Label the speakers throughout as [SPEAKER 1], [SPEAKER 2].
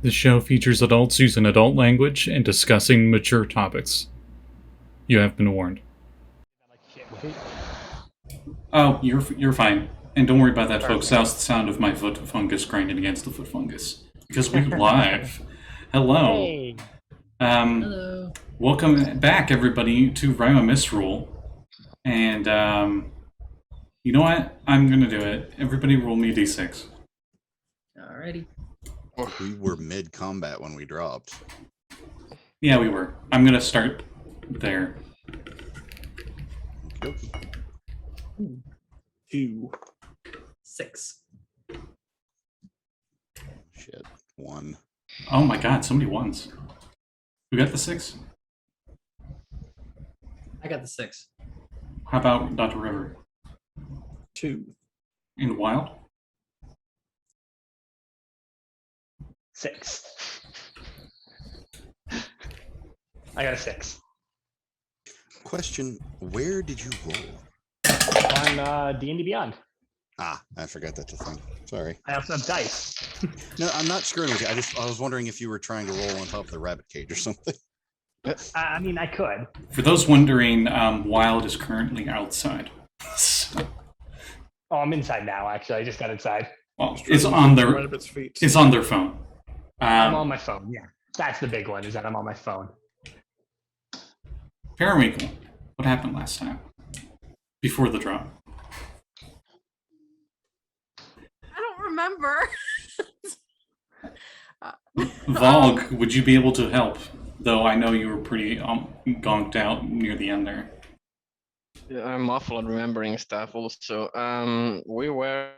[SPEAKER 1] The show features adults using adult language and discussing mature topics. You have been warned. Oh, you're fine. And don't worry about that, folks. That was the sound of my foot fungus grinding against the foot fungus. Because we're live. Hello.
[SPEAKER 2] Hey.
[SPEAKER 3] Hello.
[SPEAKER 1] Welcome back, everybody, to Rime Misrule. And, you know what? I'm gonna do it. Everybody roll me a d6.
[SPEAKER 3] Alrighty.
[SPEAKER 4] We were mid-combat when we dropped.
[SPEAKER 1] Yeah, we were. I'm gonna start there.
[SPEAKER 4] Okay.
[SPEAKER 2] 2.
[SPEAKER 3] 6.
[SPEAKER 4] Shit. 1.
[SPEAKER 1] Oh my god, so many ones. Who got the 6?
[SPEAKER 3] I got the 6.
[SPEAKER 1] How about Dr. River?
[SPEAKER 2] 2.
[SPEAKER 1] In Wild?
[SPEAKER 2] 6. I got a 6.
[SPEAKER 4] Question, where did you roll?
[SPEAKER 2] On D&D Beyond.
[SPEAKER 4] Ah, I forgot that's a thing. Sorry.
[SPEAKER 2] I also have dice.
[SPEAKER 4] No, I'm not screwing with you. I was wondering if you were trying to roll on top of the rabbit cage or something.
[SPEAKER 2] I mean, I could.
[SPEAKER 1] For those wondering, Wild is currently outside.
[SPEAKER 2] Oh, I'm inside now, actually. I just got inside.
[SPEAKER 1] Well, it's on their
[SPEAKER 5] right up its feet.
[SPEAKER 1] It's on their phone.
[SPEAKER 2] I'm on my phone, yeah. That's the big one, is that I'm on my phone.
[SPEAKER 1] Periwinkle, what happened last time? Before the drop.
[SPEAKER 6] I don't remember.
[SPEAKER 1] Valgg, would you be able to help? Though I know you were pretty gonked out near the end there.
[SPEAKER 7] Yeah, I'm awful at remembering stuff also. We were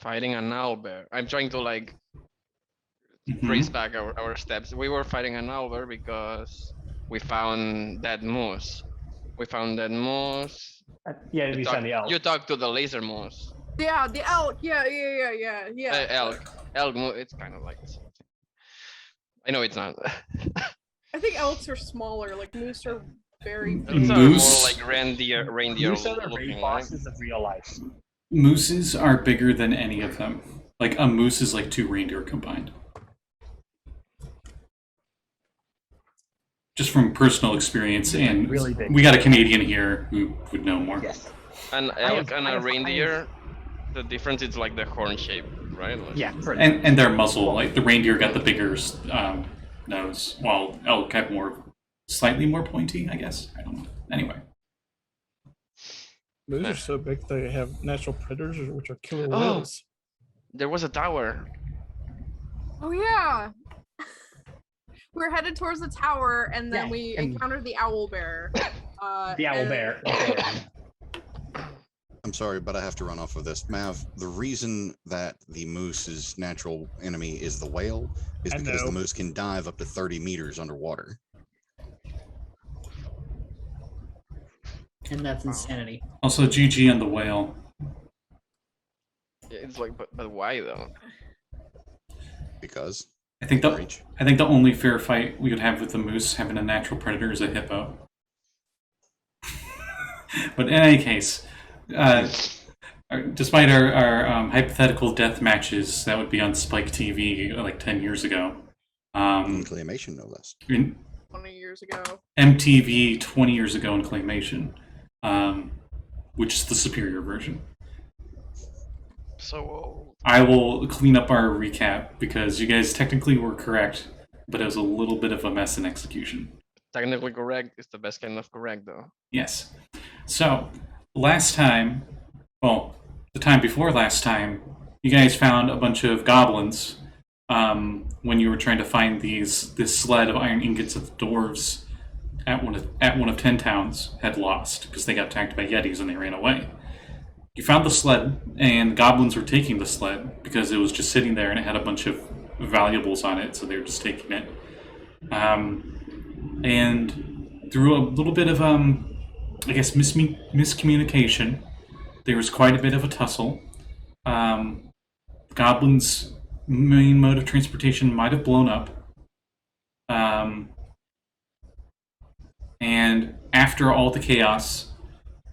[SPEAKER 7] fighting an owlbear. I'm trying to like trace back our steps. We were fighting an owlbear because we found that moose. We found that moose.
[SPEAKER 2] Yeah, you found the elk.
[SPEAKER 7] You talked to the laser moose.
[SPEAKER 6] Yeah, the elk. Yeah.
[SPEAKER 7] Elk moose. It's kind of like the same thing. I know it's not.
[SPEAKER 6] I think elks are smaller. Like moose are very.
[SPEAKER 7] Elks are
[SPEAKER 1] Moose?
[SPEAKER 7] more like reindeer
[SPEAKER 2] Moose are the
[SPEAKER 7] looking
[SPEAKER 2] raid
[SPEAKER 7] like.
[SPEAKER 2] bosses of real life.
[SPEAKER 1] Mooses are bigger than any of them. Like, a moose is like 2 reindeer combined. Just from personal experience, and
[SPEAKER 2] Really big.
[SPEAKER 1] we got a Canadian here who would know more.
[SPEAKER 2] Yes.
[SPEAKER 7] An
[SPEAKER 2] I
[SPEAKER 7] elk
[SPEAKER 2] have-
[SPEAKER 7] and
[SPEAKER 2] I
[SPEAKER 7] a
[SPEAKER 2] have-
[SPEAKER 7] reindeer, the difference is like the horn shape, right? Like,
[SPEAKER 2] Yeah, pretty.
[SPEAKER 1] And their muzzle, like the reindeer got the bigger nose, while elk had slightly more pointy, I guess. I don't know. Anyway.
[SPEAKER 5] Moose are so big they have natural predators, which are killer
[SPEAKER 7] Oh.
[SPEAKER 5] whales.
[SPEAKER 7] There was a tower.
[SPEAKER 6] Oh yeah. We're headed towards the tower, and then
[SPEAKER 2] Yeah,
[SPEAKER 6] we
[SPEAKER 2] and-
[SPEAKER 6] encountered the owl bear.
[SPEAKER 2] The owl bear.
[SPEAKER 4] I'm sorry, but I have to run off of this. Mav, the reason that the moose's natural enemy is the whale is
[SPEAKER 5] I
[SPEAKER 4] because
[SPEAKER 5] know.
[SPEAKER 4] the moose can dive up to 30 meters underwater.
[SPEAKER 3] And that's insanity.
[SPEAKER 1] Also, GG on the whale.
[SPEAKER 7] Yeah, it's like, but why though?
[SPEAKER 4] Because
[SPEAKER 1] I think
[SPEAKER 4] reach.
[SPEAKER 1] the only fair fight we would have with the moose having a natural predator is a hippo. But in any case, despite our hypothetical death matches that would be on Spike TV like 10 years ago,
[SPEAKER 4] In claymation, no less.
[SPEAKER 1] in
[SPEAKER 6] 20 years ago.
[SPEAKER 1] MTV 20 years ago in claymation, which is the superior version.
[SPEAKER 7] So
[SPEAKER 1] I will clean up our recap because you guys technically were correct, but it was a little bit of a mess in execution.
[SPEAKER 7] technically correct is the best kind of correct though.
[SPEAKER 1] Yes. So, last time, well, the time before last time, you guys found a bunch of goblins when you were trying to find this sled of iron ingots that the dwarves at one of 10 towns had lost because they got attacked by yetis and they ran away. You found the sled, and the goblins were taking the sled because it was just sitting there and it had a bunch of valuables on it, so they were just taking it. And through a little bit of, I guess, miscommunication, there was quite a bit of a tussle. Goblins' main mode of transportation might have blown up. And after all the chaos,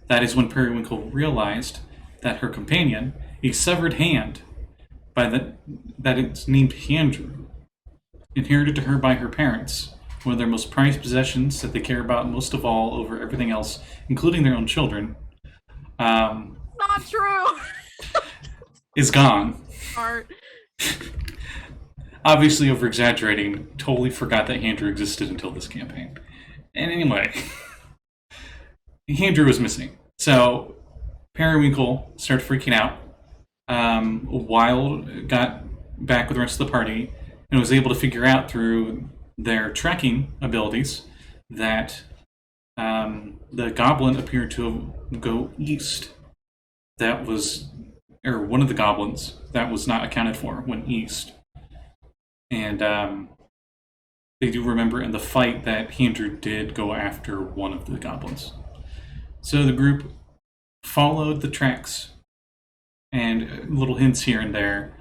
[SPEAKER 1] that is when Periwinkle realized that her companion, a severed hand, that it's named Andrew, inherited to her by her parents, one of their most prized possessions that they care about most of all over everything else, including their own children,
[SPEAKER 6] Not true.
[SPEAKER 1] is gone.
[SPEAKER 6] Art.
[SPEAKER 1] Obviously over exaggerating, totally forgot that Andrew existed until this campaign. And anyway, Andrew was missing. So Periwinkle started freaking out. Wild got back with the rest of the party and was able to figure out through their tracking abilities that the goblin appeared to go east. That was, or one of the goblins that was not accounted for went east. And they do remember in the fight that Andrew did go after one of the goblins. So the group followed the tracks and little hints here and there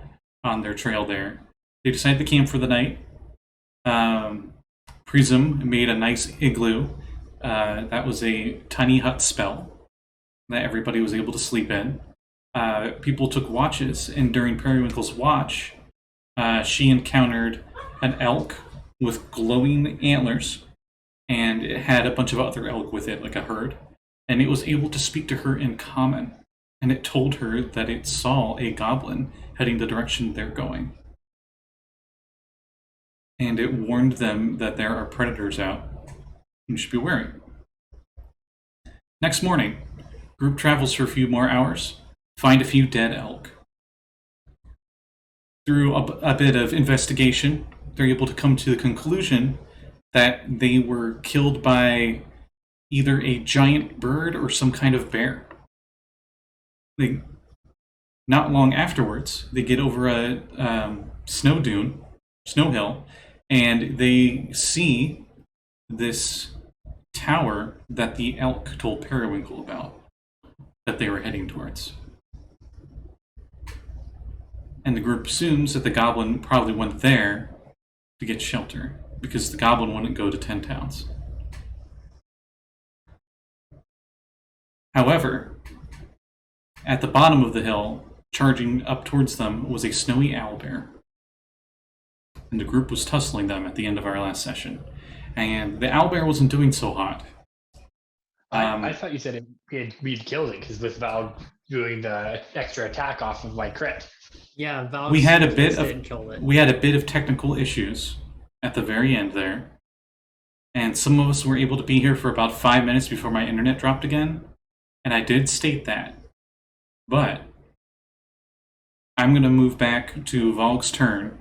[SPEAKER 1] on their trail there. They decided to camp for the night. Prism made a nice igloo. That was a tiny hut spell that everybody was able to sleep in. People took watches, and during Periwinkle's watch, she encountered an elk with glowing antlers, and it had a bunch of other elk with it, like a herd. And it was able to speak to her in common, and it told her that it saw a goblin heading the direction they're going. And it warned them that there are predators out. You should be wary. Next morning, group travels for a few more hours, find a few dead elk. Through a bit of investigation, they're able to come to the conclusion that they were killed by either a giant bird or some kind of bear. Not long afterwards, they get over a snow hill, and they see this tower that the elk told Periwinkle about, that they were heading towards. And the group assumes that the goblin probably went there to get shelter, because the goblin wouldn't go to 10 towns. However, at the bottom of the hill, charging up towards them, was a snowy owlbear. And the group was tussling them at the end of our last session. And the owlbear wasn't doing so hot.
[SPEAKER 2] I thought you said we'd killed it because with Valgg doing the extra attack off of my crit.
[SPEAKER 3] Yeah, Valgg
[SPEAKER 1] We had a bit
[SPEAKER 3] it
[SPEAKER 1] of
[SPEAKER 3] and killed it.
[SPEAKER 1] we had a bit of technical issues at the very end there. And some of us were able to be here for about 5 minutes before my internet dropped again. And I did state that. But I'm going to move back to Valgg's turn.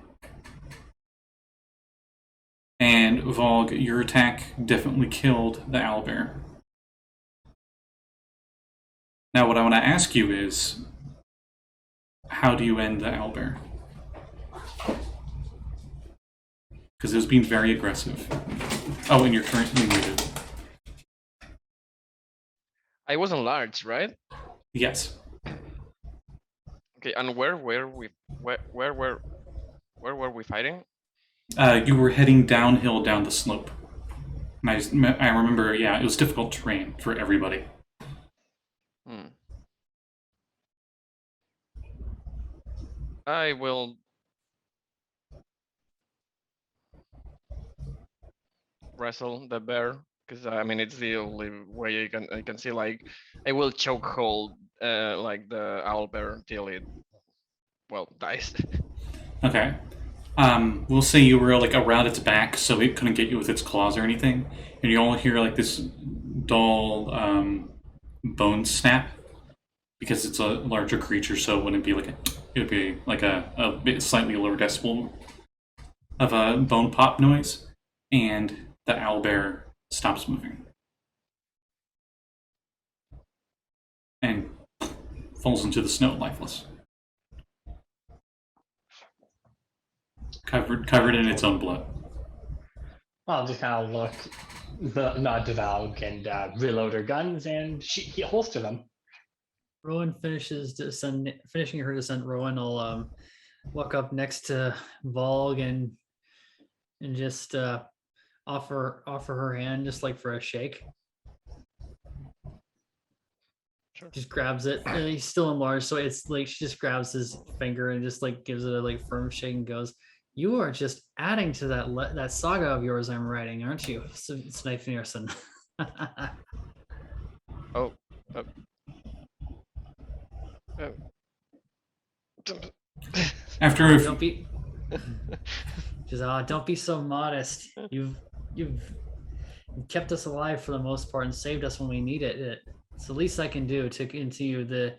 [SPEAKER 1] And Valgg, your attack definitely killed the owlbear. Now what I want to ask you is, how do you end the owlbear? Because it was being very aggressive. Oh, and you're currently muted.
[SPEAKER 7] I wasn't large, right?
[SPEAKER 1] Yes.
[SPEAKER 7] Okay, and where were we fighting?
[SPEAKER 1] You were heading downhill down the slope. And I remember, yeah, it was difficult terrain for everybody.
[SPEAKER 7] I will wrestle the bear, because I mean it's the only way I can see. Like, I will choke hold like the owl bear till it dies.
[SPEAKER 1] Okay. We'll say you were like around its back, so it couldn't get you with its claws or anything, and you all hear like this dull bone snap, because it's a larger creature, so it wouldn't be like it would be like a bit slightly lower decibel of a bone pop noise, and the owlbear stops moving and falls into the snow lifeless, covered in its own blood.
[SPEAKER 2] I'll just kind of nod to Valgg and reload her guns and holster them.
[SPEAKER 3] Rowan finishing her descent. Rowan will walk up next to Valgg and just offer her hand, just like for a shake.
[SPEAKER 7] Sure.
[SPEAKER 3] just grabs it. And he's still enlarged, so it's like she just grabs his finger and just like gives it a like firm shake and goes, "You are just adding to that saga of yours I'm writing, aren't you, Snipe Nearson?"
[SPEAKER 7] Oh.
[SPEAKER 1] After
[SPEAKER 3] Don't be just don't be so modest. You've kept us alive for the most part and saved us when we needed it. It's the least I can do to continue the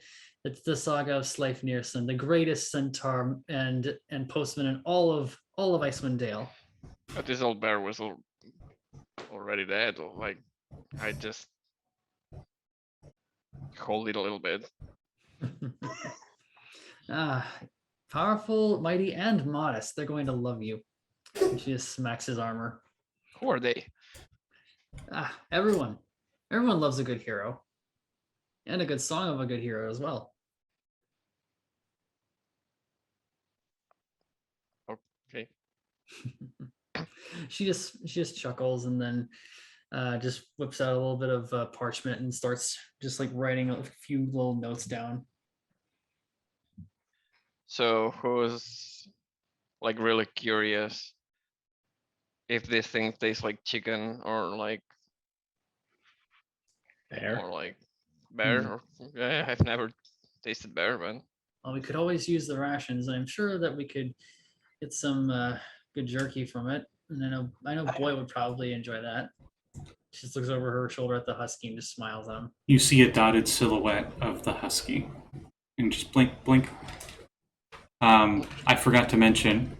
[SPEAKER 3] saga of Sleipnirson, the greatest centaur and postman in all of Icewind Dale.
[SPEAKER 7] But this old bear was already dead. Or like, I just hold it a little bit.
[SPEAKER 3] Powerful, mighty, and modest. They're going to love you. And she just smacks his armor.
[SPEAKER 7] Who are they?
[SPEAKER 3] Everyone loves a good hero, and a good song of a good hero as well.
[SPEAKER 7] Okay.
[SPEAKER 3] She just chuckles and then just whips out a little bit of parchment and starts just like writing a few little notes down.
[SPEAKER 7] So who's like really curious if this thing tastes like chicken or like
[SPEAKER 2] There.
[SPEAKER 7] bear? Or, yeah, I've never tasted bear, but
[SPEAKER 3] Well, we could always use the rations. I'm sure that we could get some good jerky from it. And I know Boy would probably enjoy that. She just looks over her shoulder at the husky and just smiles at him.
[SPEAKER 1] you see a dotted silhouette of the husky, and just blink. I forgot to mention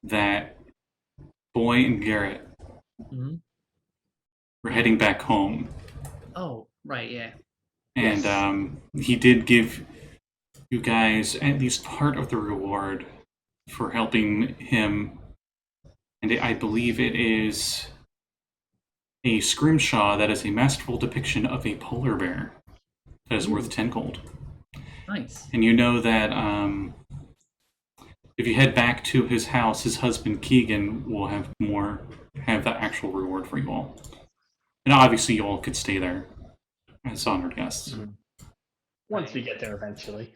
[SPEAKER 1] that Boy and Garrett
[SPEAKER 3] Mhm.
[SPEAKER 1] were heading back home,
[SPEAKER 3] Oh, right, yeah.
[SPEAKER 1] and he did give you guys at least part of the reward for helping him, and I believe it is a scrimshaw that is a masterful depiction of a polar bear that is worth 10 gold.
[SPEAKER 3] Nice.
[SPEAKER 1] And you know that if you head back to his house, his husband Keegan will have the actual reward for you all. And obviously you all could stay there as honored guests.
[SPEAKER 2] Once we get there eventually.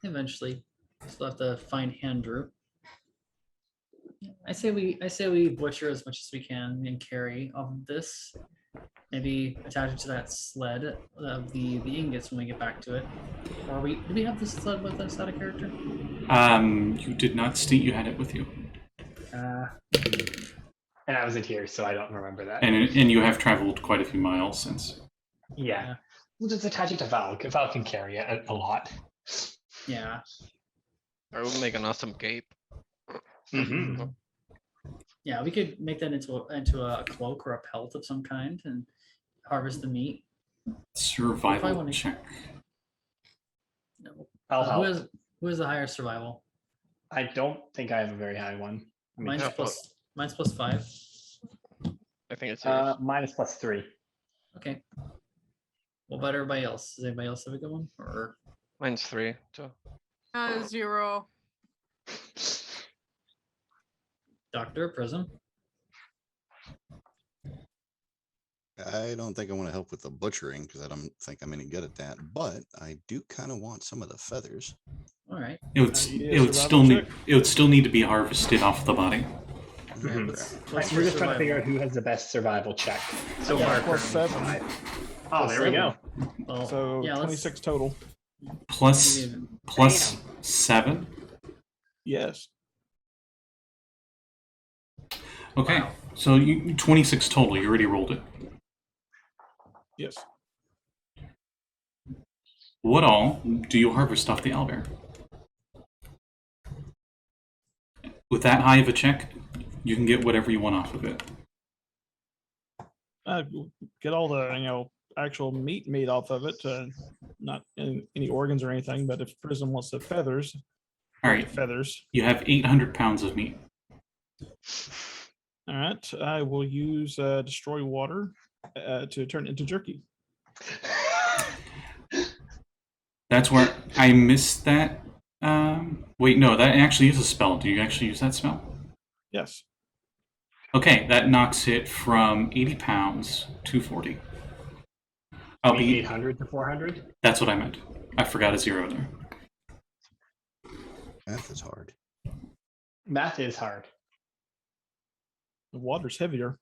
[SPEAKER 3] Eventually. Still have to find Handrew. I say we butcher as much as we can and carry off of this. Maybe attach it to that sled of the ingots when we get back to it. Or do we have this sled with us out of character?
[SPEAKER 1] You did not state you had it with you.
[SPEAKER 2] And I wasn't here, so I don't remember that.
[SPEAKER 1] And you have traveled quite a few miles since.
[SPEAKER 2] Yeah. We'll just attach it to Valgg. Valgg can carry it a lot.
[SPEAKER 3] Yeah.
[SPEAKER 7] I would make an awesome cape.
[SPEAKER 2] Mm-hmm.
[SPEAKER 3] Yeah, we could make that into a cloak or a pelt of some kind and harvest the meat.
[SPEAKER 1] Survival
[SPEAKER 3] wanna-
[SPEAKER 1] check.
[SPEAKER 3] No.
[SPEAKER 2] I'll help.
[SPEAKER 3] Who has the higher survival?
[SPEAKER 2] I don't think I have a very high one. I mean,
[SPEAKER 3] Mine's plus 5.
[SPEAKER 7] I think it's yours.
[SPEAKER 2] mine is +3.
[SPEAKER 3] Okay. What about everybody else? Does anybody else have a good one? Or
[SPEAKER 7] Mine's 3. So
[SPEAKER 6] 0.
[SPEAKER 3] Doctor Prism?
[SPEAKER 4] I don't think I want to help with the butchering because I don't think I'm any good at that. But I do kind of want some of the feathers.
[SPEAKER 3] All right.
[SPEAKER 1] It would still need to be harvested off the body.
[SPEAKER 2] Mhm.
[SPEAKER 3] What's
[SPEAKER 2] We're
[SPEAKER 3] your
[SPEAKER 2] just trying to figure out
[SPEAKER 3] survival?
[SPEAKER 2] who has the best survival check. So
[SPEAKER 3] Yeah,
[SPEAKER 2] far,
[SPEAKER 5] +7.
[SPEAKER 2] 5. Oh, there we go.
[SPEAKER 3] Well,
[SPEAKER 5] So
[SPEAKER 3] yeah,
[SPEAKER 5] 26 total.
[SPEAKER 1] Plus 7.
[SPEAKER 5] Yes.
[SPEAKER 1] Okay,
[SPEAKER 3] Wow.
[SPEAKER 1] so you 26 total. You already rolled it.
[SPEAKER 5] Yes.
[SPEAKER 1] What all do you harvest off the owlbear? With that high of a check, you can get whatever you want off of it.
[SPEAKER 5] Get all the actual meat off of it. Not any organs or anything. But if Prism wants the feathers,
[SPEAKER 1] All right,
[SPEAKER 5] feathers.
[SPEAKER 1] you have 800 pounds of meat.
[SPEAKER 5] All right. I will use destroy water to turn it into jerky.
[SPEAKER 1] That's where I missed that. Wait, no, that actually is a spell. Do you actually use that spell?
[SPEAKER 5] Yes.
[SPEAKER 1] Okay, that knocks it from 80 pounds to 40. I'll
[SPEAKER 2] Maybe
[SPEAKER 1] be.
[SPEAKER 2] 800 to 400.
[SPEAKER 1] That's what I meant. I forgot a zero there.
[SPEAKER 4] Math is hard.
[SPEAKER 2] Math is hard.
[SPEAKER 5] The water's heavier.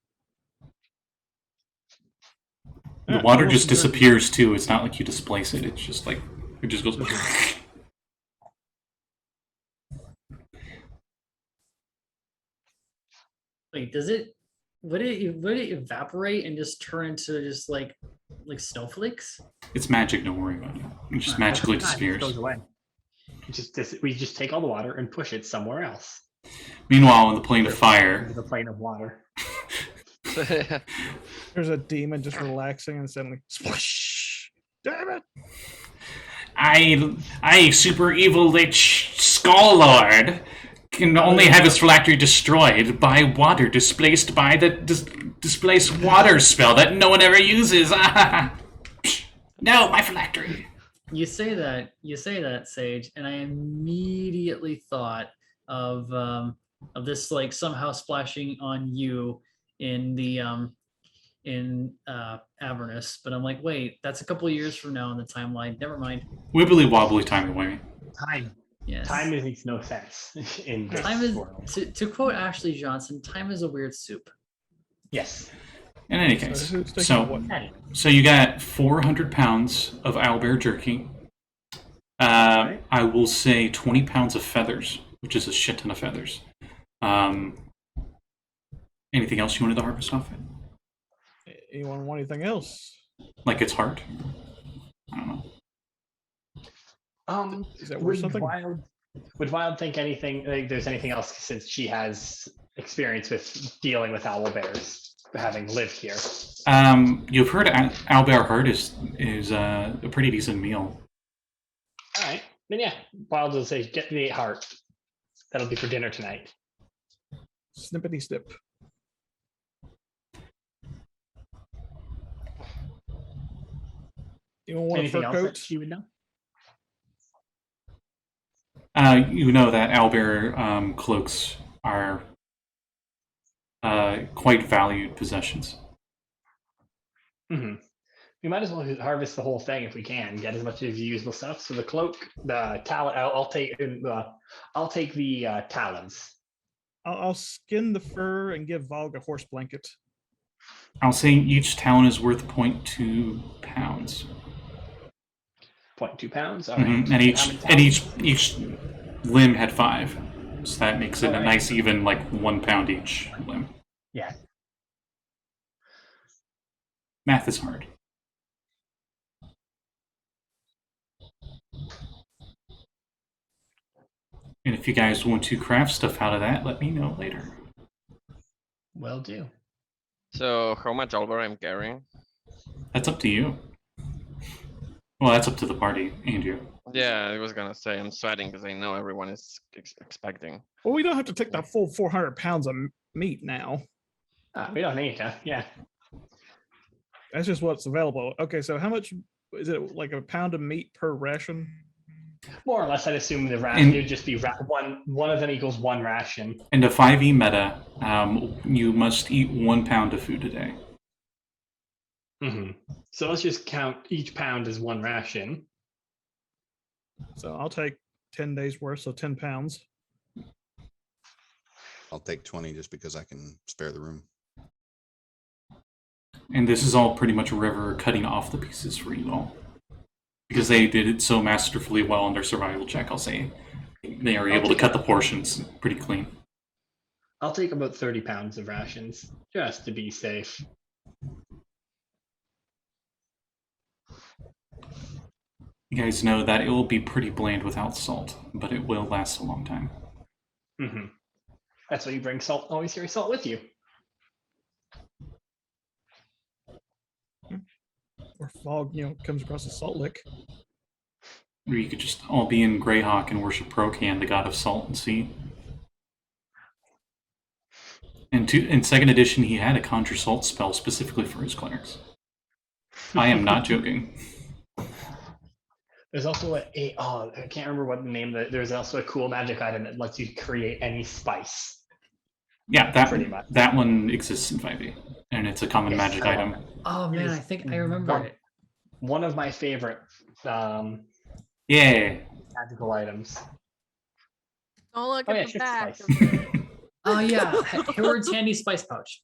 [SPEAKER 1] The
[SPEAKER 5] Yeah,
[SPEAKER 1] water
[SPEAKER 5] I
[SPEAKER 1] just
[SPEAKER 5] wasn't sure.
[SPEAKER 1] disappears too. It's not like you displace it. It's just like it just goes.
[SPEAKER 3] Wait, does it? Would it evaporate and just turn into just like snowflakes?
[SPEAKER 1] It's magic. Don't worry about it. It just magically
[SPEAKER 2] Ah, it just
[SPEAKER 1] disappears.
[SPEAKER 2] goes away. We just take all the water and push it somewhere else.
[SPEAKER 1] Meanwhile, in the plane of
[SPEAKER 2] Into
[SPEAKER 1] fire,
[SPEAKER 2] the plane of water.
[SPEAKER 5] There's a demon just relaxing and suddenly splash. Damn it!
[SPEAKER 1] I super evil lich skull lord can only have his phylactery destroyed by water displaced by the displaced water spell that no one ever uses. No, my phylactery.
[SPEAKER 3] You say that, Saege, and I immediately thought of this like somehow splashing on you in the Avernus, but I'm like, wait, that's a couple of years from now in the timeline. Never mind.
[SPEAKER 1] Wibbly wobbly timey wimey.
[SPEAKER 2] Time.
[SPEAKER 3] Yes.
[SPEAKER 2] Time makes no sense in this
[SPEAKER 3] Time is
[SPEAKER 2] world.
[SPEAKER 3] to quote Ashley Johnson. Time is a weird soup.
[SPEAKER 2] Yes.
[SPEAKER 1] In any
[SPEAKER 5] So
[SPEAKER 1] case,
[SPEAKER 5] who's taking
[SPEAKER 1] so
[SPEAKER 5] what?
[SPEAKER 2] Anyway,
[SPEAKER 1] so you got 400 pounds of owlbear jerky.
[SPEAKER 2] Right.
[SPEAKER 1] I will say 20 pounds of feathers, which is a shit ton of feathers. Anything else you wanted to harvest off it?
[SPEAKER 5] Anyone want anything else?
[SPEAKER 1] Like its heart? I don't know.
[SPEAKER 5] Is that worth something?
[SPEAKER 2] Would Wild think anything like there's anything else since she has experience with dealing with owl bears, having lived here?
[SPEAKER 1] You've heard owlbear heart is a pretty decent meal.
[SPEAKER 2] All right, then yeah, Wild will say, "Get me a heart. That'll be for dinner tonight."
[SPEAKER 5] Snippety snip. Anyone want a
[SPEAKER 2] Anything
[SPEAKER 5] fur
[SPEAKER 2] else that
[SPEAKER 5] coat?
[SPEAKER 2] she would know?
[SPEAKER 1] You know that owlbear cloaks are quite valued possessions.
[SPEAKER 2] Mm-hmm. We might as well harvest the whole thing if we can. Get as much of the usable stuff. So the cloak, the talon. I'll take the talons.
[SPEAKER 5] I'll skin the fur and give Valgg a horse blanket.
[SPEAKER 1] I'll say each talon is worth 0.2 pounds.
[SPEAKER 2] 0.2 pounds. All right.
[SPEAKER 1] Mhm.
[SPEAKER 2] How
[SPEAKER 1] And
[SPEAKER 2] many
[SPEAKER 1] each limb had 5, so that makes it a
[SPEAKER 2] Alright.
[SPEAKER 1] nice even like 1 pound each limb.
[SPEAKER 2] Yeah.
[SPEAKER 1] Math is hard. And if you guys want to craft stuff out of that, let me know later.
[SPEAKER 2] Will do.
[SPEAKER 7] So how much owlbear I'm carrying?
[SPEAKER 1] That's up to you. Well, that's up to the party and you.
[SPEAKER 7] Yeah, I was gonna say I'm sweating because I know everyone is expecting.
[SPEAKER 5] Well, we don't have to take the full 400 pounds of meat now.
[SPEAKER 2] We don't need to. Yeah.
[SPEAKER 5] That's just what's available. Okay, so how much is it? Like a pound of meat per ration?
[SPEAKER 2] More or less, I'd assume the ration
[SPEAKER 1] And-
[SPEAKER 2] would just be one of them equals 1 ration.
[SPEAKER 1] In the 5e meta, you must eat 1 pound of food a day.
[SPEAKER 2] Mm-hmm. So let's just count each pound as 1 ration.
[SPEAKER 5] So I'll take 10 days worth, so 10 pounds.
[SPEAKER 4] I'll take 20 just because I can spare the room.
[SPEAKER 1] And this is all pretty much River cutting off the pieces for you all. Because they did it so masterfully well in their survival check, I'll say. They are able to cut the portions pretty clean.
[SPEAKER 2] I'll take about 30 pounds of rations just to be safe.
[SPEAKER 1] You guys know that it will be pretty bland without salt, but it will last a long time.
[SPEAKER 2] Mm-hmm. That's why you bring salt. Always carry salt with you.
[SPEAKER 5] Or fog, comes across a salt lick.
[SPEAKER 1] Or you could just all be in Greyhawk and worship Procan, the god of salt and sea. And in 2nd edition, he had a conjure salt spell specifically for his clerics. I am not joking.
[SPEAKER 2] There's also I can't remember what the name. There's also a cool magic item that lets you create any spice.
[SPEAKER 1] Yeah,
[SPEAKER 2] Pretty much.
[SPEAKER 1] that one exists in 5e, and it's a common
[SPEAKER 2] Yes,
[SPEAKER 1] magic
[SPEAKER 2] I love
[SPEAKER 1] item.
[SPEAKER 2] it.
[SPEAKER 3] Oh
[SPEAKER 2] It
[SPEAKER 3] man,
[SPEAKER 2] is
[SPEAKER 3] I think I remember
[SPEAKER 2] one-
[SPEAKER 3] it.
[SPEAKER 2] one of my favorite
[SPEAKER 1] Yeah.
[SPEAKER 2] magical items.
[SPEAKER 6] Don't look
[SPEAKER 2] Oh,
[SPEAKER 6] at
[SPEAKER 2] yeah,
[SPEAKER 6] the
[SPEAKER 2] shit
[SPEAKER 6] back
[SPEAKER 2] spice.
[SPEAKER 6] of it.
[SPEAKER 3] Oh yeah, Hayward's handy spice pouch.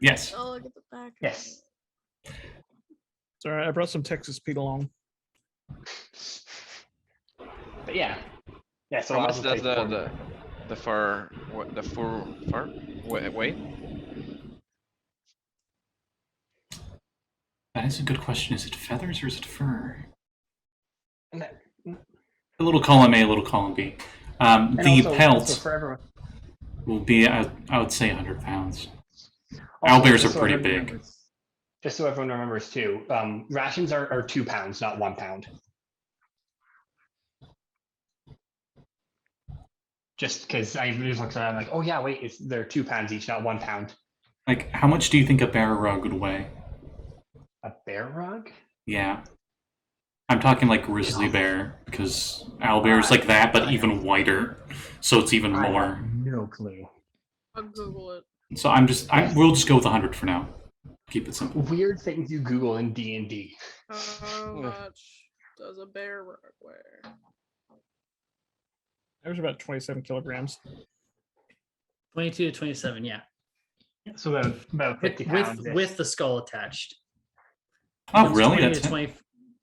[SPEAKER 1] Yes.
[SPEAKER 6] Don't look at the back. Of
[SPEAKER 2] Yes.
[SPEAKER 5] Sorry, I brought some Texas Pete along.
[SPEAKER 2] But yeah. Yeah, so
[SPEAKER 7] How
[SPEAKER 2] I'll
[SPEAKER 7] much
[SPEAKER 2] just
[SPEAKER 7] does
[SPEAKER 2] take
[SPEAKER 7] the fur weight?
[SPEAKER 1] That is a good question. Is it feathers or is it fur?
[SPEAKER 2] And that-
[SPEAKER 1] A little column A, a little column B.
[SPEAKER 2] and
[SPEAKER 1] The
[SPEAKER 2] also
[SPEAKER 1] pelt
[SPEAKER 2] for everyone.
[SPEAKER 1] will be, I would say, 100 pounds.
[SPEAKER 2] Also,
[SPEAKER 1] Owlbears
[SPEAKER 2] just
[SPEAKER 1] are
[SPEAKER 2] so
[SPEAKER 1] pretty
[SPEAKER 2] everyone
[SPEAKER 1] big.
[SPEAKER 2] remembers- Just so everyone remembers too, rations are 2 pounds, not 1 pound. Just because I just looked at it, I'm like, oh yeah, wait, they're 2 pounds each, not 1 pound.
[SPEAKER 1] Like, how much do you think a bear rug would weigh?
[SPEAKER 2] A bear rug?
[SPEAKER 1] Yeah. I'm talking like grizzly bear, because owlbear's like that, but even whiter. So it's even
[SPEAKER 2] I
[SPEAKER 1] more.
[SPEAKER 2] have no clue.
[SPEAKER 6] I'll Google it.
[SPEAKER 1] So we'll just go with 100 for now. Keep it simple.
[SPEAKER 2] Weird things you Google in D&D.
[SPEAKER 6] How much does a bear rug weigh?
[SPEAKER 5] There's about 27 kilograms.
[SPEAKER 3] 22 to 27, yeah.
[SPEAKER 2] So about 50 pounds.
[SPEAKER 3] With the skull attached.
[SPEAKER 1] Oh,
[SPEAKER 3] Becomes
[SPEAKER 1] really?
[SPEAKER 3] 20
[SPEAKER 1] That's
[SPEAKER 3] to
[SPEAKER 1] it?
[SPEAKER 3] 20,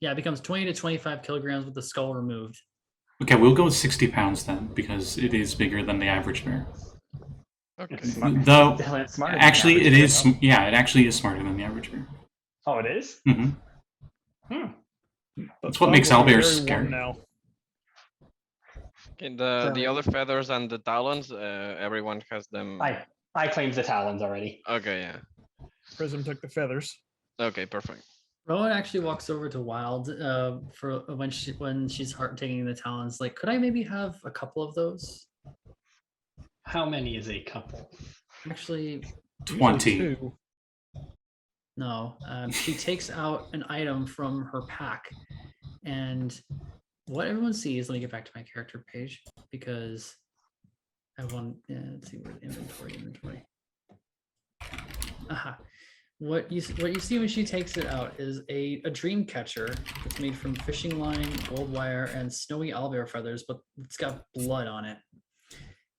[SPEAKER 3] yeah, it becomes 20 to 25 kilograms with the skull removed.
[SPEAKER 1] Okay, we'll go with 60 pounds then, because it is bigger than the average bear.
[SPEAKER 7] Okay.
[SPEAKER 1] Though,
[SPEAKER 2] Definitely smarter than
[SPEAKER 1] actually,
[SPEAKER 2] the
[SPEAKER 1] it
[SPEAKER 2] average
[SPEAKER 1] is.
[SPEAKER 2] bear,
[SPEAKER 1] Yeah, it actually is smarter than the average bear.
[SPEAKER 2] though. Oh, it is?
[SPEAKER 1] Hmm.
[SPEAKER 5] But
[SPEAKER 1] That's what makes
[SPEAKER 5] Valgg will be
[SPEAKER 1] owlbears
[SPEAKER 5] very warm
[SPEAKER 1] scary.
[SPEAKER 5] now.
[SPEAKER 7] Okay, the other feathers and the talons, everyone has them.
[SPEAKER 2] I claimed the talons already.
[SPEAKER 7] Okay, yeah.
[SPEAKER 5] Prism took the feathers.
[SPEAKER 7] Okay, perfect.
[SPEAKER 3] Rowan actually walks over to Wild for when she's taking the talons. Like, could I maybe have a couple of those?
[SPEAKER 2] How many is a couple?
[SPEAKER 3] Actually,
[SPEAKER 5] Usually
[SPEAKER 1] 20.
[SPEAKER 5] 2.
[SPEAKER 3] no. She takes out an item from her pack, and what everyone sees. Let me get back to my character page because I want. Let's see where inventory. Aha. What you see when she takes it out is a dream catcher. It's made from fishing line, gold wire, and snowy owlbear feathers, but it's got blood on it.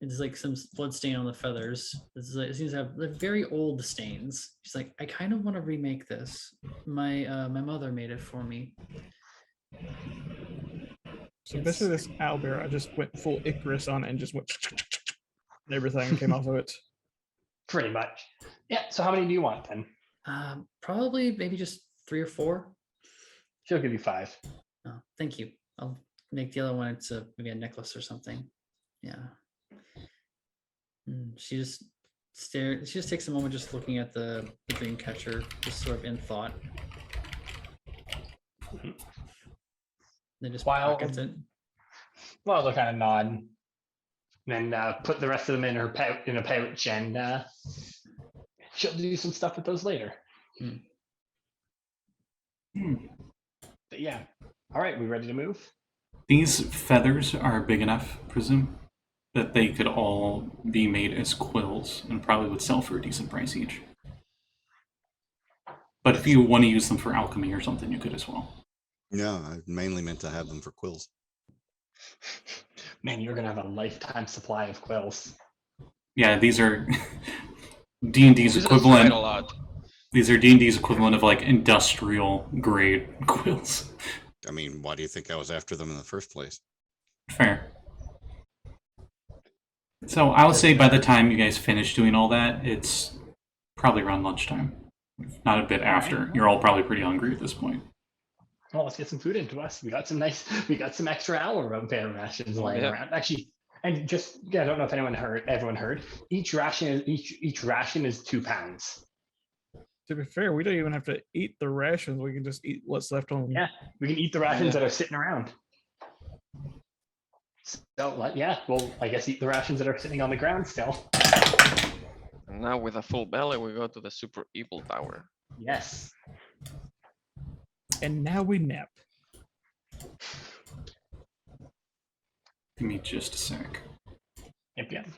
[SPEAKER 3] It's like some blood stain on the feathers. It seems to have very old stains. She's like, I kind of want to remake this. My mother made it for me.
[SPEAKER 5] So basically this owlbear, I just went full Icarus on it and just went and everything came off of it.
[SPEAKER 2] Pretty much. Yeah, so how many do you want then?
[SPEAKER 3] Probably maybe just 3 or 4.
[SPEAKER 2] She'll give you 5.
[SPEAKER 3] Oh, thank you. I'll make the other one into maybe a necklace or something. Yeah. She just stares. She just takes a moment just looking at the dream catcher, just sort of in thought. Then just pockets it.
[SPEAKER 2] Well, they'll kind of nod. Then put the rest of them in her in a pouch, and she'll do some stuff with those later. But yeah. All right, we ready to move?
[SPEAKER 1] These feathers are big enough, Prism, that they could all be made as quills and probably would sell for a decent price each. But if you want to use them for alchemy or something, you could as well.
[SPEAKER 4] Yeah, I mainly meant to have them for quills.
[SPEAKER 2] Man, you're gonna have a lifetime supply of quills.
[SPEAKER 1] Yeah, these are D&D's
[SPEAKER 7] This is
[SPEAKER 1] equivalent.
[SPEAKER 7] quite a lot.
[SPEAKER 1] These are D&D's equivalent of like industrial grade quills.
[SPEAKER 4] I mean, why do you think I was after them in the first place?
[SPEAKER 1] Fair. So I would say by the time you guys finish doing all that, it's probably around lunchtime. If not a bit after. You're all probably pretty hungry at this point.
[SPEAKER 2] Well, let's get some food into us. We got some extra bear rations lying around. Actually, and just I don't know if everyone heard. Each ration is 2 pounds.
[SPEAKER 5] To be fair, we don't even have to eat the rations. We can just eat what's left on them.
[SPEAKER 2] Yeah, we can eat the rations that are sitting around. So yeah, well, I guess eat the rations that are sitting on the ground still.
[SPEAKER 7] And now with a full belly, we go to the super evil tower.
[SPEAKER 2] Yes.
[SPEAKER 5] And now we nap.
[SPEAKER 1] Give me just a sec.
[SPEAKER 2] Yep.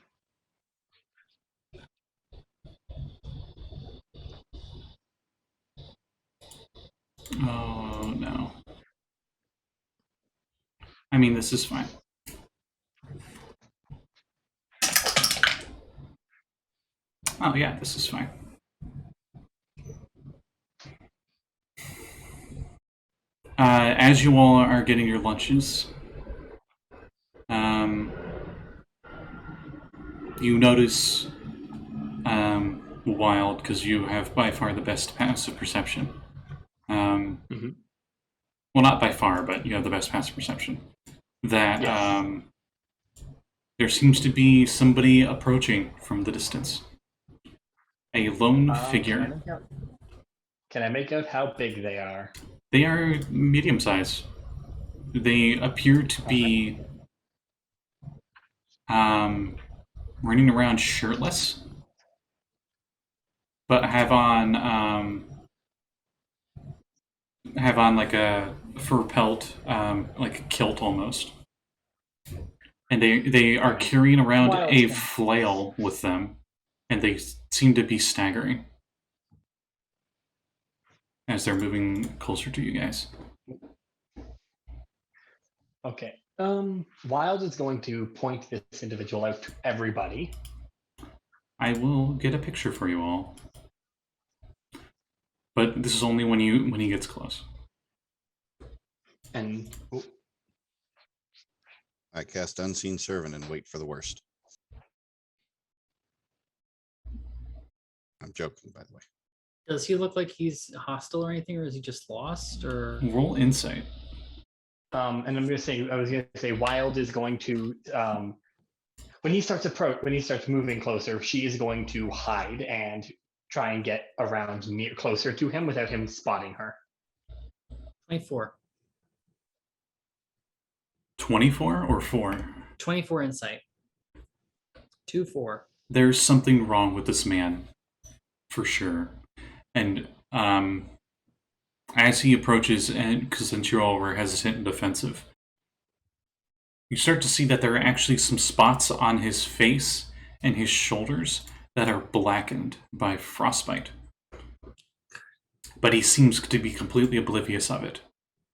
[SPEAKER 1] I mean, this is fine. Oh yeah, this is fine. As you all are getting your lunches, you notice Wild, because you have by far the best passive perception. Well, not by far, but you have the best passive perception. That
[SPEAKER 2] Yes.
[SPEAKER 1] there seems to be somebody approaching from the distance. A lone figure.
[SPEAKER 2] Can I make out how big they are?
[SPEAKER 1] They are medium size. They appear to be running around shirtless, but have on like a fur pelt, like a kilt almost. And they are carrying around a flail with them, and they seem to be staggering as they're moving closer to you guys.
[SPEAKER 2] Okay. Wild is going to point this individual out to everybody.
[SPEAKER 1] I will get a picture for you all, but this is only when he gets close.
[SPEAKER 2] And
[SPEAKER 4] I cast Unseen Servant and wait for the worst. I'm joking, by the way.
[SPEAKER 3] Does he look like he's hostile or anything, or is he just lost? Or
[SPEAKER 1] Roll insight.
[SPEAKER 2] and I was gonna say, Wild is going to when he starts moving closer, she is going to hide and try and get around closer to him without him spotting her.
[SPEAKER 3] 24.
[SPEAKER 1] 24 or 4?
[SPEAKER 3] 24 insight. 2-4.
[SPEAKER 1] There's something wrong with this man, for sure. And as he approaches, and because since you all were hesitant and defensive, you start to see that there are actually some spots on his face and his shoulders that are blackened by frostbite. But he seems to be completely oblivious of it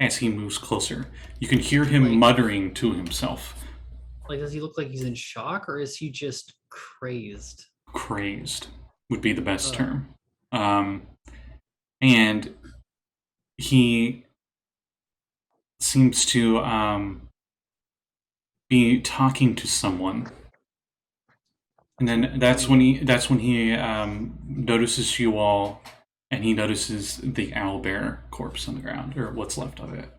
[SPEAKER 1] as he moves closer. You can hear him muttering to himself.
[SPEAKER 3] Like, does he look like he's in shock, or is he just crazed?
[SPEAKER 1] Crazed would be the best term. And he seems to be talking to someone, and then that's when he notices you all, and he notices the owlbear corpse on the ground, or what's left of it.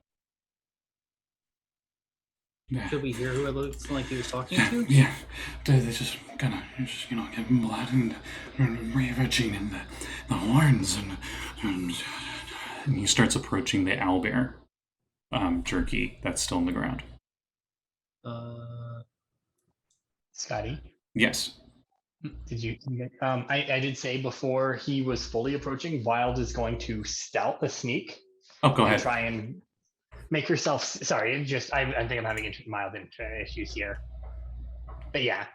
[SPEAKER 3] Could we hear who it looks like he was talking to?
[SPEAKER 1] Yeah, they're just gonna, getting blood and ravaging in the horns, and he starts approaching the owlbear jerky that's still on the ground.
[SPEAKER 2] Scotty?
[SPEAKER 1] Yes.
[SPEAKER 2] Did you? I did say before he was fully approaching, Wild is going to stealth a sneak.
[SPEAKER 1] Oh, go ahead.
[SPEAKER 2] Try and make herself. Sorry, I think I'm having mild issues here. But yeah,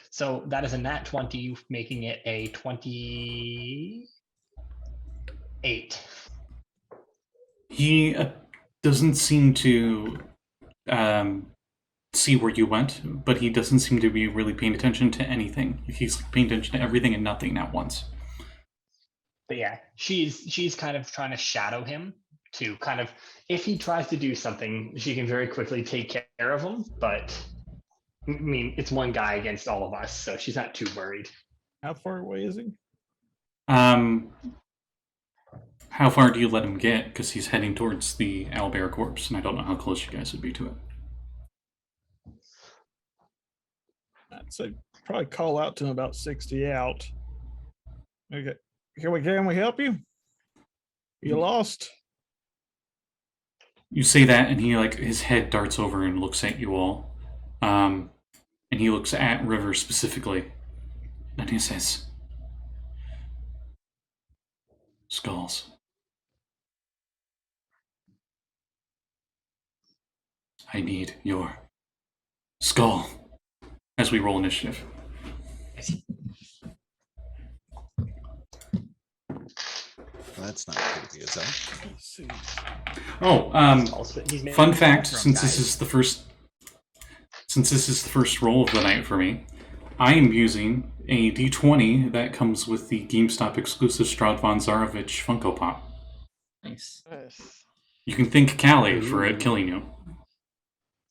[SPEAKER 2] so that is a nat 20, making it a 28.
[SPEAKER 1] He doesn't seem to see where you went, but he doesn't seem to be really paying attention to anything. He's paying attention to everything and nothing at once.
[SPEAKER 2] But yeah, she's kind of trying to shadow him to kind of, if he tries to do something, she can very quickly take care of him. But I mean, it's one guy against all of us, so she's not too worried.
[SPEAKER 5] How far away is he?
[SPEAKER 1] How far do you let him get? Because he's heading towards the owlbear corpse, and I don't know how close you guys would be to it.
[SPEAKER 5] I'd say probably call out to him about 60 out. Okay. Can we help you? You lost?
[SPEAKER 1] You say that, and he his head darts over and looks at you all. And he looks at River specifically. And he says, "Skulls. I need your skull." As we roll initiative.
[SPEAKER 4] That's not creepy as hell.
[SPEAKER 5] Let's see.
[SPEAKER 1] Oh,
[SPEAKER 2] He's made
[SPEAKER 1] fun
[SPEAKER 2] of
[SPEAKER 1] fact:
[SPEAKER 2] from,
[SPEAKER 1] since this
[SPEAKER 2] guys.
[SPEAKER 1] is the first roll of the night for me, I am using a D20 that comes with the GameStop exclusive Strahd von Zarovich Funko Pop.
[SPEAKER 3] Nice.
[SPEAKER 7] Nice.
[SPEAKER 1] You can thank Callie for it killing you.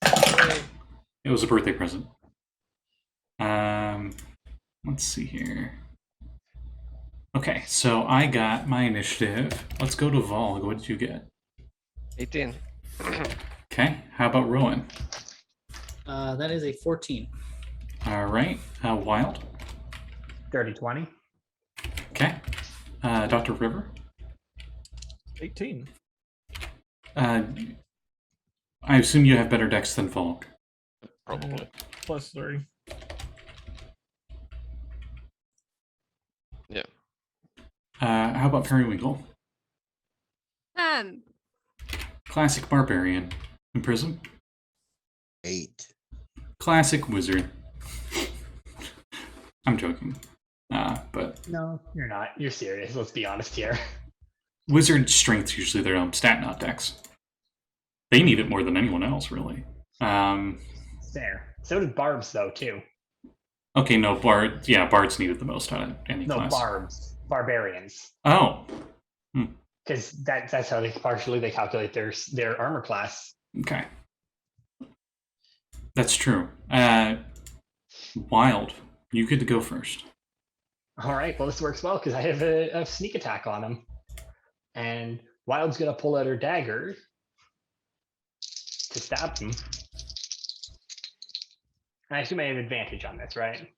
[SPEAKER 7] Yay.
[SPEAKER 1] It was a birthday present. Let's see here. Okay, so I got my initiative. Let's go to Valgg. What did you get?
[SPEAKER 7] 18.
[SPEAKER 1] Okay, how about Rowan?
[SPEAKER 3] That is a 14.
[SPEAKER 1] All right, Wild.
[SPEAKER 2] Dirty 20.
[SPEAKER 1] Okay, Dr. River.
[SPEAKER 5] 18.
[SPEAKER 1] I assume you have better decks than Valgg.
[SPEAKER 7] Probably.
[SPEAKER 5] Plus 3.
[SPEAKER 7] Yeah.
[SPEAKER 1] How about Periwinkle?
[SPEAKER 6] 10.
[SPEAKER 1] Classic Barbarian. And Prism?
[SPEAKER 4] 8.
[SPEAKER 1] Classic Wizard. I'm joking. But
[SPEAKER 2] No, you're not. You're serious. Let's be honest here.
[SPEAKER 1] Wizard strength's usually their own stat not decks. They need it more than anyone else, really.
[SPEAKER 2] Fair. So did Barbs, though, too.
[SPEAKER 1] Okay, no, Bards need it the most out of any
[SPEAKER 2] No,
[SPEAKER 1] class.
[SPEAKER 2] Barbs. Barbarians.
[SPEAKER 1] Oh,
[SPEAKER 2] Because that's how they calculate their armor class.
[SPEAKER 1] okay. That's true. Wild, you get to go first.
[SPEAKER 2] All right, well, this works well because I have a sneak attack on him. And Wild's going to pull out her dagger to stab him. I assume I have advantage on this, right?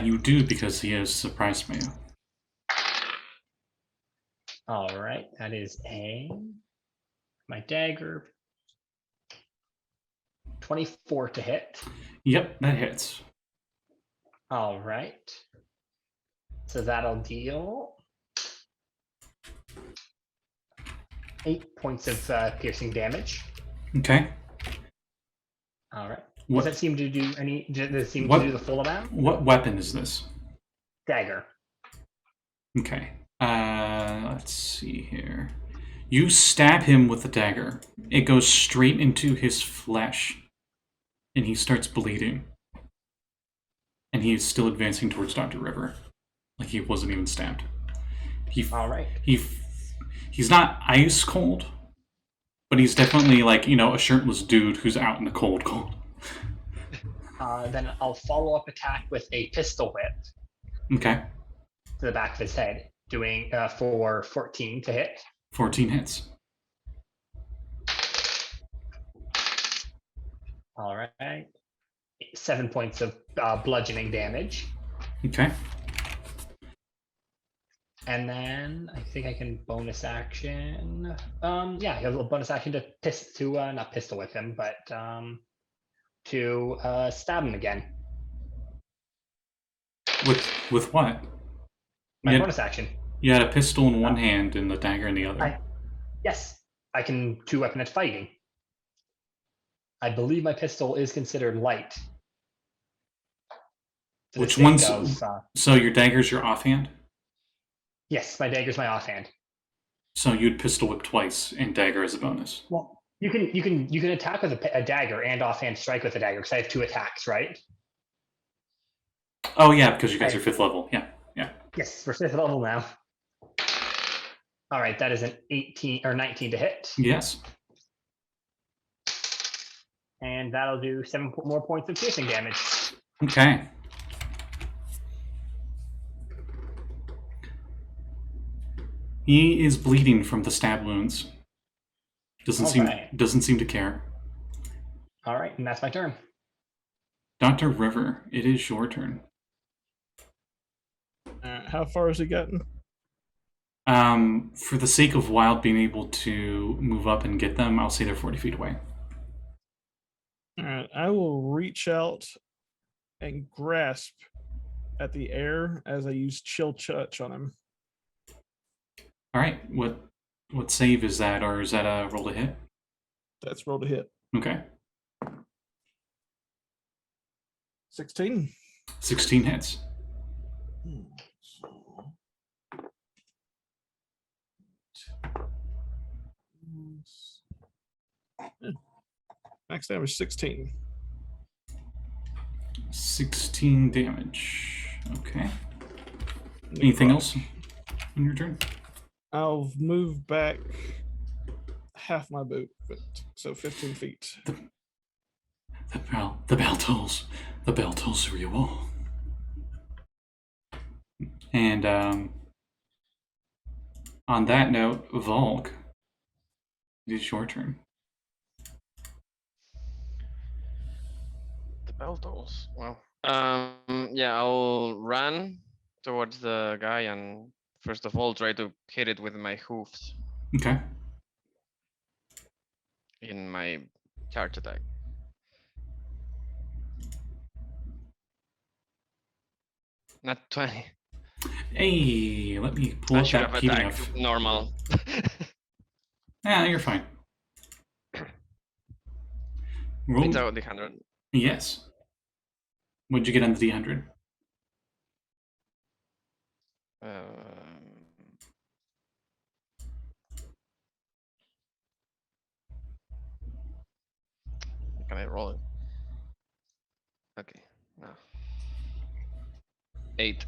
[SPEAKER 1] You do because he has surprised me.
[SPEAKER 2] All right, that is my dagger. 24 to hit.
[SPEAKER 1] Yep, that hits.
[SPEAKER 2] All right. So that'll deal 8 points of piercing damage.
[SPEAKER 1] Okay.
[SPEAKER 2] All right.
[SPEAKER 1] What,
[SPEAKER 2] Does that seem to do any? Does it seem
[SPEAKER 1] What-
[SPEAKER 2] to do the full amount?
[SPEAKER 1] what weapon is this?
[SPEAKER 2] Dagger.
[SPEAKER 1] Okay. Let's see here. You stab him with the dagger. It goes straight into his flesh, and he starts bleeding. And he is still advancing towards Dr. River, like he wasn't even stabbed.
[SPEAKER 2] All right.
[SPEAKER 1] He's not ice cold, but he's definitely like, a shirtless dude who's out in the cold.
[SPEAKER 2] Then I'll follow up attack with a pistol whip
[SPEAKER 1] Okay.
[SPEAKER 2] to the back of his head, doing for 14 to hit.
[SPEAKER 1] 14 hits.
[SPEAKER 2] All right. 7 points of bludgeoning damage.
[SPEAKER 1] Okay.
[SPEAKER 2] And then I think I can bonus action. Yeah, I have a bonus action to not pistol whip him, but to stab him again.
[SPEAKER 1] With what?
[SPEAKER 2] My
[SPEAKER 1] Yeah.
[SPEAKER 2] bonus action.
[SPEAKER 1] You had a pistol in one hand and the dagger in the other.
[SPEAKER 2] Yes, I can 2-weapon at fighting. I believe my pistol is considered light. For the
[SPEAKER 1] Which
[SPEAKER 2] sake
[SPEAKER 1] one's-
[SPEAKER 2] of,
[SPEAKER 1] So your dagger's your offhand?
[SPEAKER 2] yes, my dagger's my offhand.
[SPEAKER 1] So you'd pistol whip twice and dagger as a bonus.
[SPEAKER 2] Well, you can attack with a dagger and offhand strike with a dagger because I have 2 attacks, right?
[SPEAKER 1] Oh yeah, because you guys are 5th level. Yeah.
[SPEAKER 2] Yes, we're 5th level now. All right, that is an 18 or 19 to hit,
[SPEAKER 1] Yes.
[SPEAKER 2] and that'll do 7 more points of piercing damage.
[SPEAKER 1] Okay. He is bleeding from the stab wounds. Doesn't seem to care.
[SPEAKER 2] All right, and that's my turn.
[SPEAKER 1] Dr. River, it is your turn.
[SPEAKER 5] How far has he gotten?
[SPEAKER 1] For the sake of Wild being able to move up and get them, I'll say they're 40 feet away.
[SPEAKER 5] All right, I will reach out and grasp at the air as I use Chill Touch on him.
[SPEAKER 1] All right, what save is that, or is that a roll to hit?
[SPEAKER 5] That's roll to hit.
[SPEAKER 1] Okay.
[SPEAKER 5] 16.
[SPEAKER 1] 16 hits.
[SPEAKER 5] Max damage 16.
[SPEAKER 1] 16 damage. Okay. Anything else on your turn?
[SPEAKER 5] I'll move back half my boot, so 15 feet.
[SPEAKER 1] The bell tolls. The bell tolls for you all. And on that note, Valgg, it is your turn.
[SPEAKER 7] The bell tolls. Wow. Yeah, I'll run towards the guy and first of all try to hit it with my hoofs
[SPEAKER 1] Okay.
[SPEAKER 7] in my charge attack. Not 20.
[SPEAKER 1] Hey, let me pull
[SPEAKER 7] I
[SPEAKER 1] up
[SPEAKER 7] should
[SPEAKER 1] that
[SPEAKER 7] have
[SPEAKER 1] PDF.
[SPEAKER 7] attacked normal.
[SPEAKER 1] Yeah, you're fine. Roll.
[SPEAKER 7] It's out the 100.
[SPEAKER 1] Yes. What'd you get on the D100?
[SPEAKER 7] Can I roll it? Okay, no. 8.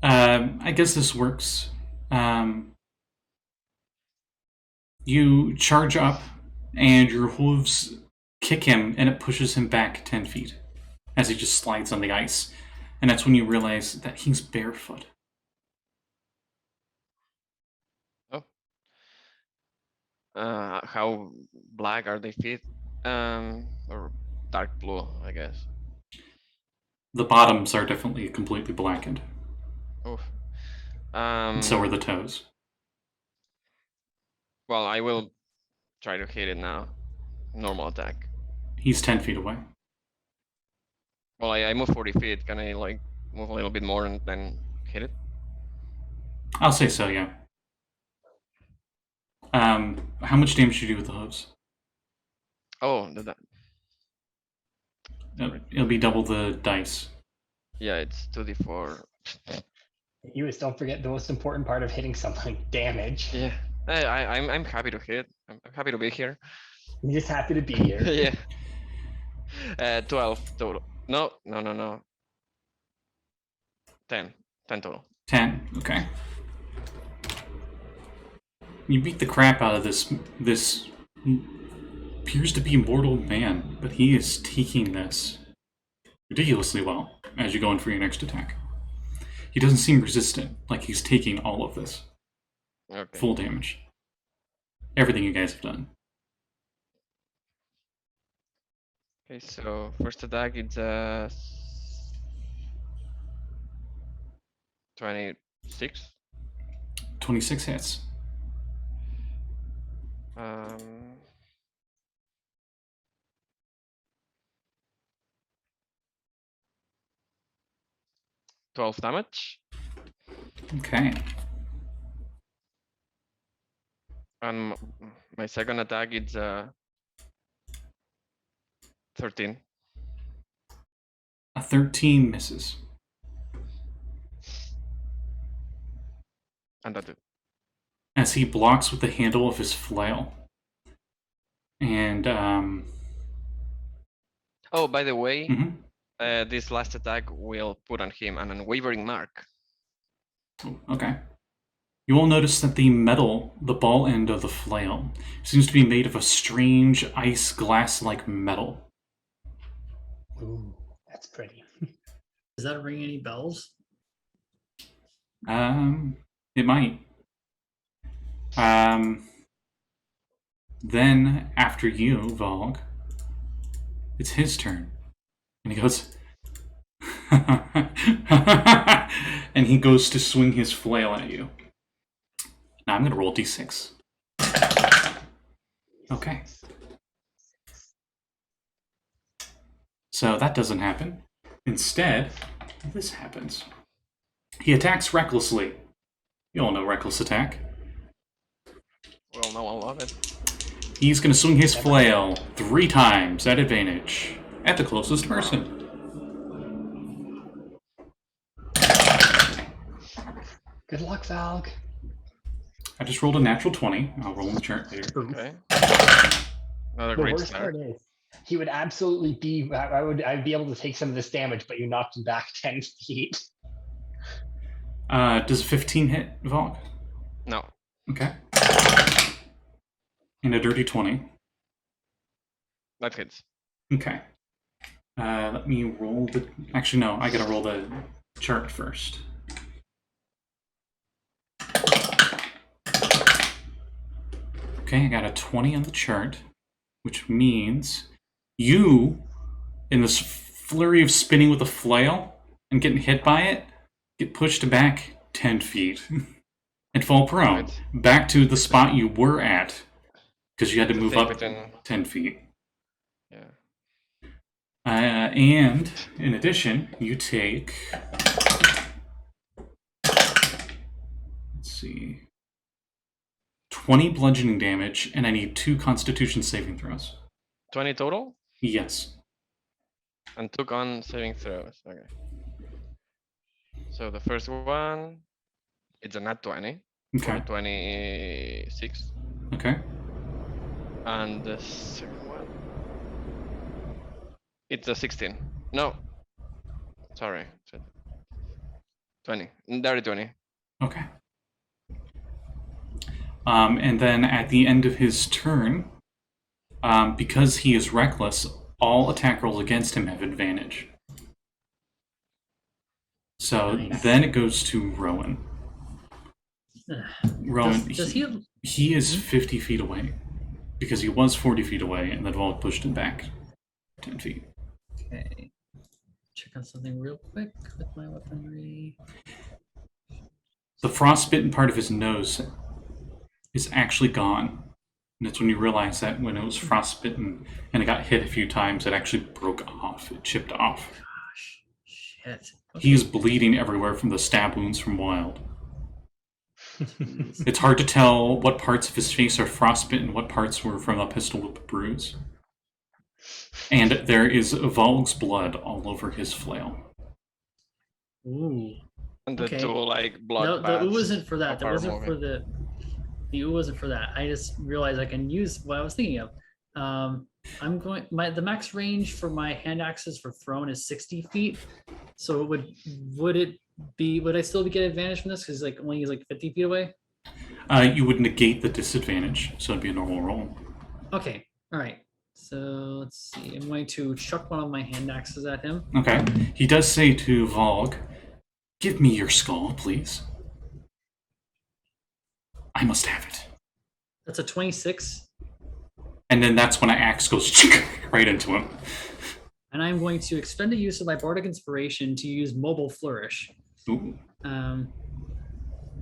[SPEAKER 1] I guess this works. You charge up, and your hooves kick him, and it pushes him back 10 feet as he just slides on the ice. And that's when you realize that he's barefoot.
[SPEAKER 7] Oh. How black are they feet? Or dark blue, I guess.
[SPEAKER 1] The bottoms are definitely completely blackened.
[SPEAKER 7] Oof.
[SPEAKER 1] And so are the toes.
[SPEAKER 7] Well, I will try to hit it now. Normal attack.
[SPEAKER 1] He's 10 feet away.
[SPEAKER 7] Well, I move 40 feet. Can I like move a little bit more and then hit it?
[SPEAKER 1] I'll say so, yeah. How much damage do you do with the hooves?
[SPEAKER 7] Oh,
[SPEAKER 1] It'll be double the dice.
[SPEAKER 7] yeah, it's 2d4.
[SPEAKER 2] Lluis, don't forget the most important part of hitting something: damage.
[SPEAKER 7] Yeah, I'm happy to hit. I'm happy to be here.
[SPEAKER 2] I'm just happy to be here.
[SPEAKER 7] Yeah. 12 total. No. 10 total.
[SPEAKER 1] 10, okay. You beat the crap out of this appears to be a mortal man, but he is taking this ridiculously well as you go in for your next attack. He doesn't seem resistant, like he's taking all of this.
[SPEAKER 7] Okay.
[SPEAKER 1] Full damage. Everything you guys have done.
[SPEAKER 7] Okay, so first attack it's 26.
[SPEAKER 1] 26 hits.
[SPEAKER 7] 12 damage.
[SPEAKER 1] Okay.
[SPEAKER 7] And my second attack is 13.
[SPEAKER 1] A 13 misses.
[SPEAKER 7] And that's it.
[SPEAKER 1] As he blocks with the handle of his flail. And,
[SPEAKER 7] Oh, by the way,
[SPEAKER 1] mhm.
[SPEAKER 7] This last attack will put on him an unwavering mark.
[SPEAKER 1] Okay. You will notice that the ball end of the flail, seems to be made of a strange ice glass-like metal.
[SPEAKER 2] Ooh, that's pretty.
[SPEAKER 3] Does that ring any bells?
[SPEAKER 1] It might. Then, after you, Valgg, it's his turn. And he goes... and he goes to swing his flail at you. Now I'm going to roll d6. Okay. So that doesn't happen. Instead, this happens. He attacks recklessly. You all know reckless attack.
[SPEAKER 7] Well, no, I love it.
[SPEAKER 1] He's going to swing his flail 3 times at advantage at the closest person.
[SPEAKER 2] Good luck, Valgg.
[SPEAKER 1] I just rolled a natural 20. I'll roll in the chart later.
[SPEAKER 7] Okay. Another
[SPEAKER 2] The
[SPEAKER 7] great
[SPEAKER 2] worst
[SPEAKER 7] start.
[SPEAKER 2] part is he would absolutely be. I'd be able to take some of this damage, but you knocked him back 10 feet.
[SPEAKER 1] Does 15 hit Valgg?
[SPEAKER 7] No.
[SPEAKER 1] Okay. And a dirty 20.
[SPEAKER 7] That hits.
[SPEAKER 1] Okay. Let me roll the. Actually, no. I gotta roll the chart first. Okay, I got a 20 on the chart, which means you, in this flurry of spinning with a flail and getting hit by it, get pushed back 10 feet and fall prone
[SPEAKER 7] Right.
[SPEAKER 1] back to the spot you were at because you had to
[SPEAKER 7] The
[SPEAKER 1] move
[SPEAKER 7] thing
[SPEAKER 1] up
[SPEAKER 7] between-
[SPEAKER 1] 10 feet.
[SPEAKER 7] Yeah.
[SPEAKER 1] And in addition, you take. Let's see. 20 bludgeoning damage, and I need 2 Constitution saving throws.
[SPEAKER 7] 20 total?
[SPEAKER 1] Yes.
[SPEAKER 7] And took on saving throws. Okay. So the first one, it's a nat 20 for
[SPEAKER 1] Okay.
[SPEAKER 7] 26.
[SPEAKER 1] Okay.
[SPEAKER 7] And the second one, it's a 16. No. Sorry. 20. Dirty 20.
[SPEAKER 1] Okay. And then at the end of his turn, because he is reckless, all attack rolls against him have advantage. So
[SPEAKER 3] Nice.
[SPEAKER 1] then it goes to Rowan. Rowan,
[SPEAKER 3] Does he?
[SPEAKER 1] he is 50 feet away because he was 40 feet away, and then Valgg pushed him back 10 feet.
[SPEAKER 3] Okay. Check on something real quick with my weaponry.
[SPEAKER 1] The frostbitten part of his nose is actually gone. And it's when you realize that when it was frostbitten and it got hit a few times, it actually broke off. It chipped off.
[SPEAKER 3] Gosh, shit. Okay.
[SPEAKER 1] He's bleeding everywhere from the stab wounds from Wild. It's hard to tell what parts of his face are frostbitten, what parts were from a pistol whip bruise. And there is Valgg's blood all over his flail.
[SPEAKER 3] Ooh.
[SPEAKER 7] And the
[SPEAKER 3] Okay.
[SPEAKER 7] two like blood
[SPEAKER 3] No, the
[SPEAKER 7] baths
[SPEAKER 3] ooh wasn't for that.
[SPEAKER 7] of
[SPEAKER 3] That
[SPEAKER 7] our
[SPEAKER 3] wasn't
[SPEAKER 7] movie.
[SPEAKER 3] for the ooh wasn't for that. I just realized I can use what I was thinking of. I'm going the max range for my hand axes for thrown is 60 feet. So would I still get advantage from this? Because like only he's like 50 feet away?
[SPEAKER 1] You would negate the disadvantage, so it'd be a normal roll.
[SPEAKER 3] Okay. All right. So let's see. I'm going to chuck one of my hand axes at him.
[SPEAKER 1] Okay. He does say to Valgg, "Give me your skull, please. I must have it."
[SPEAKER 3] That's a 26.
[SPEAKER 1] And then that's when an axe goes right into him.
[SPEAKER 3] And I'm going to extend the use of my Bardic Inspiration to use Mobile Flourish.
[SPEAKER 1] Ooh.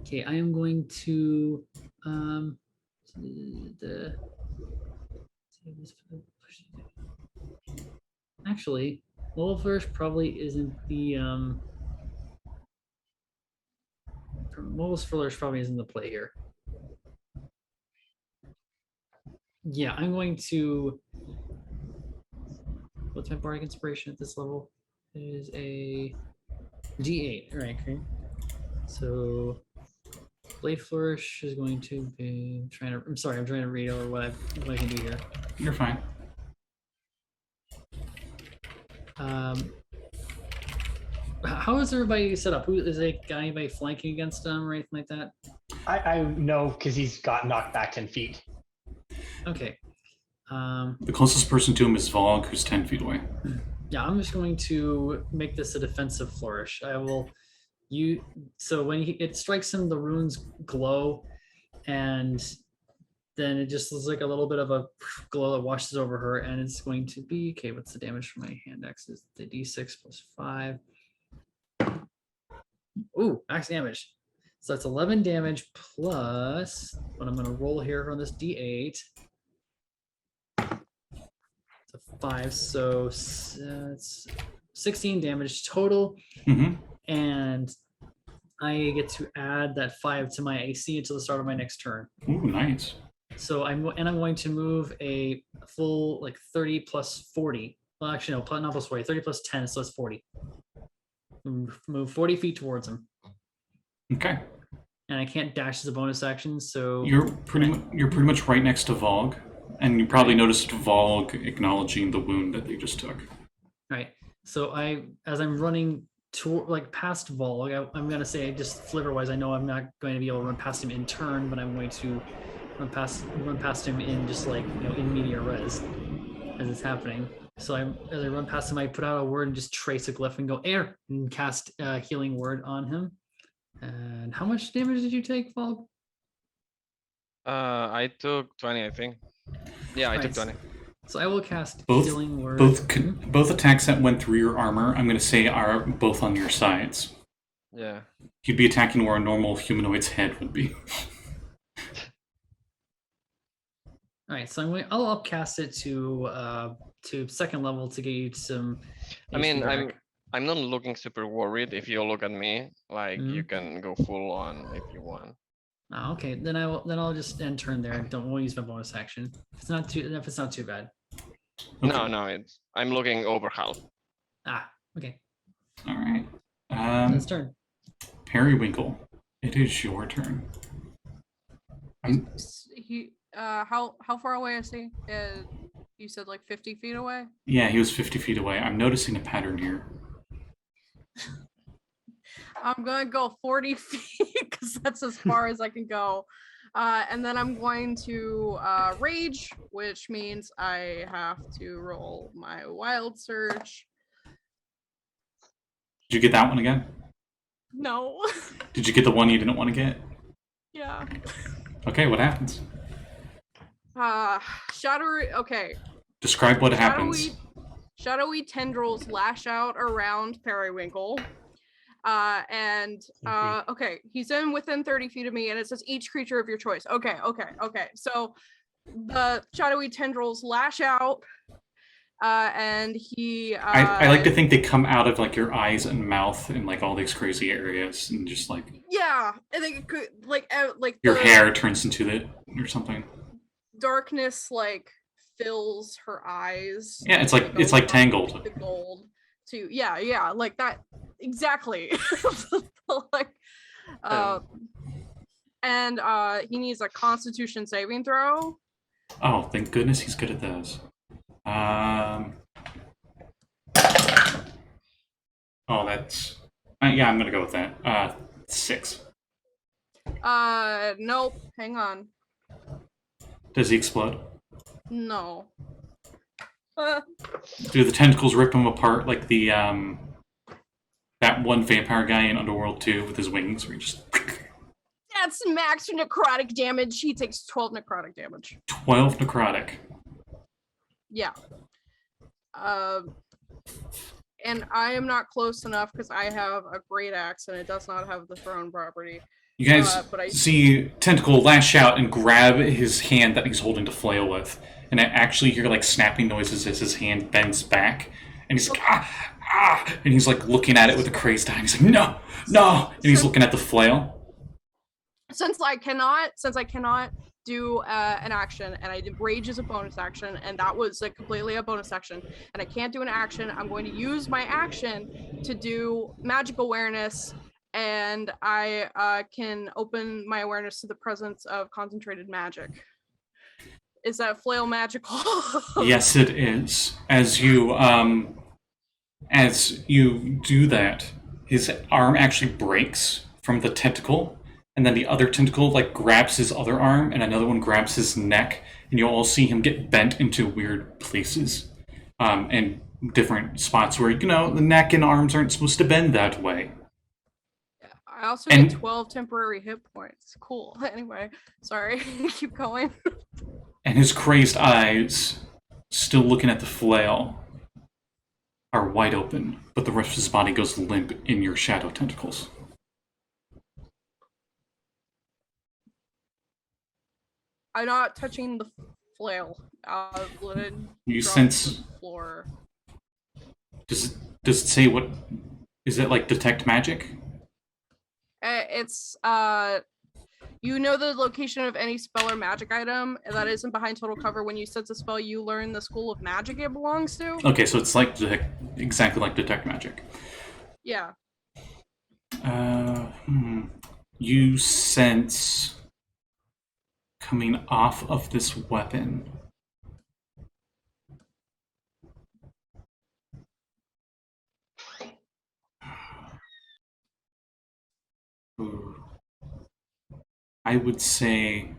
[SPEAKER 3] Okay, I am going to actually, Mobile Flourish probably isn't the Mobile Flourish probably isn't the play here. Yeah, I'm going to. What's my Bardic Inspiration at this level? It is a D8. All right, okay. So Blade Flourish is going to be I'm trying to read over what I can do here.
[SPEAKER 1] You're fine.
[SPEAKER 3] How is everybody set up? Who is anybody flanking against them or anything like that?
[SPEAKER 2] I know because he's got knocked back 10 feet.
[SPEAKER 3] Okay.
[SPEAKER 1] The closest person to him is Valgg, who's 10 feet away.
[SPEAKER 3] Yeah, I'm just going to make this a defensive flourish. I will so when it strikes him, the runes glow, and then it just looks like a little bit of a glow that washes over her, and it's going to be okay. What's the damage for my hand axes? The D6 plus 5. Ooh, max damage. So that's 11 damage plus what I'm going to roll here on this D8. It's a 5, so it's 16 damage total.
[SPEAKER 1] Mm-hmm.
[SPEAKER 3] And I get to add that 5 to my AC until the start of my next turn.
[SPEAKER 1] Ooh, nice.
[SPEAKER 3] So I'm going to move a full like 30 plus 40. Well, actually no, not plus 40. 30 plus 10, so it's 40. Move 40 feet towards him.
[SPEAKER 1] Okay.
[SPEAKER 3] And I can't dash as a bonus action, so
[SPEAKER 1] You're pretty much right next to Valgg. And you probably noticed Valgg acknowledging the wound that they just took.
[SPEAKER 3] Right. So as I'm running past Valgg, I'm gonna say just flavor wise, I know I'm not going to be able to run past him in turn, but I'm going to run past him in just in media res as it's happening. So as I run past him, I put out a word and just trace a glyph and go air and cast a healing word on him. And how much damage did you take, Valgg?
[SPEAKER 7] I took 20, I think. Yeah, I took
[SPEAKER 3] Nice.
[SPEAKER 7] 20.
[SPEAKER 3] So I will cast
[SPEAKER 1] Both-
[SPEAKER 3] healing word.
[SPEAKER 1] Both attacks that went through your armor, I'm going to say, are both on your sides.
[SPEAKER 7] Yeah.
[SPEAKER 1] You'd be attacking where a normal humanoid's head would be.
[SPEAKER 3] All right, so I'll upcast it to second level to get you some.
[SPEAKER 7] I mean,
[SPEAKER 3] HP back.
[SPEAKER 7] I'm not looking super worried. If you look at me, like you
[SPEAKER 3] Mhm.
[SPEAKER 7] can go full on if you want.
[SPEAKER 3] Oh, okay, then I'll just end turn there. Won't use my bonus action. If it's not too bad.
[SPEAKER 7] No, I'm looking over half.
[SPEAKER 3] Okay,
[SPEAKER 1] All right.
[SPEAKER 3] that's turn.
[SPEAKER 1] Periwinkle, it is your turn.
[SPEAKER 6] How far away is he? You said like 50 feet away?
[SPEAKER 1] Yeah, he was 50 feet away. I'm noticing a pattern here.
[SPEAKER 6] I'm gonna go 40 feet because that's as far as I can go. And then I'm going to rage, which means I have to roll my wild surge.
[SPEAKER 1] Did you get that one again?
[SPEAKER 6] No.
[SPEAKER 1] Did you get the one you didn't want to get?
[SPEAKER 6] Yeah.
[SPEAKER 1] Okay, what happens?
[SPEAKER 6] Shadowy. Okay.
[SPEAKER 1] Describe what happens.
[SPEAKER 6] Shadowy tendrils lash out around Periwinkle. Okay, he's within 30 feet of me, and it says each creature of your choice. Okay. So the shadowy tendrils lash out, and he.
[SPEAKER 1] I like to think they come out of like your eyes and mouth and like all these crazy areas, and just like
[SPEAKER 6] Yeah, I think it could like
[SPEAKER 1] your
[SPEAKER 6] the
[SPEAKER 1] hair turns into it or something.
[SPEAKER 6] darkness like fills her eyes.
[SPEAKER 1] Yeah, it's like Tangled.
[SPEAKER 6] The gold to yeah, like that exactly. Like, and he needs a Constitution saving throw.
[SPEAKER 1] Oh, thank goodness he's good at those. Oh, that's yeah. I'm gonna go with that. 6.
[SPEAKER 6] Nope. Hang on.
[SPEAKER 1] Does he explode?
[SPEAKER 6] No.
[SPEAKER 1] Do the tentacles rip him apart like the that one vampire guy in Underworld 2 with his wings, where he just
[SPEAKER 6] That's max necrotic damage. He takes 12 necrotic damage.
[SPEAKER 1] 12 necrotic.
[SPEAKER 6] Yeah. And I am not close enough because I have a great axe and it does not have the thrown property.
[SPEAKER 1] You guys see Tentacle lash out and grab his hand that he's holding to flail with, and I actually hear like snapping noises as his hand bends back, and he's like and he's like looking at it with a crazed eye. And he's like, no, and he's looking at the flail.
[SPEAKER 6] Since I cannot do an action, and I did rage as a bonus action, and that was like completely a bonus action, and I can't do an action, I'm going to use my action to do magic awareness, and I can open my awareness to the presence of concentrated magic. Is that flail magical?
[SPEAKER 1] Yes, it is. As you do that, his arm actually breaks from the tentacle, and then the other tentacle like grabs his other arm, and another one grabs his neck, and you'll all see him get bent into weird places, and different spots where the neck and arms aren't supposed to bend that way.
[SPEAKER 6] I also get 12 temporary hit points. Cool. Anyway, sorry. Keep going.
[SPEAKER 1] And his crazed eyes, still looking at the flail, are wide open, but the rest of his body goes limp in your shadow tentacles.
[SPEAKER 6] I'm not touching the flail.
[SPEAKER 1] You sense
[SPEAKER 6] the floor.
[SPEAKER 1] Does it say what? Is it like detect magic?
[SPEAKER 6] It's you know the location of any spell or magic item that isn't behind total cover. When you sense a spell, you learn the school of magic it belongs to.
[SPEAKER 1] Okay, so it's like exactly like detect magic.
[SPEAKER 6] Yeah.
[SPEAKER 1] You sense coming off of this weapon Ooh. I would say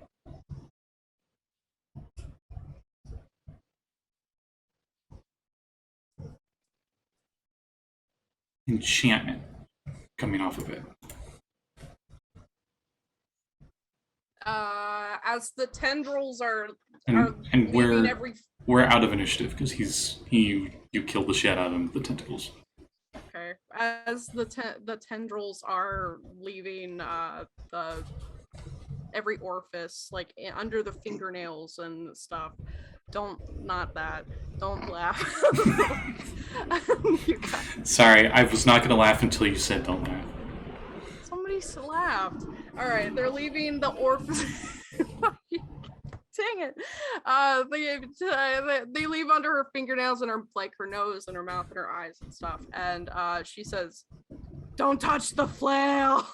[SPEAKER 1] enchantment coming off of it.
[SPEAKER 6] As the tendrils are
[SPEAKER 1] And
[SPEAKER 6] leaving
[SPEAKER 1] we're out of initiative because you killed the shit out of him with the tentacles.
[SPEAKER 6] Okay. As the tendrils are leaving the every orifice, like under the fingernails and stuff. Not that. Don't laugh.
[SPEAKER 1] Sorry, I was not gonna laugh until you said don't laugh.
[SPEAKER 6] Somebody laughed. All right, they're leaving the orifice. Dang it. They leave under her fingernails and her her nose and her mouth and her eyes and stuff. And she says, "Don't touch the flail."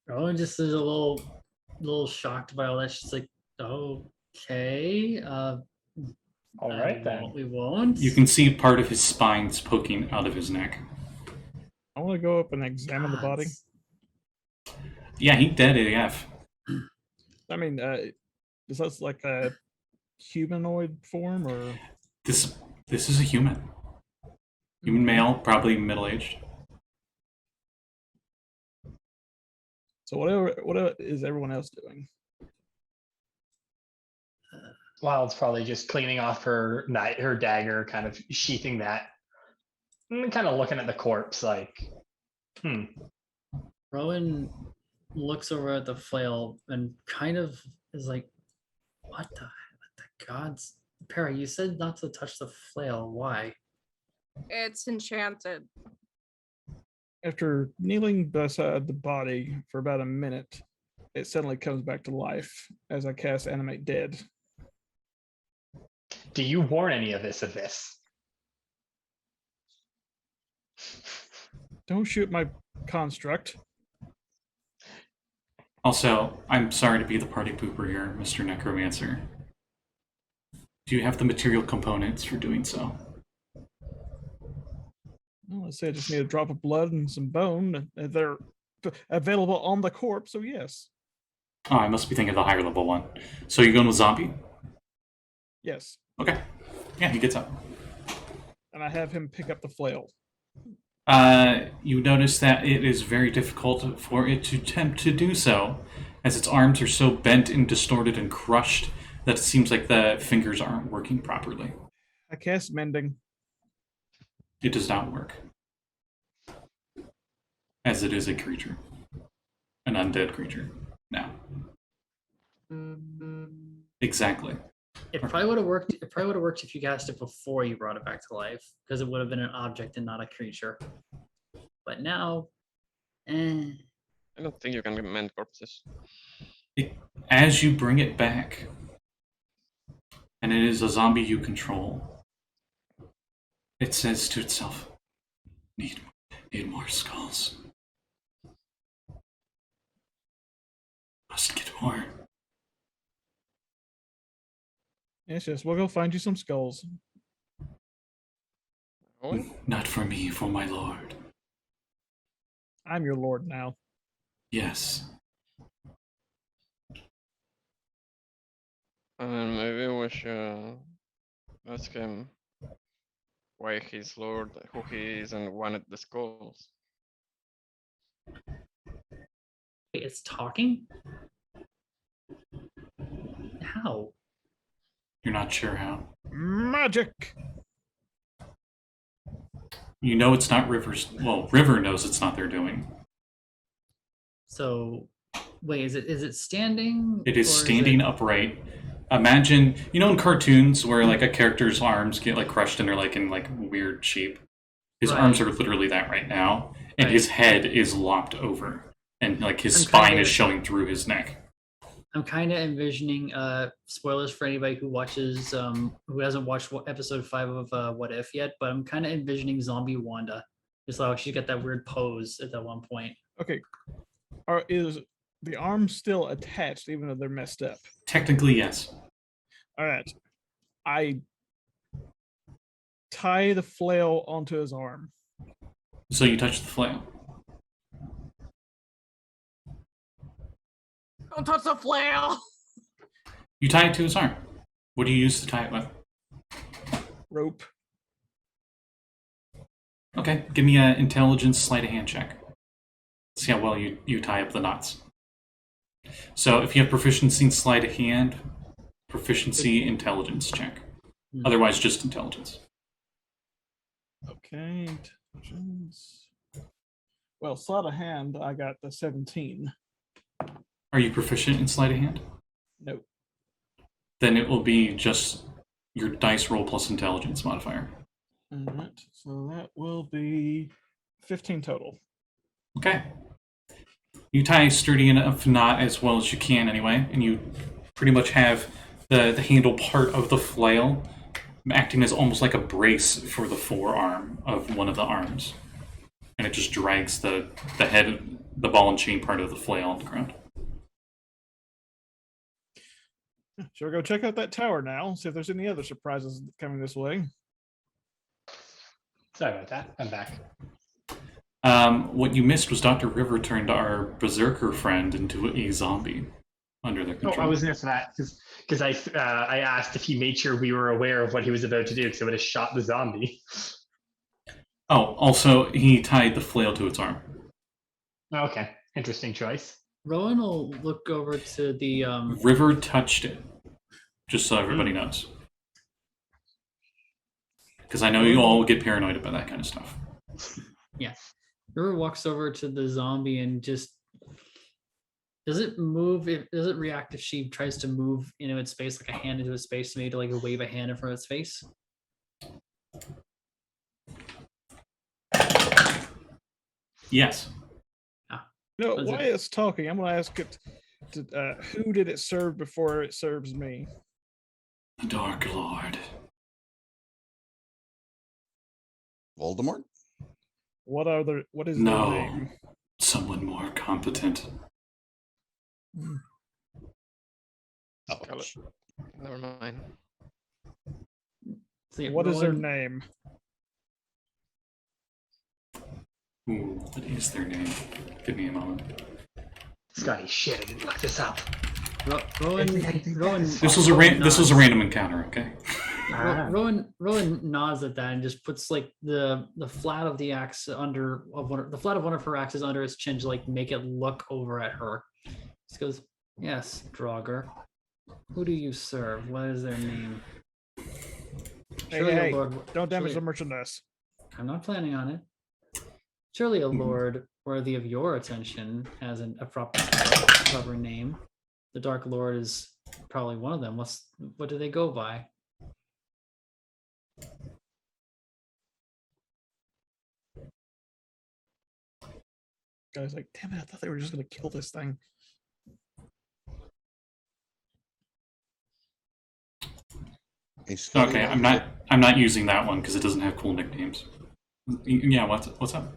[SPEAKER 3] Rowan just is a little shocked by all that. She's like, okay.
[SPEAKER 2] All right then.
[SPEAKER 3] We won't.
[SPEAKER 1] You can see part of his spine's poking out of his neck.
[SPEAKER 5] I want to go up and examine the body.
[SPEAKER 1] Yeah, he dead AF.
[SPEAKER 5] I mean, is that like a humanoid form or?
[SPEAKER 1] This is a human. Human male, probably middle-aged.
[SPEAKER 5] So what is everyone else doing?
[SPEAKER 2] Wild's probably just cleaning off her dagger, kind of sheathing that, and kind of looking at the corpse like,
[SPEAKER 3] Rowan looks over at the flail and kind of is like, what the gods? Perry, you said not to touch the flail. Why?
[SPEAKER 6] It's enchanted.
[SPEAKER 5] After kneeling beside the body for about a minute, it suddenly comes back to life as I cast Animate Dead.
[SPEAKER 2] Do you warn any of this?
[SPEAKER 5] Don't shoot my construct.
[SPEAKER 1] Also, I'm sorry to be the party pooper here, Mr. Necromancer. Do you have the material components for doing so?
[SPEAKER 5] Well, let's say I just need a drop of blood and some bone. They're available on the corpse, so yes.
[SPEAKER 1] Oh, I must be thinking of the higher level one. So you're going with zombie?
[SPEAKER 5] Yes.
[SPEAKER 1] Okay. Yeah, he gets up.
[SPEAKER 5] And I have him pick up the flail.
[SPEAKER 1] You notice that it is very difficult for it to attempt to do so, as its arms are so bent and distorted and crushed that it seems like the fingers aren't working properly.
[SPEAKER 5] I cast Mending.
[SPEAKER 1] It does not work. As it is a creature. An undead creature. Now. Exactly.
[SPEAKER 3] It probably would have worked. It probably would have worked if you cast it before you brought it back to life, because it would have been an object and not a creature. But now,
[SPEAKER 7] I don't think you can mend corpses.
[SPEAKER 1] As you bring it back, and it is a zombie you control, it says to itself, need more skulls. Must get more.
[SPEAKER 5] Yes, we'll go find you some skulls.
[SPEAKER 7] Oh,
[SPEAKER 1] Not for me, for my lord.
[SPEAKER 5] I'm your lord now.
[SPEAKER 1] Yes.
[SPEAKER 7] maybe we should ask him why he's lord, who he is, and wanted the skulls.
[SPEAKER 3] it's talking. How?
[SPEAKER 1] You're not sure how.
[SPEAKER 5] Magic!
[SPEAKER 1] You know it's not River's. Well, River knows it's not their doing.
[SPEAKER 3] So, wait, is it standing?
[SPEAKER 1] It is
[SPEAKER 3] or
[SPEAKER 1] standing upright. Imagine, you know, in cartoons where like a character's arms get like crushed and they're like in like weird shape. His
[SPEAKER 3] Right.
[SPEAKER 1] arms are literally that right now, and
[SPEAKER 3] Right.
[SPEAKER 1] his head is lopped over, and like his spine is showing through his neck.
[SPEAKER 3] I'm kind of envisioning spoilers for anybody who watches who hasn't watched episode 5 of What If yet, but I'm kind of envisioning zombie Wanda. Just like she's got that weird pose at that one point.
[SPEAKER 5] Okay. Is the arm still attached even though they're messed up?
[SPEAKER 1] Technically, yes.
[SPEAKER 5] All right. I tie the flail onto his arm.
[SPEAKER 1] So you touch the flail.
[SPEAKER 6] Don't touch the flail.
[SPEAKER 1] You tie it to his arm. What do you use to tie it with?
[SPEAKER 5] Rope.
[SPEAKER 1] Okay, give me an intelligence sleight of hand check. See how well you tie up the knots. So if you have proficiency in sleight of hand, proficiency intelligence check. Otherwise, just intelligence.
[SPEAKER 5] Okay. Intelligence. Well, sleight of hand, I got the 17.
[SPEAKER 1] Are you proficient in sleight of hand?
[SPEAKER 5] No.
[SPEAKER 1] Then it will be just your dice roll plus intelligence modifier.
[SPEAKER 5] All right. So that will be 15 total.
[SPEAKER 1] Okay. You tie a sturdy enough knot as well as you can anyway, and you pretty much have the handle part of the flail acting as almost like a brace for the forearm of one of the arms. And it just drags the head, the ball and chain part of the flail on the ground.
[SPEAKER 5] Shall we go check out that tower now? See if there's any other surprises coming this way.
[SPEAKER 2] Sorry about that. I'm back.
[SPEAKER 1] What you missed was Dr. River turned our berserker friend into a zombie under their
[SPEAKER 2] Oh,
[SPEAKER 1] control.
[SPEAKER 2] I was there for that because I asked if he made sure we were aware of what he was about to do because I would have shot the zombie.
[SPEAKER 1] Oh, also, he tied the flail to its arm.
[SPEAKER 2] Okay, interesting choice.
[SPEAKER 3] Rowan will look over to the
[SPEAKER 1] River touched it, just so everybody knows. Because I know you all get paranoid about that kind of stuff.
[SPEAKER 3] Yeah. River walks over to the zombie and just does it move? Does it react if she tries to move into its space, like a hand into its space, maybe to like wave a hand in front of its face?
[SPEAKER 1] Yes.
[SPEAKER 5] No,
[SPEAKER 3] Is
[SPEAKER 5] while
[SPEAKER 3] it-
[SPEAKER 5] it's talking, I'm going to ask it, who did it serve before it serves me?
[SPEAKER 1] The Dark Lord.
[SPEAKER 4] Voldemort?
[SPEAKER 5] What is
[SPEAKER 1] No.
[SPEAKER 5] their name?
[SPEAKER 1] Someone more competent.
[SPEAKER 4] Ouch.
[SPEAKER 7] Never mind.
[SPEAKER 3] So yeah,
[SPEAKER 5] What is their
[SPEAKER 3] Rowan-
[SPEAKER 5] name?
[SPEAKER 1] Ooh, what is their name? Give me a moment.
[SPEAKER 2] Scotty, shit, I didn't look this up.
[SPEAKER 3] Rowan.
[SPEAKER 1] This was a random encounter, okay?
[SPEAKER 3] Rowan nods at that and just puts like the flat of the axe the flat of one of her axes under its chin to like make it look over at her. Just goes, "Yes, Draugr. Who do you serve? What is their name?" Surely a
[SPEAKER 5] Hey,
[SPEAKER 3] lord-
[SPEAKER 5] don't damage
[SPEAKER 3] surely-
[SPEAKER 5] the merchandise.
[SPEAKER 3] I'm not planning on it. Surely a lord worthy of your attention has a proper name. The Dark Lord is probably one of them. What do they go by?
[SPEAKER 5] Guy's like, damn it, I thought they were just going to kill this thing.
[SPEAKER 4] Hey, Scotty,
[SPEAKER 1] Okay,
[SPEAKER 4] while
[SPEAKER 1] I'm not using that one because it doesn't have cool nicknames. Yeah, what's up?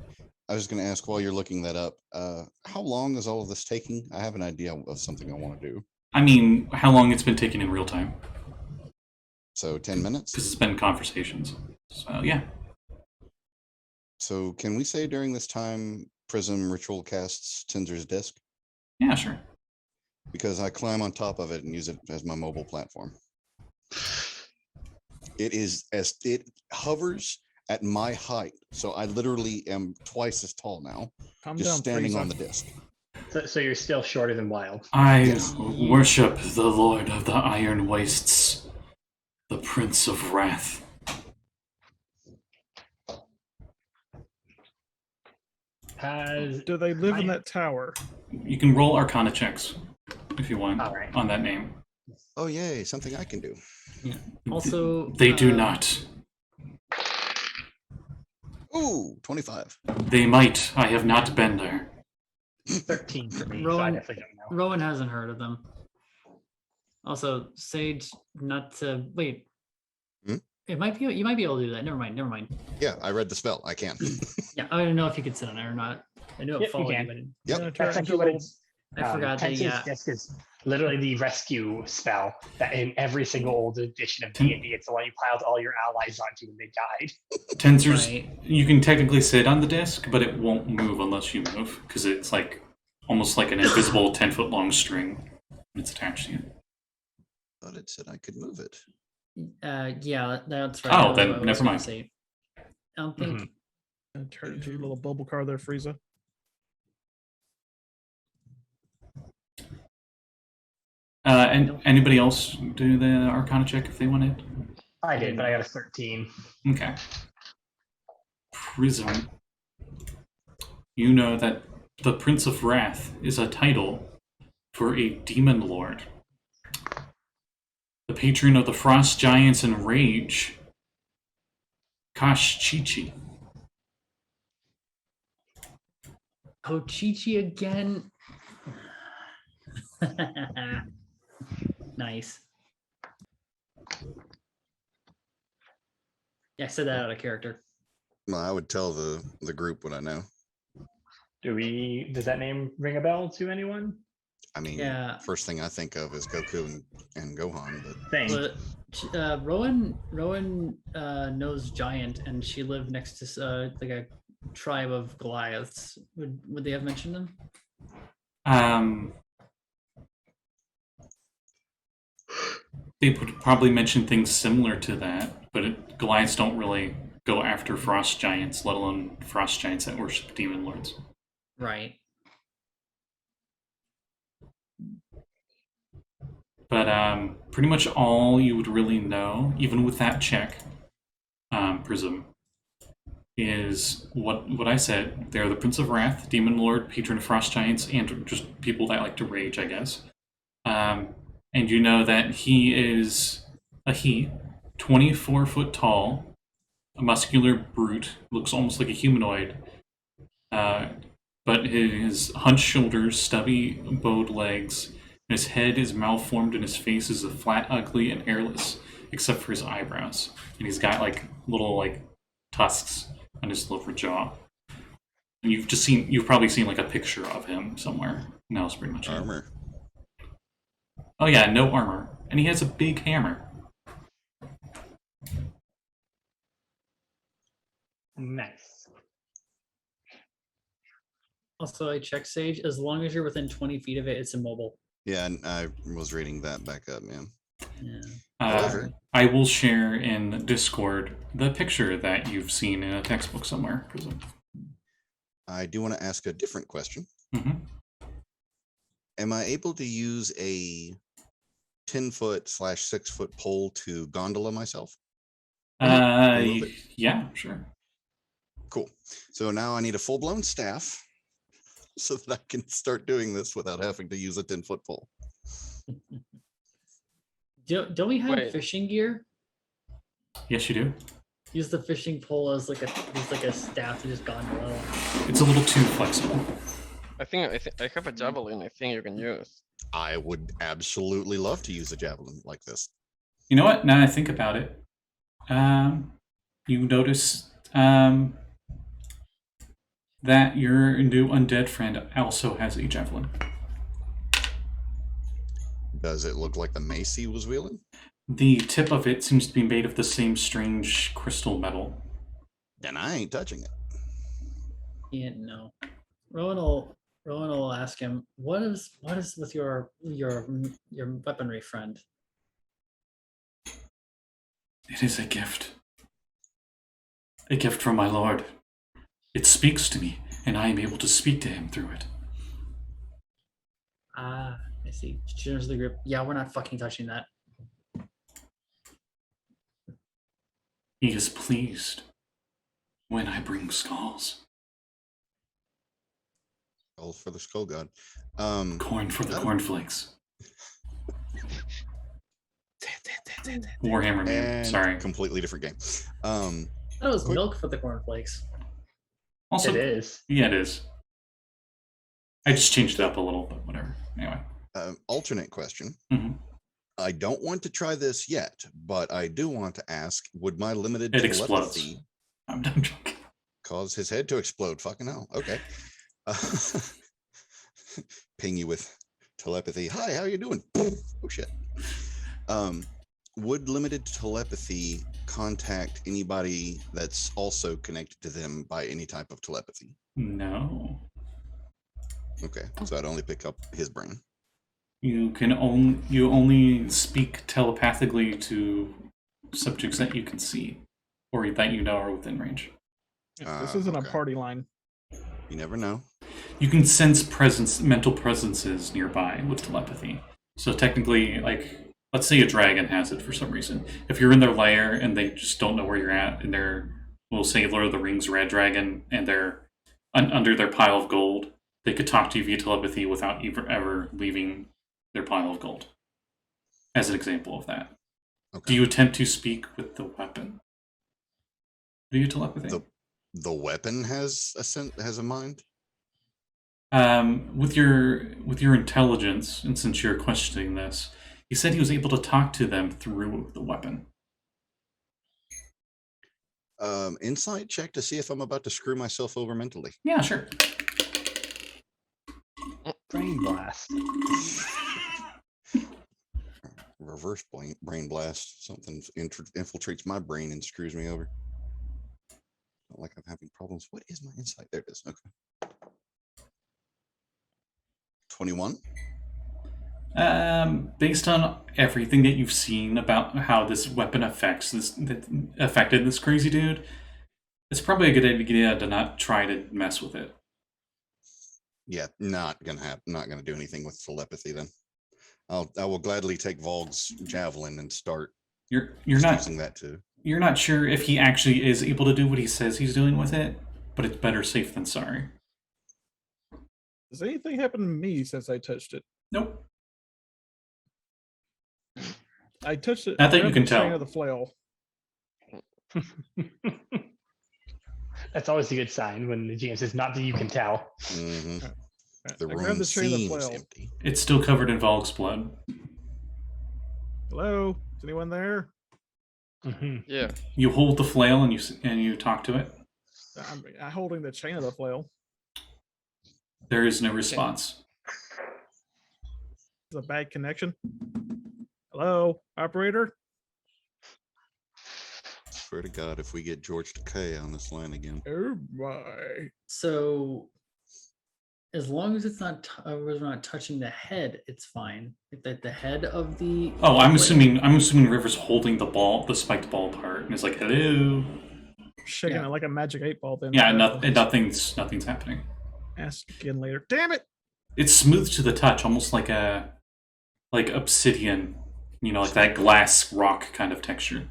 [SPEAKER 4] I was going to ask while you're looking that up, how long is all of this taking? I have an idea of something I want to do.
[SPEAKER 1] I mean, how long it's been taking in real time?
[SPEAKER 4] So 10 minutes?
[SPEAKER 1] Because it's been conversations. So yeah.
[SPEAKER 4] So can we say during this time Prism ritual casts Tinser's disc?
[SPEAKER 1] Yeah, sure.
[SPEAKER 4] Because I climb on top of it and use it as my mobile platform. It hovers at my height. So I literally am twice as tall now,
[SPEAKER 5] Calm
[SPEAKER 4] just
[SPEAKER 5] down,
[SPEAKER 4] standing
[SPEAKER 5] Frieza.
[SPEAKER 4] on the disc.
[SPEAKER 2] So you're still shorter than Wild.
[SPEAKER 1] I
[SPEAKER 4] Yes.
[SPEAKER 1] worship the Lord of the Iron Wastes, the Prince of Wrath.
[SPEAKER 5] Do they live in
[SPEAKER 2] my-
[SPEAKER 5] that tower?
[SPEAKER 1] You can roll Arcana checks if you want
[SPEAKER 2] All right.
[SPEAKER 1] on that name.
[SPEAKER 4] Oh, yay, something I can do.
[SPEAKER 3] Also,
[SPEAKER 1] They do not.
[SPEAKER 4] Ooh, 25.
[SPEAKER 1] They might. I have not been there.
[SPEAKER 2] 13 for me, so I
[SPEAKER 3] Rowan-
[SPEAKER 2] definitely don't know.
[SPEAKER 3] Rowan hasn't heard of them. Also, Sage, not to wait.
[SPEAKER 4] Hmm?
[SPEAKER 3] It might be you might be able to do that. Never mind.
[SPEAKER 4] Yeah, I read the spell. I can.
[SPEAKER 3] Yeah, I don't know if you could sit on it or not. I knew
[SPEAKER 2] Yep,
[SPEAKER 3] it
[SPEAKER 2] you
[SPEAKER 3] followed you,
[SPEAKER 2] can.
[SPEAKER 3] but
[SPEAKER 4] Yep.
[SPEAKER 5] Gonna turn
[SPEAKER 2] That's
[SPEAKER 5] into
[SPEAKER 2] actually
[SPEAKER 5] a
[SPEAKER 2] what
[SPEAKER 5] little-
[SPEAKER 2] it's.
[SPEAKER 3] I forgot that.
[SPEAKER 2] Tensor's
[SPEAKER 3] Yeah,
[SPEAKER 2] disc is literally the rescue spell that in every single old edition of D&D, it's the one you piled all your allies onto when they died.
[SPEAKER 1] Tensors,
[SPEAKER 3] right.
[SPEAKER 1] you can technically sit on the disc, but it won't move unless you move because it's like almost like an invisible 10-foot long string. It's attached to you.
[SPEAKER 4] Thought it said I could move it.
[SPEAKER 3] Yeah, that's right.
[SPEAKER 1] Oh,
[SPEAKER 3] That was
[SPEAKER 1] then
[SPEAKER 3] what I was
[SPEAKER 1] never
[SPEAKER 3] gonna
[SPEAKER 1] mind.
[SPEAKER 3] say. I don't think.
[SPEAKER 2] Mhm.
[SPEAKER 5] And turn into your little bubble car there, Frieza.
[SPEAKER 1] And anybody else do the Arcana check if they wanted?
[SPEAKER 2] I did, but I got a 13.
[SPEAKER 1] Okay. Prism. You know that the Prince of Wrath is a title for a demon lord. The patron of the frost giants and rage. Kashchichi.
[SPEAKER 3] Oh, Chi-Chi again. Nice. Yeah, I said that out of character.
[SPEAKER 4] Well, I would tell the group what I know.
[SPEAKER 2] Does that name ring a bell to anyone?
[SPEAKER 4] I mean,
[SPEAKER 3] Yeah.
[SPEAKER 4] first thing I think of is Goku and Gohan, but
[SPEAKER 2] Same.
[SPEAKER 3] But Rowan knows Giant, and she lived next to like a tribe of Goliaths. Would they have mentioned them?
[SPEAKER 1] They would probably mention things similar to that, but Goliaths don't really go after frost giants, let alone frost giants that worship demon lords.
[SPEAKER 3] Right.
[SPEAKER 1] But pretty much all you would really know, even with that check, Prism, is what I said. They're the Prince of Wrath, Demon Lord, Patron of Frost Giants, and just people that like to rage, I guess. And you know that he is a 24 foot tall, a muscular brute, looks almost like a humanoid, but his hunched shoulders, stubby bowed legs, and his head is malformed and his face is a flat, ugly, and hairless, except for his eyebrows. And he's got like little like tusks on his lower jaw. And you've probably seen like a picture of him somewhere. And that was pretty much it.
[SPEAKER 4] armor.
[SPEAKER 1] Oh yeah, no armor. And he has a big hammer.
[SPEAKER 2] Nice.
[SPEAKER 3] Also, I checked Sage. As long as you're within 20 feet of it, it's immobile.
[SPEAKER 4] Yeah, and I was reading that back up, man.
[SPEAKER 3] Yeah.
[SPEAKER 4] However-
[SPEAKER 1] I will share in Discord the picture that you've seen in a textbook somewhere, Prism.
[SPEAKER 4] I do want to ask a different question.
[SPEAKER 1] Mm-hmm.
[SPEAKER 4] Am I able to use a 10-foot/6-foot pole to gondola myself? Move it?
[SPEAKER 1] Yeah, sure.
[SPEAKER 4] Cool. So now I need a full-blown staff so that I can start doing this without having to use a 10-foot pole.
[SPEAKER 3] Don't we have
[SPEAKER 7] Wait.
[SPEAKER 3] fishing gear?
[SPEAKER 1] Yes, you do.
[SPEAKER 3] Use the fishing pole as like a staff to just gondola.
[SPEAKER 1] It's a little too flexible.
[SPEAKER 7] I think I have a javelin. I think you can use.
[SPEAKER 4] I would absolutely love to use a javelin like this.
[SPEAKER 1] You know what? Now I think about it, you notice that your new undead friend also has a javelin.
[SPEAKER 4] Does it look like the mace he was wielding?
[SPEAKER 1] The tip of it seems to be made of the same strange crystal metal.
[SPEAKER 4] Then I ain't touching it.
[SPEAKER 3] Yeah, no. Rowan will ask him, what is with your weaponry friend?
[SPEAKER 1] It is a gift. A gift from my lord. It speaks to me, and I am able to speak to him through it.
[SPEAKER 3] Ah, I see. She turns to the group. Yeah, we're not fucking touching that.
[SPEAKER 1] He is pleased when I bring skulls.
[SPEAKER 4] All for the skull god.
[SPEAKER 1] Corn for the cornflakes. Warhammer, man.
[SPEAKER 4] And
[SPEAKER 1] Sorry.
[SPEAKER 4] completely different game.
[SPEAKER 3] That was
[SPEAKER 4] Quick-
[SPEAKER 3] milk for the cornflakes.
[SPEAKER 1] Also,
[SPEAKER 2] It is.
[SPEAKER 1] yeah, it is. I just changed it up a little, but whatever. Anyway.
[SPEAKER 4] Alternate question.
[SPEAKER 1] Mhm.
[SPEAKER 4] I don't want to try this yet, but I do want to ask, would my limited
[SPEAKER 1] It explodes.
[SPEAKER 4] telepathy
[SPEAKER 1] I'm done joking.
[SPEAKER 4] cause his head to explode? Fucking hell. Okay. Ping you with telepathy. Hi, how you doing? Oh shit. Would limited telepathy contact anybody that's also connected to them by any type of telepathy?
[SPEAKER 1] No.
[SPEAKER 4] Okay, so I'd only pick up his brain.
[SPEAKER 1] You only speak telepathically to subjects that you can see, or that you know are within range.
[SPEAKER 5] This isn't
[SPEAKER 4] okay.
[SPEAKER 5] a party line.
[SPEAKER 4] You never know.
[SPEAKER 1] You can sense mental presences nearby with telepathy. So technically, like, let's say a dragon has it for some reason. If you're in their lair and they just don't know where you're at, and they're, we'll say Lord of the Rings red dragon, and they're under their pile of gold, they could talk to you via telepathy without ever leaving their pile of gold. As an example of that.
[SPEAKER 4] Okay.
[SPEAKER 1] Do you attempt to speak with the weapon? Via telepathy?
[SPEAKER 4] The weapon has a mind?
[SPEAKER 1] With your intelligence, and since you're questioning this, he said he was able to talk to them through the weapon.
[SPEAKER 4] Insight check to see if I'm about to screw myself over mentally.
[SPEAKER 1] Yeah, sure.
[SPEAKER 2] Brain blast.
[SPEAKER 4] Reverse brain blast. Something infiltrates my brain and screws me over. Not like I'm having problems. What is my insight? There it is. Okay. 21.
[SPEAKER 1] Based on everything that you've seen about how this weapon affected this crazy dude, it's probably a good idea to not try to mess with it.
[SPEAKER 4] Yeah, not gonna do anything with telepathy then. I will gladly take Valgg's javelin and start
[SPEAKER 1] You're not
[SPEAKER 4] using that too.
[SPEAKER 1] You're not sure if he actually is able to do what he says he's doing with it, but it's better safe than sorry.
[SPEAKER 5] Does anything happen to me since I touched it?
[SPEAKER 1] Nope.
[SPEAKER 5] I touched it.
[SPEAKER 1] Not that you
[SPEAKER 5] grabbed
[SPEAKER 1] can
[SPEAKER 5] the chain
[SPEAKER 1] tell.
[SPEAKER 5] of the flail.
[SPEAKER 2] That's always a good sign when the GM says, "Not that you can tell."
[SPEAKER 4] Mm-hmm. The
[SPEAKER 5] I grabbed
[SPEAKER 4] room
[SPEAKER 5] the chain of the
[SPEAKER 4] seems
[SPEAKER 5] flail.
[SPEAKER 4] empty.
[SPEAKER 1] It's still covered in Valg's blood.
[SPEAKER 5] Hello, is anyone there?
[SPEAKER 2] Mhm.
[SPEAKER 7] Yeah.
[SPEAKER 1] You hold the flail and you talk to it.
[SPEAKER 5] I'm holding the chain of the flail.
[SPEAKER 1] There is no response.
[SPEAKER 5] It's a bad connection. Hello, operator.
[SPEAKER 4] Swear to God, if we get George Takei on this line again.
[SPEAKER 5] Oh my!
[SPEAKER 3] So, as long as it's not we're not touching the head, it's fine. Like the head of the.
[SPEAKER 1] Oh, I'm assuming River's holding the spiked ball part and is like, hello.
[SPEAKER 5] Shaking
[SPEAKER 3] Yeah.
[SPEAKER 5] it like a magic 8-ball. Then
[SPEAKER 1] Yeah, nothing's happening.
[SPEAKER 5] Ask again later. Damn it!
[SPEAKER 1] It's smooth to the touch, almost like obsidian, like that glass rock kind of texture.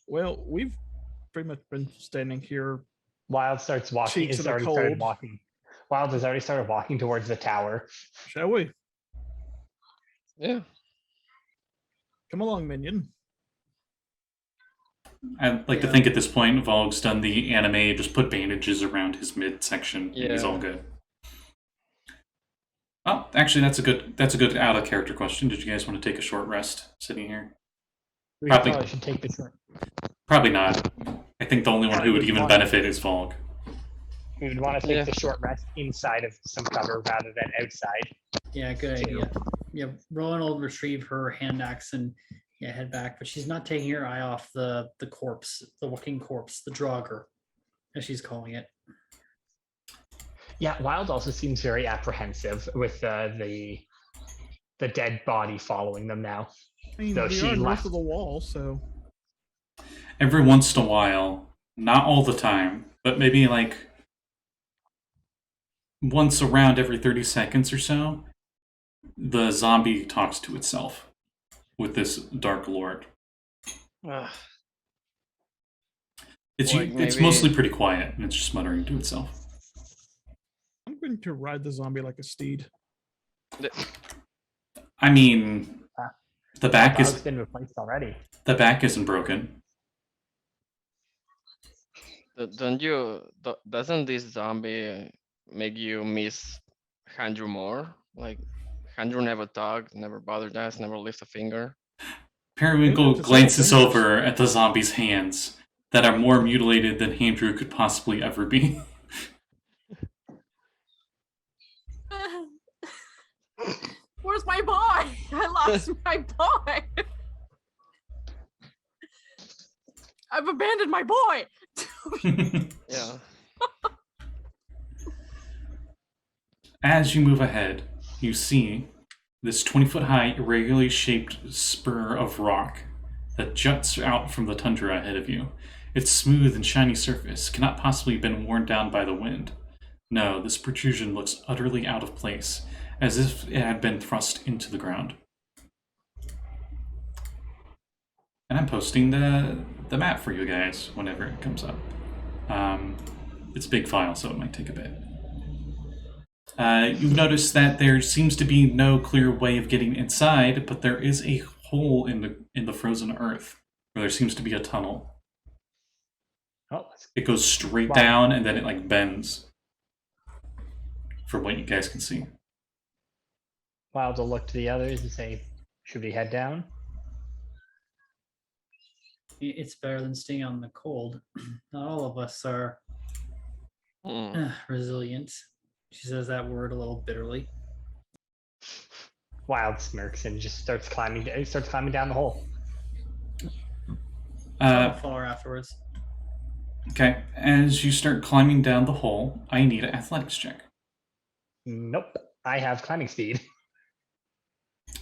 [SPEAKER 5] Well, we've pretty much been standing here.
[SPEAKER 2] Wild starts walking.
[SPEAKER 5] Cheeks
[SPEAKER 2] It's
[SPEAKER 5] in the
[SPEAKER 2] already started
[SPEAKER 5] cold.
[SPEAKER 2] walking. Wild has already started walking towards the tower.
[SPEAKER 5] Shall we?
[SPEAKER 7] Yeah.
[SPEAKER 5] Come along, minion.
[SPEAKER 1] I'd like to think at this point, Valg's done the anime, just put bandages around his midsection, and he's all good. Oh, actually, that's a good out of character question. Did you guys want to take a short rest sitting here?
[SPEAKER 2] We
[SPEAKER 1] Probably.
[SPEAKER 2] probably should take this.
[SPEAKER 1] Probably not. I think the only one who would even benefit is Valgg.
[SPEAKER 2] We would want to take the short rest inside of some cover rather than outside.
[SPEAKER 3] Yeah, good idea. Yeah, Rowan will retrieve her hand axe and head back, but she's not taking her eye off the corpse, the walking corpse, the Draugr, as she's calling it.
[SPEAKER 2] Yeah, Wild also seems very apprehensive with the dead body following them now.
[SPEAKER 5] I mean,
[SPEAKER 2] So
[SPEAKER 5] we
[SPEAKER 2] she
[SPEAKER 5] are north
[SPEAKER 2] left.
[SPEAKER 5] of the wall, so
[SPEAKER 1] Every once in a while, not all the time, but maybe like once around every 30 seconds or so, the zombie talks to itself with this Dark Lord. It's
[SPEAKER 7] Like
[SPEAKER 1] it's
[SPEAKER 7] maybe-
[SPEAKER 1] mostly pretty quiet, and it's just muttering to itself.
[SPEAKER 5] I'm going to ride the zombie like a steed.
[SPEAKER 1] I mean, the back
[SPEAKER 2] Wild's
[SPEAKER 1] is
[SPEAKER 2] been replaced already.
[SPEAKER 1] the back isn't broken.
[SPEAKER 7] Doesn't this zombie make you miss Andrew more? Like, Andrew never talked, never bothered us, never lift a finger.
[SPEAKER 1] Periwinkle
[SPEAKER 5] Maybe it's a
[SPEAKER 1] glances
[SPEAKER 5] self-interest.
[SPEAKER 1] over at the zombie's hands that are more mutilated than Andrew could possibly ever be.
[SPEAKER 6] Where's my boy? I lost my boy. I've abandoned my boy.
[SPEAKER 7] Yeah.
[SPEAKER 1] As you move ahead, you see this 20-foot high, irregularly shaped spur of rock that juts out from the tundra ahead of you. Its smooth and shiny surface cannot possibly have been worn down by the wind. No, this protrusion looks utterly out of place, as if it had been thrust into the ground. And I'm posting the map for you guys whenever it comes up. It's a big file, so it might take a bit. You notice that there seems to be no clear way of getting inside, but there is a hole in the frozen earth where there seems to be a tunnel.
[SPEAKER 2] Oh,
[SPEAKER 1] It goes straight
[SPEAKER 2] Wow.
[SPEAKER 1] down and then it like bends. From what you guys can see.
[SPEAKER 2] Wild will look to the others and say, should we head down?
[SPEAKER 3] It's better than staying out in the cold. Not all of us are resilient. She says that word a little bitterly.
[SPEAKER 2] Wild smirks and just starts climbing down the hole.
[SPEAKER 3] I'll follow her afterwards.
[SPEAKER 1] Okay, as you start climbing down the hole, I need an athletics check.
[SPEAKER 2] Nope. I have climbing speed.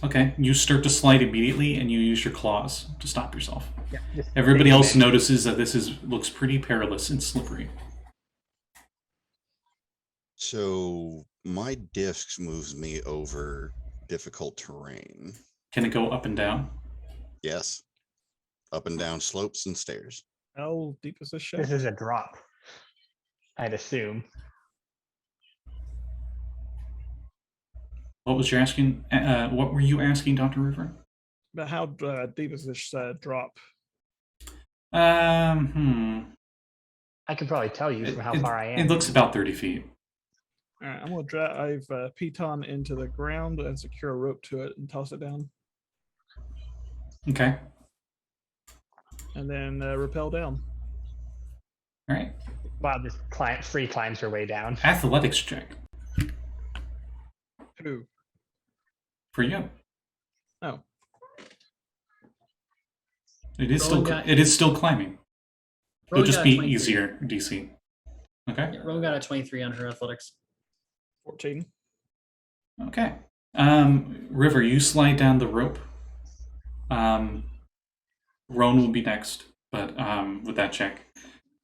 [SPEAKER 1] Okay, you start to slide immediately and you use your claws to stop yourself.
[SPEAKER 2] Yeah, just
[SPEAKER 1] Everybody
[SPEAKER 2] take a
[SPEAKER 1] else
[SPEAKER 2] minute.
[SPEAKER 1] notices that this looks pretty perilous and slippery.
[SPEAKER 4] So my disc moves me over difficult terrain.
[SPEAKER 1] Can it go up and down?
[SPEAKER 4] Yes. Up and down slopes and stairs.
[SPEAKER 5] How deep is this shit?
[SPEAKER 2] This is a drop. I'd assume.
[SPEAKER 1] What was you asking? What were you asking, Dr. River?
[SPEAKER 5] But how deep is this drop?
[SPEAKER 2] I could probably tell you from how
[SPEAKER 1] It-
[SPEAKER 2] far I am.
[SPEAKER 1] It looks about 30 feet.
[SPEAKER 5] All right, I'm gonna drive Piton into the ground and secure a rope to it and toss it down,
[SPEAKER 1] Okay,
[SPEAKER 5] and then rappel down.
[SPEAKER 1] all right.
[SPEAKER 2] Wow, this free climbs her way down.
[SPEAKER 1] Athletics check
[SPEAKER 5] Who?
[SPEAKER 1] for you.
[SPEAKER 5] Oh,
[SPEAKER 1] It is
[SPEAKER 3] Rowan
[SPEAKER 1] still climbing. It'll
[SPEAKER 3] Rowan
[SPEAKER 1] just
[SPEAKER 3] got
[SPEAKER 1] be
[SPEAKER 3] 23.
[SPEAKER 1] easier DC. Okay.
[SPEAKER 3] Yeah, Rowan got a 23 on her athletics.
[SPEAKER 5] 14.
[SPEAKER 1] Okay. River, you slide down the rope. Roan will be next, but with that check.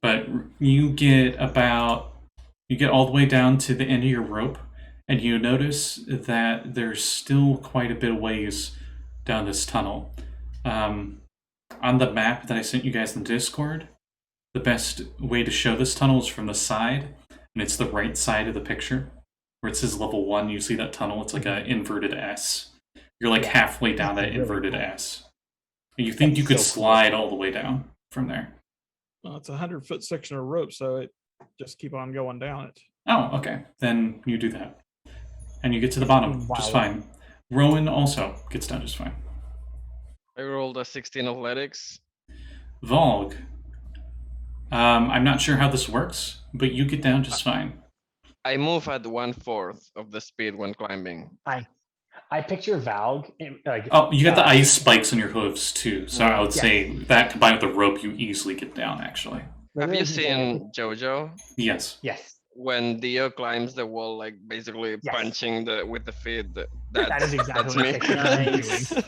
[SPEAKER 1] But you get all the way down to the end of your rope, and you notice that there's still quite a bit of ways down this tunnel. On the map that I sent you guys in Discord, the best way to show this tunnel is from the side, and it's the right side of the picture. Where it says level 1, you see that tunnel, it's like an inverted S. You're like
[SPEAKER 2] Yeah,
[SPEAKER 1] halfway down that
[SPEAKER 2] that's really
[SPEAKER 1] inverted
[SPEAKER 2] cool.
[SPEAKER 1] S. And you think
[SPEAKER 2] That's
[SPEAKER 1] you could
[SPEAKER 2] so cool.
[SPEAKER 1] slide all the way down from there.
[SPEAKER 5] Well, it's a 100-foot section of rope, so it just keep on going down it.
[SPEAKER 1] Oh, okay. Then you do that. And you get to the bottom just
[SPEAKER 2] Wow.
[SPEAKER 1] fine. Rowan also gets down just fine.
[SPEAKER 7] I rolled a 16 athletics.
[SPEAKER 1] Valgg. I'm not sure how this works, but you get down just fine.
[SPEAKER 7] I move at 1/4 of the speed when climbing.
[SPEAKER 2] I picture Valgg like.
[SPEAKER 1] Oh, you got the ice spikes on your hooves too, so I would
[SPEAKER 2] Yeah.
[SPEAKER 1] say that combined with the rope, you easily get down actually.
[SPEAKER 7] Have you seen JoJo?
[SPEAKER 1] Yes.
[SPEAKER 2] Yes,
[SPEAKER 7] When Dio climbs the wall, like basically
[SPEAKER 2] Yes.
[SPEAKER 7] punching with the feet.
[SPEAKER 2] that is exactly
[SPEAKER 7] that's
[SPEAKER 2] what I
[SPEAKER 7] me.
[SPEAKER 2] pictured him
[SPEAKER 3] Nice.
[SPEAKER 2] doing.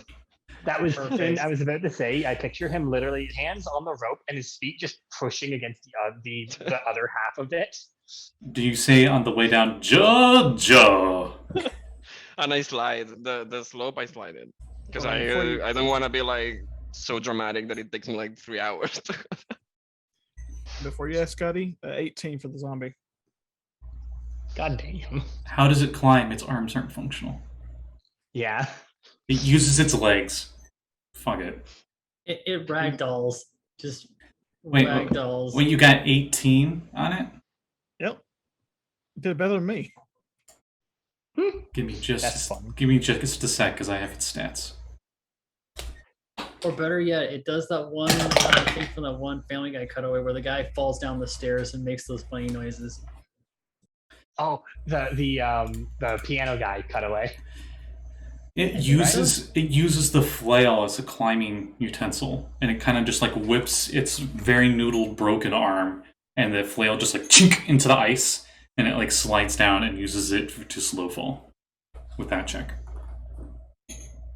[SPEAKER 2] That was the thing
[SPEAKER 3] Perfect.
[SPEAKER 2] I was about to say. I picture him literally hands on the rope and his feet just pushing against the other half of it.
[SPEAKER 1] Do you say on the way down, JoJo?
[SPEAKER 7] And I slide the slope. I slide it because
[SPEAKER 5] Well, before you-
[SPEAKER 7] I don't want to be like so dramatic that it takes me like 3 hours.
[SPEAKER 5] Before you ask Scotty, 18 for the zombie.
[SPEAKER 2] God damn.
[SPEAKER 1] How does it climb? Its arms aren't functional.
[SPEAKER 2] Yeah.
[SPEAKER 1] It uses its legs. Fuck it.
[SPEAKER 3] It ragdolls. Just
[SPEAKER 1] Wait,
[SPEAKER 3] ragdolls.
[SPEAKER 1] When you got 18 on it?
[SPEAKER 5] Yep. Did better than me.
[SPEAKER 1] Give me
[SPEAKER 2] That's
[SPEAKER 1] just
[SPEAKER 2] fun.
[SPEAKER 1] give me just a sec because I have its stats.
[SPEAKER 3] Or better yet, it does that one thing from that one Family Guy cutaway where the guy falls down the stairs and makes those funny noises.
[SPEAKER 2] Oh, the piano guy cutaway.
[SPEAKER 1] It
[SPEAKER 2] Is it
[SPEAKER 1] uses the flail as a climbing utensil, and it kind of just like whips its very noodled broken arm, and the flail just like chink into the ice, and it like slides down and uses it to slow fall with that check.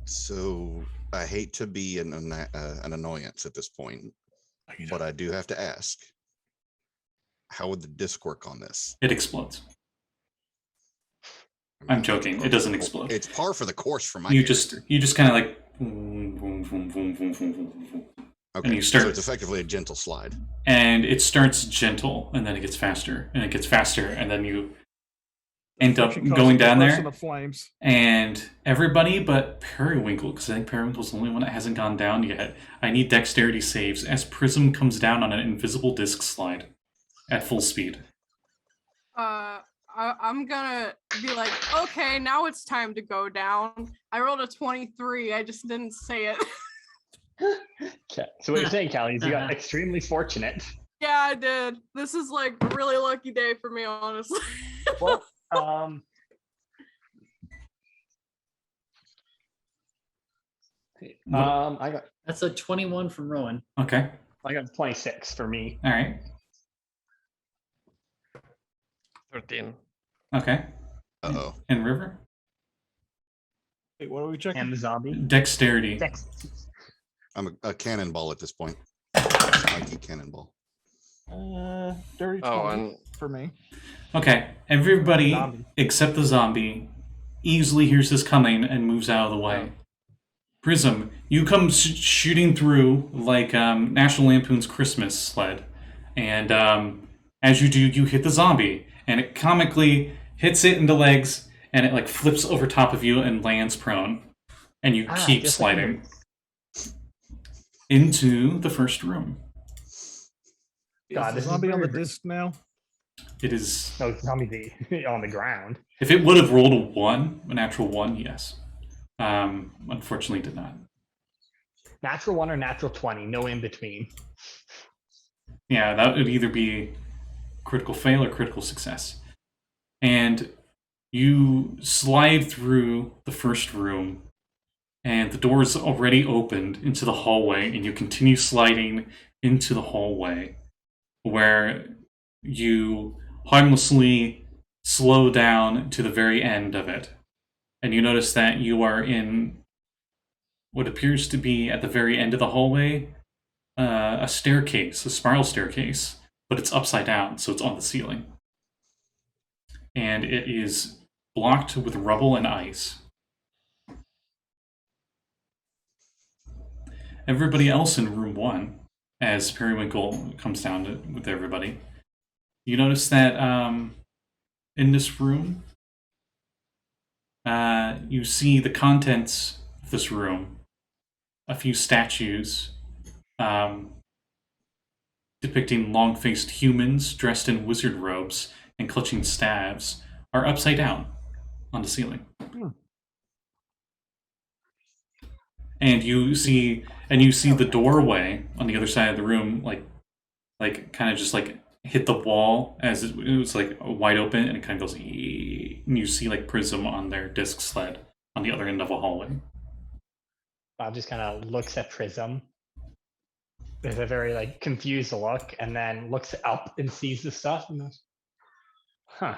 [SPEAKER 4] So I hate to be an annoyance at this point, but I do have to ask: how would the disc work on this?
[SPEAKER 1] It explodes. I'm joking. It doesn't explode.
[SPEAKER 4] It's par for the course for my.
[SPEAKER 1] You
[SPEAKER 4] character.
[SPEAKER 1] just kind of like.
[SPEAKER 4] Okay,
[SPEAKER 1] and you start.
[SPEAKER 4] So it's effectively a gentle slide.
[SPEAKER 1] And it starts gentle, and then it gets faster, and it gets faster, and then you end up going down there.
[SPEAKER 5] The flames.
[SPEAKER 1] And everybody but Periwinkle, because I think Periwinkle's the only one that hasn't gone down yet. I need dexterity saves as Prism comes down on an invisible disc slide at full speed.
[SPEAKER 6] I'm gonna be like, okay, now it's time to go down. I rolled a 23. I just didn't say it.
[SPEAKER 2] Okay. So what you're saying, Callie, is you got extremely fortunate.
[SPEAKER 6] Yeah, I did. This is like a really lucky day for me, honestly.
[SPEAKER 2] Well, I got
[SPEAKER 3] That's a 21 from Rowan.
[SPEAKER 1] Okay.
[SPEAKER 2] I got 26 for me.
[SPEAKER 1] All right.
[SPEAKER 7] 13.
[SPEAKER 1] Okay.
[SPEAKER 4] Uh-oh.
[SPEAKER 1] And River?
[SPEAKER 5] Wait, what are we checking?
[SPEAKER 2] And the zombie.
[SPEAKER 1] Dexterity.
[SPEAKER 4] I'm a cannonball at this point. Spiky cannonball.
[SPEAKER 5] Dirty 20
[SPEAKER 7] and
[SPEAKER 5] for me.
[SPEAKER 1] Okay. Everybody
[SPEAKER 2] Zombie.
[SPEAKER 1] except the zombie easily hears this coming and moves out of the way. Prism, you come shooting through like National Lampoon's Christmas sled. And as you do, you hit the zombie. And it comically hits it in the legs, and it like flips over top of you and lands prone. And you keep
[SPEAKER 2] just
[SPEAKER 1] sliding into the first room.
[SPEAKER 2] God,
[SPEAKER 5] Is
[SPEAKER 2] this
[SPEAKER 5] the
[SPEAKER 2] is
[SPEAKER 5] zombie on the
[SPEAKER 2] weird.
[SPEAKER 5] disc now?
[SPEAKER 1] It is.
[SPEAKER 2] No, zombie on the ground.
[SPEAKER 1] If it would have rolled a natural 1, yes. Unfortunately, did not.
[SPEAKER 2] Natural 1 or natural 20, no in between.
[SPEAKER 1] Yeah, that would either be critical fail or critical success. And you slide through the first room, and the door's already opened into the hallway, and you continue sliding into the hallway, where you harmlessly slow down to the very end of it. And you notice that you are in what appears to be, at the very end of the hallway, a staircase, a spiral staircase, but it's upside down, so it's on the ceiling. And it is blocked with rubble and ice. Everybody else in room 1, as Periwinkle comes down with everybody, you notice that in this room, you see the contents of this room. A few statues depicting long-faced humans dressed in wizard robes and clutching staves are upside down on the ceiling. And you see the doorway on the other side of the room, like kind of just like hit the wall as it was like wide open, and it kind of goes, and you see like Prism on their disc sled on the other end of a hallway.
[SPEAKER 2] Bob just kind of looks at Prism with a very like confused look, and then looks up and sees the stuff and goes, "Huh."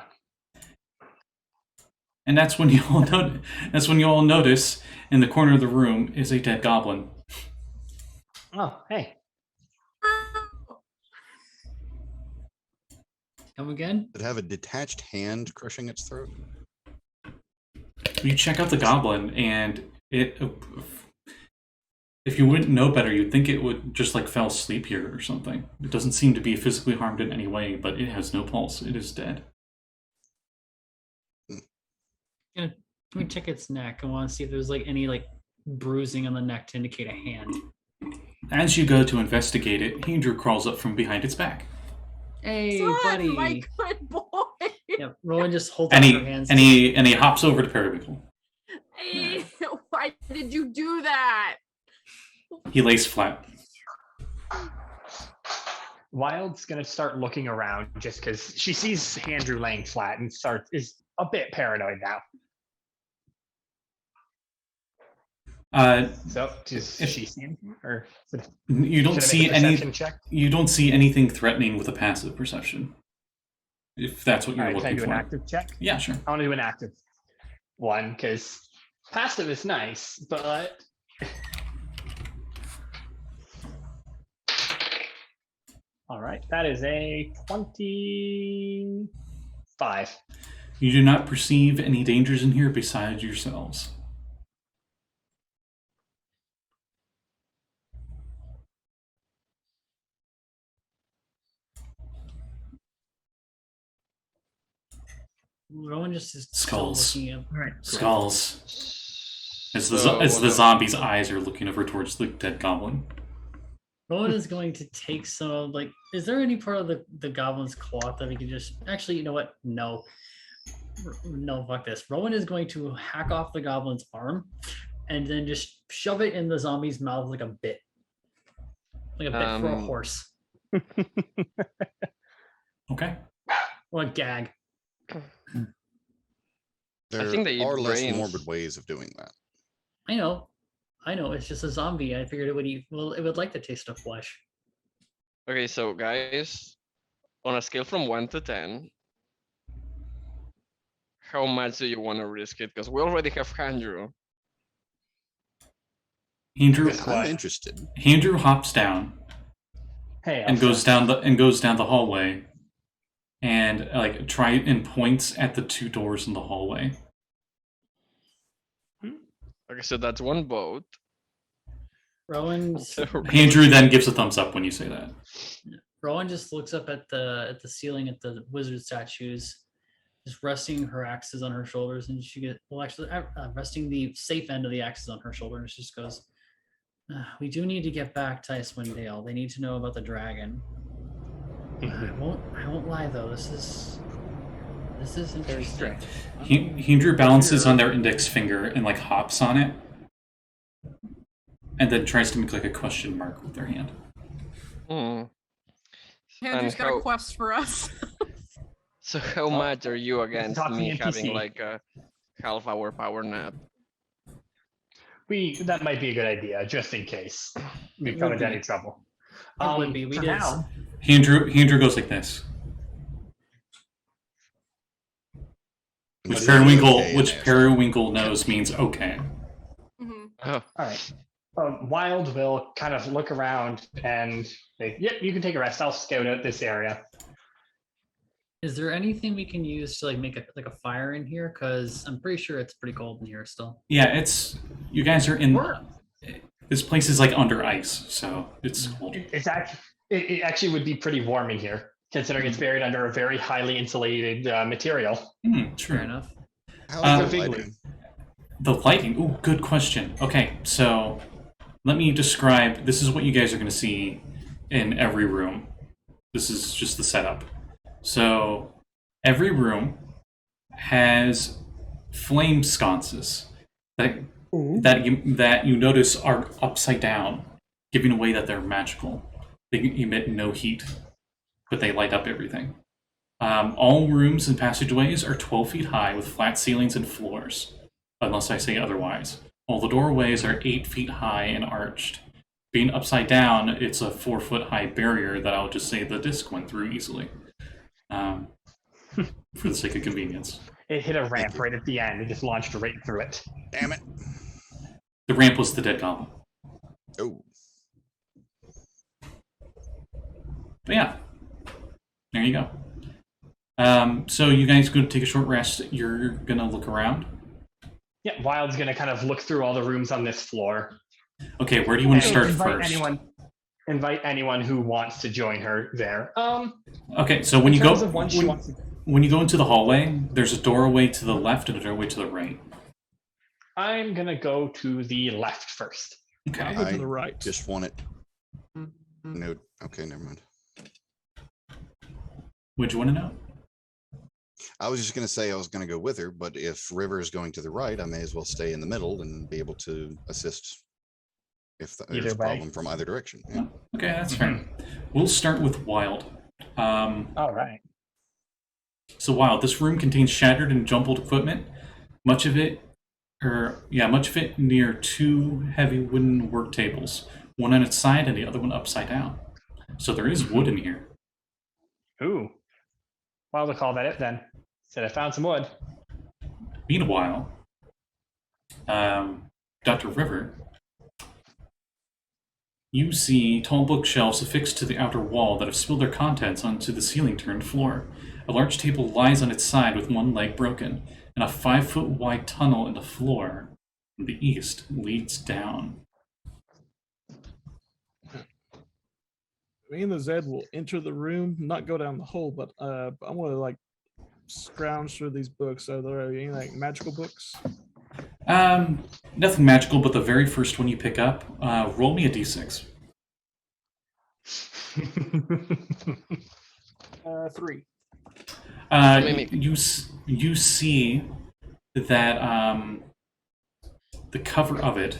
[SPEAKER 1] And that's when you all notice in the corner of the room is a dead goblin.
[SPEAKER 2] Oh, hey.
[SPEAKER 3] Come again?
[SPEAKER 4] Did it have a detached hand crushing its throat?
[SPEAKER 1] You check out the goblin, and it. If you wouldn't know better, you'd think it would just like fell asleep here or something. It doesn't seem to be physically harmed in any way, but it has no pulse. It is dead.
[SPEAKER 3] Can we check its neck? I want to see if there's like any like bruising on the neck to indicate a hand.
[SPEAKER 1] As you go to investigate it, Andrew crawls up from behind its back.
[SPEAKER 3] Hey,
[SPEAKER 6] Son,
[SPEAKER 3] buddy.
[SPEAKER 6] my good boy.
[SPEAKER 3] Yeah, Rowan just holds
[SPEAKER 1] And
[SPEAKER 3] out
[SPEAKER 1] he,
[SPEAKER 3] her hands.
[SPEAKER 1] and he hops over to Periwinkle.
[SPEAKER 6] Hey, why did you do that?
[SPEAKER 1] He lays flat.
[SPEAKER 2] Wild's gonna start looking around just because she sees Andrew laying flat and is a bit paranoid now. So does she see him, or
[SPEAKER 1] You don't
[SPEAKER 2] should I
[SPEAKER 1] see
[SPEAKER 2] make a
[SPEAKER 1] any.
[SPEAKER 2] perception check?
[SPEAKER 1] You don't see anything threatening with a passive perception. if that's what
[SPEAKER 2] All
[SPEAKER 1] you're
[SPEAKER 2] right, can I
[SPEAKER 1] looking
[SPEAKER 2] do
[SPEAKER 1] for.
[SPEAKER 2] an active check?
[SPEAKER 1] Yeah, sure.
[SPEAKER 2] I want to do an active one because passive is nice, but all right, that is a 25.
[SPEAKER 1] You do not perceive any dangers in here besides yourselves.
[SPEAKER 3] Rowan just is
[SPEAKER 1] Skulls.
[SPEAKER 3] still looking at. All right.
[SPEAKER 1] Skulls. As the
[SPEAKER 7] So,
[SPEAKER 1] zombie's eyes are looking over towards the dead goblin.
[SPEAKER 3] Rowan is going to take some of, like, is there any part of the goblin's cloth that we can just, actually, you know what? No. No, fuck this. Rowan is going to hack off the goblin's arm and then just shove it in the zombie's mouth like a bit. Like a bit for a horse.
[SPEAKER 1] Okay.
[SPEAKER 3] Or a gag.
[SPEAKER 4] There
[SPEAKER 7] think they eat
[SPEAKER 4] are less
[SPEAKER 7] brains.
[SPEAKER 4] morbid ways of doing that.
[SPEAKER 3] I know. It's just a zombie. I figured it would eat, well, it would like the taste of flesh.
[SPEAKER 7] Okay, so guys, on a scale from 1 to 10, how much do you want to risk it? Because we already have Andrew.
[SPEAKER 1] Andrew,
[SPEAKER 4] I'm interested.
[SPEAKER 1] Andrew hops down
[SPEAKER 2] Hey,
[SPEAKER 1] and goes down the hallway, and points at the two doors in the hallway.
[SPEAKER 7] Okay, so that's one vote.
[SPEAKER 3] Rowan
[SPEAKER 1] Andrew then gives a thumbs up when you say that.
[SPEAKER 3] just looks up at the ceiling at the wizard statues, just resting her axes on her shoulders, and she gets, well, actually resting the safe end of the axes on her shoulder, and she just goes, "We do need to get back to Icewind Dale. They need to know about the dragon." I won't lie though. This is
[SPEAKER 2] Very
[SPEAKER 3] interesting.
[SPEAKER 2] strange.
[SPEAKER 1] Andrew balances on their index finger and like hops on it, and then tries to make like a question mark with their hand.
[SPEAKER 7] Hmm.
[SPEAKER 6] Andrew's got a
[SPEAKER 7] how-
[SPEAKER 6] quest for us.
[SPEAKER 7] So how much are you against
[SPEAKER 2] talk to
[SPEAKER 7] me
[SPEAKER 2] the
[SPEAKER 7] having
[SPEAKER 2] NPC.
[SPEAKER 7] like a half-hour power nap?
[SPEAKER 2] That might be a good idea, just in case we
[SPEAKER 3] It
[SPEAKER 2] come
[SPEAKER 3] would
[SPEAKER 2] into
[SPEAKER 3] be.
[SPEAKER 2] any trouble.
[SPEAKER 3] It would be. We
[SPEAKER 2] for
[SPEAKER 3] did.
[SPEAKER 2] now,
[SPEAKER 1] Andrew goes like this, which
[SPEAKER 4] But
[SPEAKER 1] Periwinkle
[SPEAKER 4] okay in
[SPEAKER 1] which
[SPEAKER 4] there.
[SPEAKER 1] Periwinkle knows means okay.
[SPEAKER 6] Mhm.
[SPEAKER 7] Oh,
[SPEAKER 2] all right. Wild will kind of look around and say, "Yep, you can take a rest. I'll scout out this area."
[SPEAKER 3] Is there anything we can use to like make a fire in here? Because I'm pretty sure it's pretty cold in here still.
[SPEAKER 1] Yeah, you guys are in.
[SPEAKER 2] We're-
[SPEAKER 1] This place is like under ice, so it's cold.
[SPEAKER 2] It actually would be pretty warm in here, considering it's buried under a very highly insulated material.
[SPEAKER 3] Fair
[SPEAKER 1] True.
[SPEAKER 3] enough.
[SPEAKER 4] How's
[SPEAKER 2] the
[SPEAKER 4] the
[SPEAKER 2] big
[SPEAKER 4] lighting?
[SPEAKER 1] The lighting. Ooh, good question. Okay, so let me describe. This is what you guys are going to see in every room. This is just the setup. So every room has flame sconces that you notice are upside down, giving away that they're magical. They emit no heat, but they light up everything. All rooms and passageways are 12 feet high with flat ceilings and floors, unless I say otherwise. All the doorways are 8 feet high and arched. Being upside down, it's a 4-foot high barrier that I'll just say the disc went through easily. For the sake of convenience.
[SPEAKER 2] It hit a ramp right at the end. It just launched right through it.
[SPEAKER 4] Damn it.
[SPEAKER 1] The ramp was the dead goblin.
[SPEAKER 4] Oh,
[SPEAKER 1] But yeah, there you go. So you guys going to take a short rest. You're going to look around.
[SPEAKER 2] Yeah, Wild's gonna kind of look through all the rooms on this floor.
[SPEAKER 1] Okay, where do you want to
[SPEAKER 2] and
[SPEAKER 1] start
[SPEAKER 2] invite
[SPEAKER 1] first?
[SPEAKER 2] Invite anyone who wants to join her there.
[SPEAKER 1] Okay, so when
[SPEAKER 2] in
[SPEAKER 1] you go
[SPEAKER 2] terms of one she wants to,
[SPEAKER 1] when you go into the hallway, there's a doorway to the left and a doorway to the right.
[SPEAKER 2] I'm gonna go to the left first.
[SPEAKER 1] Okay.
[SPEAKER 5] I'll go
[SPEAKER 4] I
[SPEAKER 5] to the right.
[SPEAKER 4] just want it. No. Okay, never mind.
[SPEAKER 1] What'd you want to know?
[SPEAKER 4] I was just going to say I was going to go with her, but if River is going to the right, I may as well stay in the middle and be able to assist if there's
[SPEAKER 2] Either
[SPEAKER 4] a
[SPEAKER 2] way.
[SPEAKER 4] problem from either direction. Yeah.
[SPEAKER 1] Okay, that's fair. We'll start with Wild.
[SPEAKER 2] All right.
[SPEAKER 1] So Wild, this room contains shattered and jumbled equipment. Much of it near two heavy wooden work tables, one on its side and the other one upside down. So there is wood in here.
[SPEAKER 2] Ooh. Well, we'll call that it then. Said I found some wood.
[SPEAKER 1] Meanwhile, Dr. River, you see tall bookshelves affixed to the outer wall that have spilled their contents onto the ceiling-turned floor. A large table lies on its side with one leg broken, and a 5-foot wide tunnel in the floor from the east leads down.
[SPEAKER 5] Me and the Zed will enter the room, not go down the hole, but I want to like scrounge through these books. Are there any like magical books?
[SPEAKER 1] Nothing magical, but the very first one you pick up, roll me a d6.
[SPEAKER 5] 3.
[SPEAKER 1] You see that the cover of it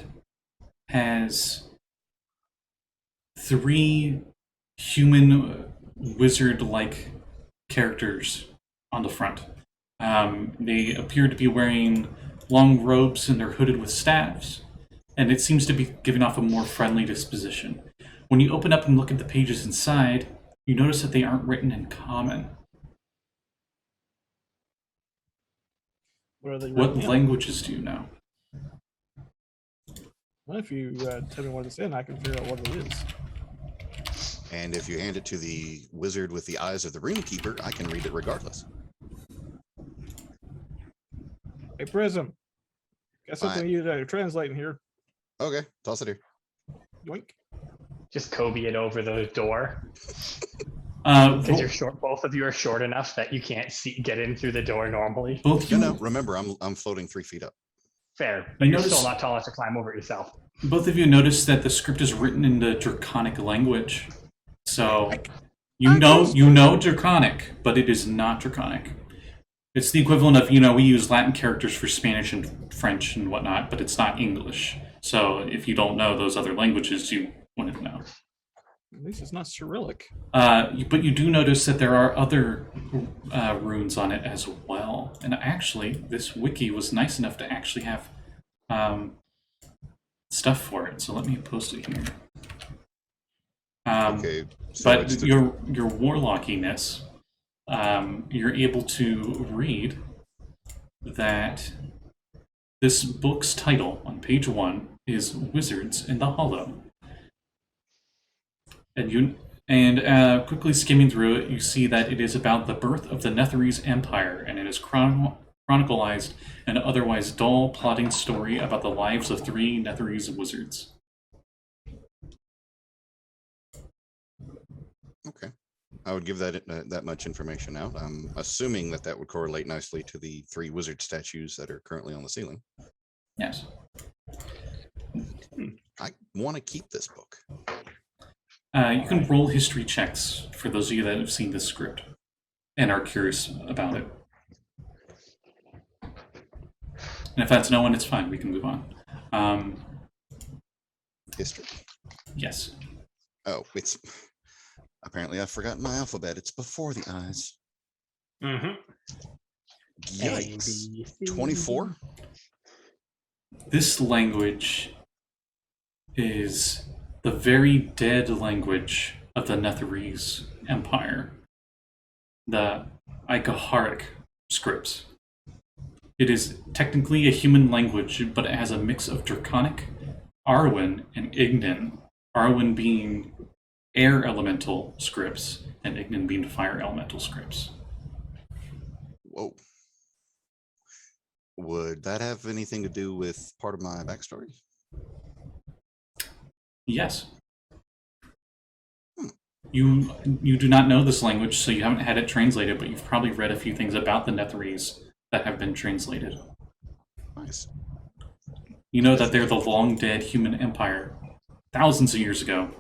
[SPEAKER 1] has 3 human wizard-like characters on the front. They appear to be wearing long robes and they're hooded with staffs, and it seems to be giving off a more friendly disposition. When you open up and look at the pages inside, you notice that they aren't written in common.
[SPEAKER 5] What are they?
[SPEAKER 1] What
[SPEAKER 5] written in?
[SPEAKER 1] languages do you know?
[SPEAKER 5] Well, if you tell me what it's in, I can figure out what it is.
[SPEAKER 4] And if you hand it to the wizard with the eyes of the roomkeeper, I can read it regardless.
[SPEAKER 5] Hey, Prism. Got something
[SPEAKER 4] Fine.
[SPEAKER 5] you to translate in here.
[SPEAKER 4] Okay, toss it here.
[SPEAKER 5] Yoink.
[SPEAKER 2] Just Kobe it over the door.
[SPEAKER 1] Roll-
[SPEAKER 2] Because you're short. Both of you are short enough that you can't get in through the door normally.
[SPEAKER 1] both
[SPEAKER 4] No,
[SPEAKER 1] you
[SPEAKER 4] no, remember, I'm floating 3 feet up.
[SPEAKER 2] Fair, but
[SPEAKER 1] You
[SPEAKER 2] you're
[SPEAKER 1] notice-
[SPEAKER 2] still not tall enough to climb over it yourself.
[SPEAKER 1] Both of you notice that the script is written in the Draconic language. So you know Draconic, but it is not Draconic. It's the equivalent of, we use Latin characters for Spanish and French and whatnot, but it's not English. So if you don't know those other languages, you wouldn't know.
[SPEAKER 5] At least it's not Cyrillic.
[SPEAKER 1] But you do notice that there are other runes on it as well. And actually, this wiki was nice enough to actually have stuff for it. So let me post it here.
[SPEAKER 4] Okay, so
[SPEAKER 1] But
[SPEAKER 4] it's the-
[SPEAKER 1] your warlockiness, you're able to read that this book's title on page 1 is Wizards in the Hollow. And quickly skimming through it, you see that it is about the birth of the Netherese Empire, and it is chronicalized an otherwise dull, plotting story about the lives of 3 Netherese wizards.
[SPEAKER 4] Okay. I would give that much information out. I'm assuming that would correlate nicely to the 3 wizard statues that are currently on the ceiling.
[SPEAKER 1] Yes.
[SPEAKER 4] I want to keep this book.
[SPEAKER 1] You can roll history checks for those of you that have seen this script and are curious about it. And if that's no one, it's fine. We can move on.
[SPEAKER 4] History.
[SPEAKER 1] Yes.
[SPEAKER 4] Oh, it's apparently I've forgotten my alphabet. It's before the eyes.
[SPEAKER 2] Mm-hmm.
[SPEAKER 4] Yikes. 24?
[SPEAKER 1] This language is the very dead language of the Netherese Empire, the Ikaharic scripts. It is technically a human language, but it has a mix of Draconic, Arwen, and Ignan. Arwen being air elemental scripts, and Ignan being fire elemental scripts.
[SPEAKER 4] Whoa. Would that have anything to do with part of my backstory?
[SPEAKER 1] Yes. You do not know this language, so you haven't had it translated, but you've probably read a few things about the Netherese that have been translated.
[SPEAKER 4] Nice.
[SPEAKER 1] You know that they're the long-dead human empire. Thousands of years ago.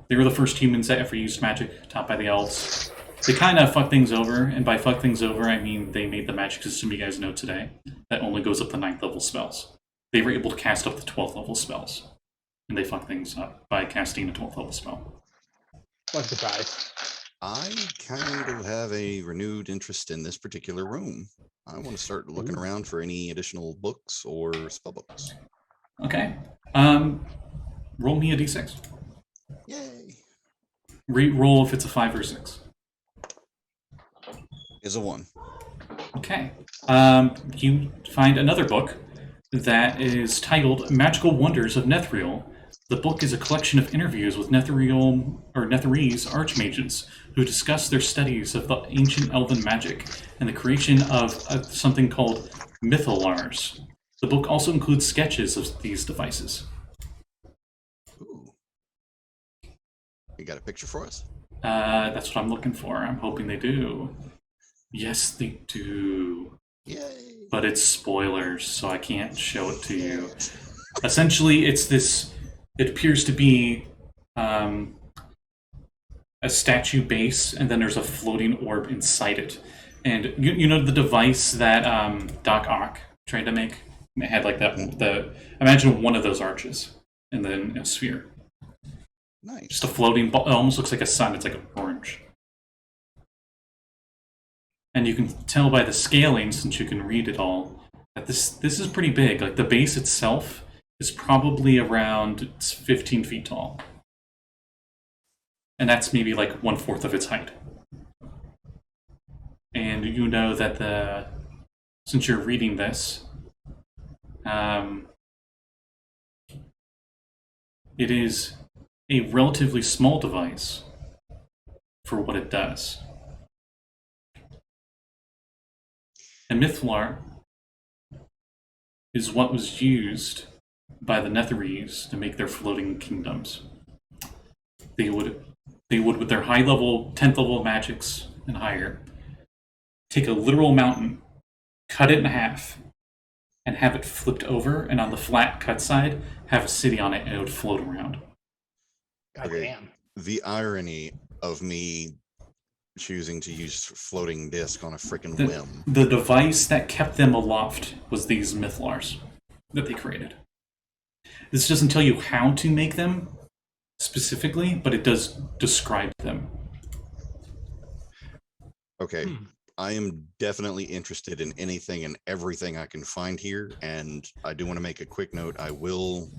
[SPEAKER 1] They were the first humans that ever used magic, taught by the elves. They kind of fucked things over, and by fuck things over, I mean they made the magic system you guys know today that only goes up to 9th level spells. They were able to cast up to 12th level spells, and they fucked things up by casting a 12th level spell.
[SPEAKER 2] What a surprise.
[SPEAKER 4] I kind of have a renewed interest in this particular room. I want to start looking around for any additional books or spell books.
[SPEAKER 1] Okay. Roll me a d6.
[SPEAKER 4] Yay!
[SPEAKER 1] Roll if it's a 5 or 6.
[SPEAKER 4] Is a 1.
[SPEAKER 1] Okay. You find another book that is titled Magical Wonders of Nethreel. The book is a collection of interviews with Netherese archmages who discuss their studies of the ancient elven magic and the creation of something called mythalars. The book also includes sketches of these devices.
[SPEAKER 4] Ooh. You got a picture for us?
[SPEAKER 1] That's what I'm looking for. I'm hoping they do. Yes, they do.
[SPEAKER 4] Yay!
[SPEAKER 1] But it's spoilers, so I can't show it to you. Essentially, it's this. It appears to be a statue base, and then there's a floating orb inside it. And you know the device that Doc Ock tried to make? It had like that. Imagine one of those arches, and then a sphere.
[SPEAKER 4] Nice.
[SPEAKER 1] Just a floating ball. It almost looks like a sun. It's like orange. And you can tell by the scaling, since you can read it all, that this is pretty big. Like the base itself is probably around 15 feet tall. And that's maybe like 1/4 of its height. And you know that since you're reading this, it is a relatively small device for what it does. A mythalar is what was used by the Netherese to make their floating kingdoms. They would, with their high level, 10th level magics and higher, take a literal mountain, cut it in half, and have it flipped over, and on the flat cut side, have a city on it, and it would float around.
[SPEAKER 2] God
[SPEAKER 4] Okay.
[SPEAKER 2] damn.
[SPEAKER 4] The irony of me choosing to use floating disc on a freaking
[SPEAKER 1] The,
[SPEAKER 4] whim.
[SPEAKER 1] the device that kept them aloft was these mythalars that they created. This doesn't tell you how to make them specifically, but it does describe them.
[SPEAKER 4] Okay. I am definitely interested in anything and everything I can find here, and I do want to make a quick note. I will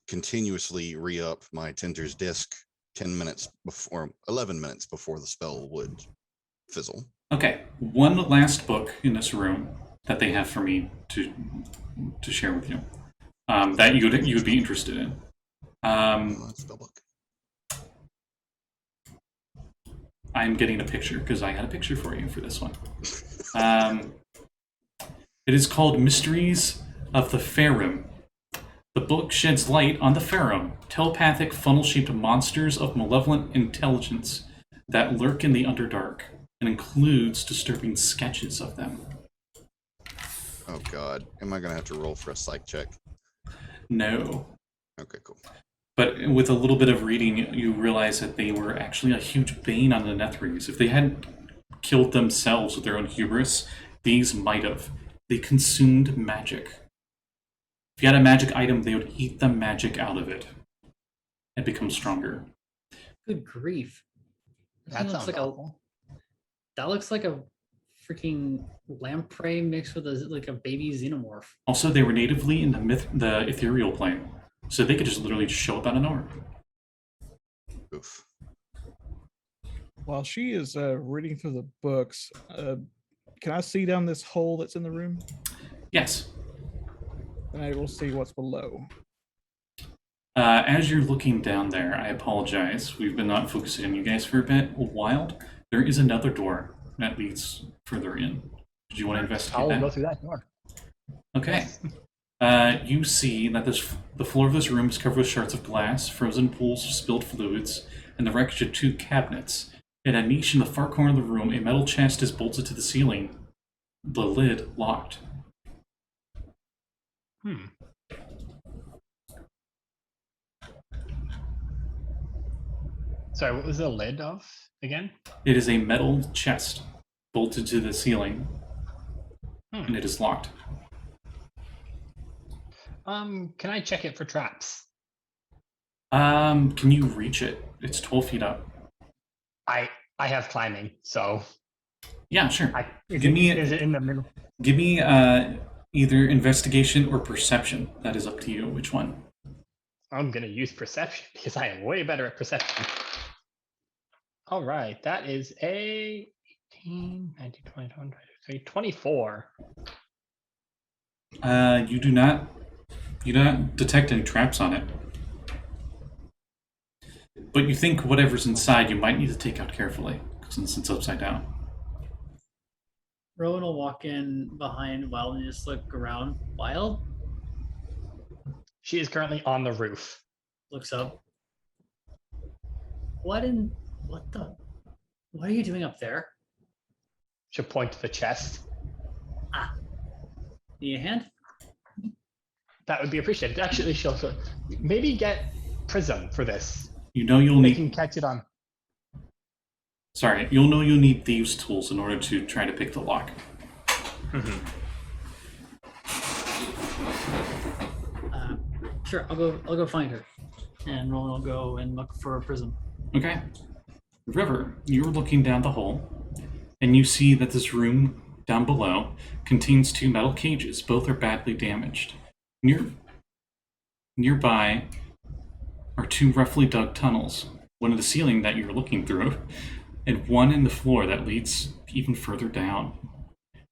[SPEAKER 4] continuously re-up my Tinter's disc 11 minutes before the spell would fizzle.
[SPEAKER 1] Okay, one last book in this room that they have for me to share with you that you would be interested in.
[SPEAKER 4] Spell book.
[SPEAKER 1] I'm getting a picture because I got a picture for you for this one. It is called Mysteries of the Pharaoh. The book sheds light on the Pharaoh, telepathic funnel-shaped monsters of malevolent intelligence that lurk in the Underdark, and includes disturbing sketches of them.
[SPEAKER 4] Oh god. Am I going to have to roll for a psych check?
[SPEAKER 1] No.
[SPEAKER 4] Okay, cool.
[SPEAKER 1] But with a little bit of reading, you realize that they were actually a huge bane on the Netherese. If they hadn't killed themselves with their own hubris, these might have. They consumed magic. If you had a magic item, they would eat the magic out of it and become stronger.
[SPEAKER 3] Good grief.
[SPEAKER 2] That sounds awful.
[SPEAKER 3] That looks like a freaking lamprey mixed with a baby xenomorph.
[SPEAKER 1] Also, they were natively in the ethereal plane, so they could just literally show up out of nowhere.
[SPEAKER 4] Oof.
[SPEAKER 5] While she is reading through the books, can I see down this hole that's in the room?
[SPEAKER 1] Yes.
[SPEAKER 5] And I will see what's below.
[SPEAKER 1] As you're looking down there, I apologize. We've been not focusing on you guys for a while. There is another door that leads further in. Did you want to investigate
[SPEAKER 2] I'll
[SPEAKER 1] that?
[SPEAKER 2] go through that door.
[SPEAKER 1] Okay. You see that the floor of this room is covered with shards of glass, frozen pools of spilled fluids, and the wreckage of 2 cabinets. In a niche in the far corner of the room, a metal chest is bolted to the ceiling, the lid locked.
[SPEAKER 2] Sorry, what was the lid of again?
[SPEAKER 1] It is a metal chest bolted to the ceiling, and it is locked.
[SPEAKER 2] Can I check it for traps?
[SPEAKER 1] Can you reach it? It's 12 feet up.
[SPEAKER 2] I have climbing, so
[SPEAKER 1] Yeah, sure.
[SPEAKER 2] is
[SPEAKER 1] Give me
[SPEAKER 2] it in the middle?
[SPEAKER 1] Give me either investigation or perception. That is up to you. Which one?
[SPEAKER 2] I'm gonna use perception because I am way better at perception. All right, that is a 19, 20, 23, 24.
[SPEAKER 1] You do not detect any traps on it. But you think whatever's inside you might need to take out carefully, since it's upside down.
[SPEAKER 3] Rowan will walk in behind Wild and just look around. Wild
[SPEAKER 2] She is currently on the roof.
[SPEAKER 3] looks up. What are you doing up there?
[SPEAKER 2] She'll point to the chest.
[SPEAKER 3] Need a hand?
[SPEAKER 2] That would be appreciated. Actually, she'll maybe get Prism for this.
[SPEAKER 1] You know you'll
[SPEAKER 2] They
[SPEAKER 1] need.
[SPEAKER 2] can catch it on.
[SPEAKER 1] Sorry, you'll know you'll need thieves' tools in order to try to pick the lock.
[SPEAKER 3] Sure, I'll go find her, and Rowan will go and look for a prism.
[SPEAKER 1] Okay. River, you're looking down the hole, and you see that this room down below contains 2 metal cages. Both are badly damaged. Nearby are 2 roughly dug tunnels, one in the ceiling that you're looking through, and one in the floor that leads even further down.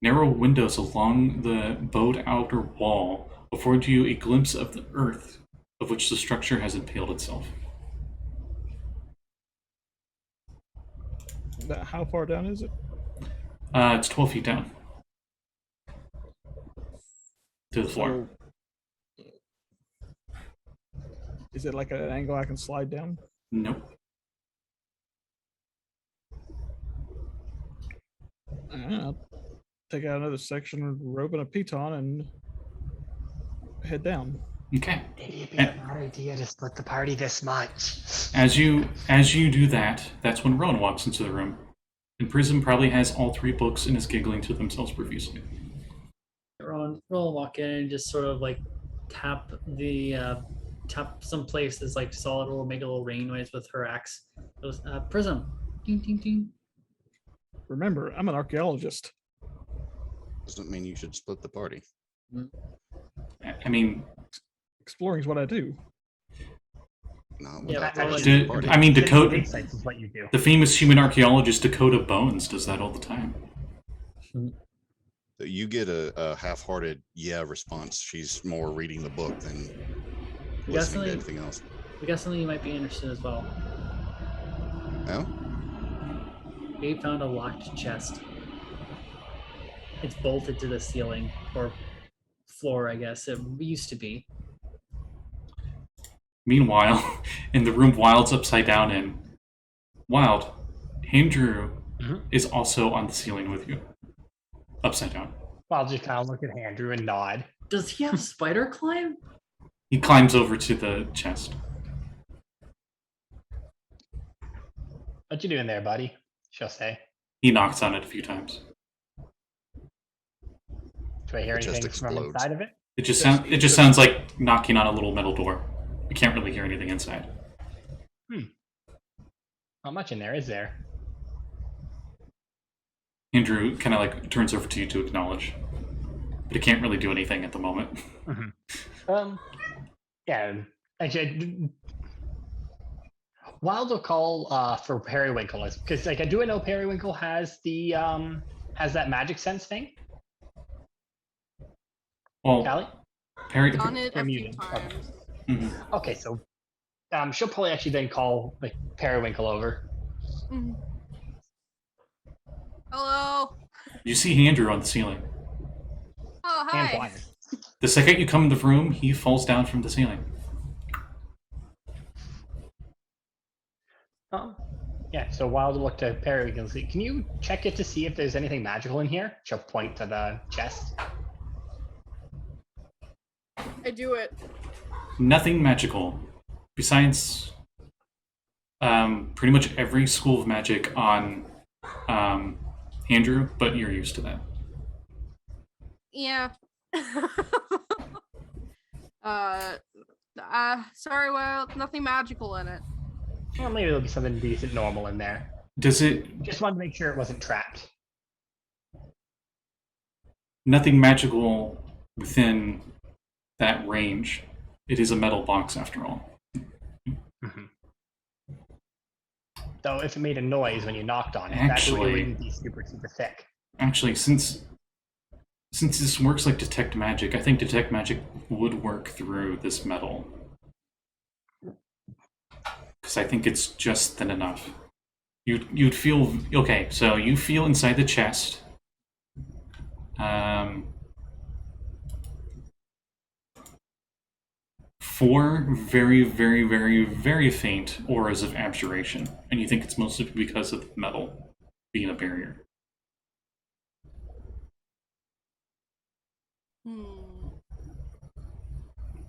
[SPEAKER 1] Narrow windows along the bowed outer wall afford you a glimpse of the earth of which the structure has impaled itself.
[SPEAKER 5] How far down is it?
[SPEAKER 1] It's 12 feet down to the floor.
[SPEAKER 5] So, is it like an angle I can slide down?
[SPEAKER 1] Nope.
[SPEAKER 5] I'll take out another section, rope and a piton, and head down.
[SPEAKER 1] Okay.
[SPEAKER 2] Maybe it'd be a bad idea to split the party this much.
[SPEAKER 1] As you do that, that's when Rowan walks into the room. And Prism probably has all 3 books and is giggling to themselves profusely.
[SPEAKER 3] Rowan will walk in and just sort of like tap some places like solid, will make a little ringing noise with her axe. Goes, Prism. Ding ding ding.
[SPEAKER 5] Remember, I'm an archaeologist.
[SPEAKER 4] Doesn't mean you should split the party.
[SPEAKER 1] I mean,
[SPEAKER 5] Exploring is what I do.
[SPEAKER 4] Not
[SPEAKER 3] Yeah,
[SPEAKER 4] without
[SPEAKER 3] well,
[SPEAKER 4] splitting the
[SPEAKER 1] d-
[SPEAKER 4] party.
[SPEAKER 1] I mean, Dakota,
[SPEAKER 2] Insights is what you do.
[SPEAKER 1] the famous human archaeologist Dakota Bones does that all the time.
[SPEAKER 4] You get a half-hearted yeah response. She's more reading the book than listening to
[SPEAKER 3] Definitely.
[SPEAKER 4] anything else.
[SPEAKER 3] We got something you might be interested in as well.
[SPEAKER 4] No?
[SPEAKER 3] We found a locked chest. It's bolted to the ceiling or floor, I guess. It used to be.
[SPEAKER 1] Meanwhile, in the room Wild's upside down in, Wild, Andrew is also on the ceiling with you. Upside down.
[SPEAKER 2] I'll just kind of look at Andrew and nod.
[SPEAKER 3] Does he have spider climb?
[SPEAKER 1] He climbs over to the chest.
[SPEAKER 2] What you doing there, buddy? She'll say.
[SPEAKER 1] He knocks on it a few times.
[SPEAKER 2] Do I hear
[SPEAKER 4] The chest
[SPEAKER 2] anything from
[SPEAKER 4] explodes.
[SPEAKER 2] inside of it?
[SPEAKER 1] It just sounds like knocking on a little metal door. You can't really hear anything inside.
[SPEAKER 2] Not much in there, is there?
[SPEAKER 1] Andrew kind of like turns over to you to acknowledge, but he can't really do anything at the moment.
[SPEAKER 2] Yeah. Actually, Wild will call for Periwinkle, because like I do know Periwinkle has the has that magic sense thing.
[SPEAKER 1] Well,
[SPEAKER 2] Callie?
[SPEAKER 6] Done it a few
[SPEAKER 2] muted.
[SPEAKER 6] times.
[SPEAKER 1] Mhm.
[SPEAKER 2] Okay, so she'll probably actually then call like Periwinkle over.
[SPEAKER 6] Mhm. Hello.
[SPEAKER 1] You see Andrew on the ceiling.
[SPEAKER 6] Oh,
[SPEAKER 2] And
[SPEAKER 6] hi.
[SPEAKER 2] Wyatt.
[SPEAKER 1] The second you come in the room, he falls down from the ceiling.
[SPEAKER 2] Yeah, so Wild will look to Periwinkle and say, can you check it to see if there's anything magical in here? She'll point to the chest.
[SPEAKER 6] I do it.
[SPEAKER 1] Nothing magical, besides pretty much every school of magic on Andrew, but you're used to that.
[SPEAKER 6] Yeah. Sorry, well, nothing magical in it.
[SPEAKER 2] Well, maybe there'll be something decent normal in there.
[SPEAKER 1] Does it?
[SPEAKER 2] Just wanted to make sure it wasn't trapped.
[SPEAKER 1] Nothing magical within that range. It is a metal box after all.
[SPEAKER 2] though, if it made a noise when you knocked on it, that
[SPEAKER 1] Actually-
[SPEAKER 2] it wouldn't be super thick.
[SPEAKER 1] Actually, since this works like detect magic, I think detect magic would work through this metal. Because I think it's just thin enough. You'd feel okay. So you feel inside the chest. 4 very, very, very, very faint auras of abjuration, and you think it's mostly because of the metal being a barrier.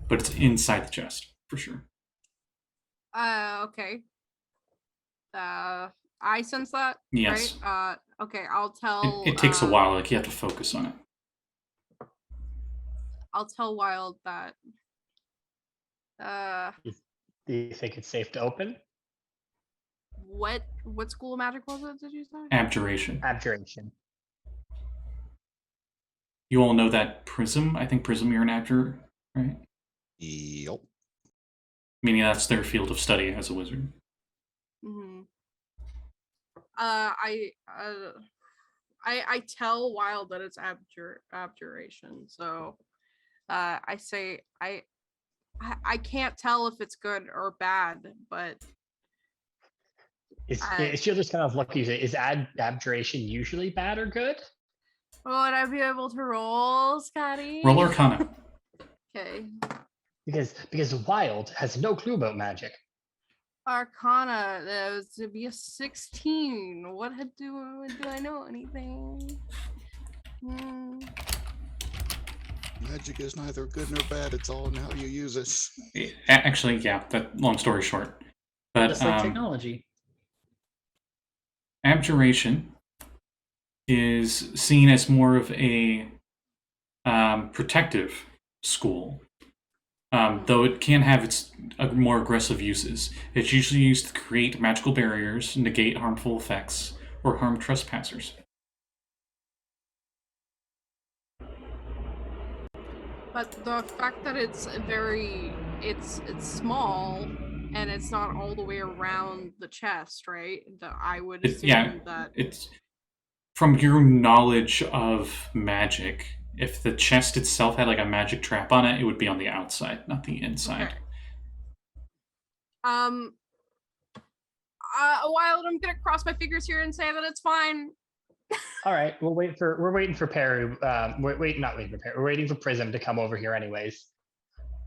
[SPEAKER 1] But it's inside the chest for sure.
[SPEAKER 6] Okay. I sense that.
[SPEAKER 1] Yes.
[SPEAKER 6] Right? Okay. I'll tell.
[SPEAKER 1] It takes a while. Like you have to focus on it.
[SPEAKER 6] I'll tell Wild that.
[SPEAKER 2] Do you think it's safe to open?
[SPEAKER 6] What school of magic was it? Did you say?
[SPEAKER 1] Abjuration.
[SPEAKER 2] Abjuration.
[SPEAKER 1] You all know that Prism. I think Prism, you're an abjure, right?
[SPEAKER 4] Yep.
[SPEAKER 1] Meaning that's their field of study as a wizard.
[SPEAKER 6] Mm-hmm. I tell Wild that it's abjuration. So, I say I can't tell if it's good or bad, but
[SPEAKER 2] It's just kind of lucky. Is abjuration usually bad or good?
[SPEAKER 6] would I be able to roll, Scotty?
[SPEAKER 1] Roll Arcana.
[SPEAKER 6] Okay.
[SPEAKER 2] Because Wild has no clue about magic.
[SPEAKER 6] Arcana, that was to be a 16. What do I know anything?
[SPEAKER 4] Magic is neither good nor bad. It's all in how you use it.
[SPEAKER 1] Actually, yeah. That long story short, but
[SPEAKER 3] Just like technology.
[SPEAKER 1] abjuration is seen as more of a protective school, though it can have its more aggressive uses. It's usually used to create magical barriers, negate harmful effects, or harm trespassers.
[SPEAKER 6] But the fact that it's small and it's not all the way around the chest, right? I would assume that
[SPEAKER 1] it's from your knowledge of magic. If the chest itself had like a magic trap on it, it would be on the outside, not the inside.
[SPEAKER 6] Okay. Wild, I'm gonna cross my fingers here and say that it's fine.
[SPEAKER 2] All right, we're waiting for Perry. We're waiting for Prism to come over here anyways.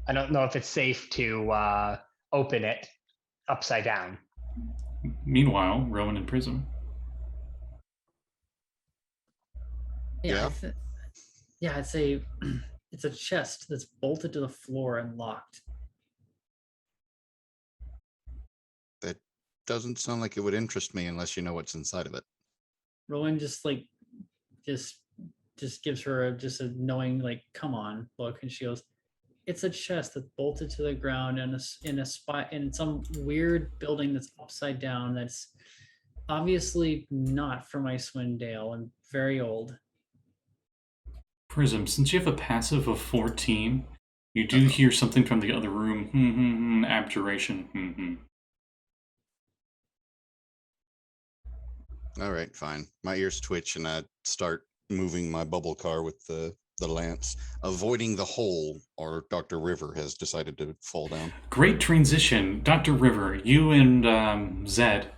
[SPEAKER 2] I don't know if it's safe to open it upside down.
[SPEAKER 1] Meanwhile, Rowan and Prism.
[SPEAKER 3] Yeah. I'd say it's a chest that's bolted to the floor and locked.
[SPEAKER 4] That doesn't sound like it would interest me unless you know what's inside of it.
[SPEAKER 3] Rowan just gives her a knowing, like, come on, look, and she goes, it's a chest that's bolted to the ground in a spot in some weird building that's upside down. That's obviously not from Icewind Dale and very old.
[SPEAKER 1] Prism, since you have a passive of 14, you do hear something from the other room. Abjuration.
[SPEAKER 4] All right, fine. My ears twitch and I start moving my bubble car with the lance, avoiding the hole, or Dr. River has decided to fall down.
[SPEAKER 1] Great transition. Dr. River, you and Zed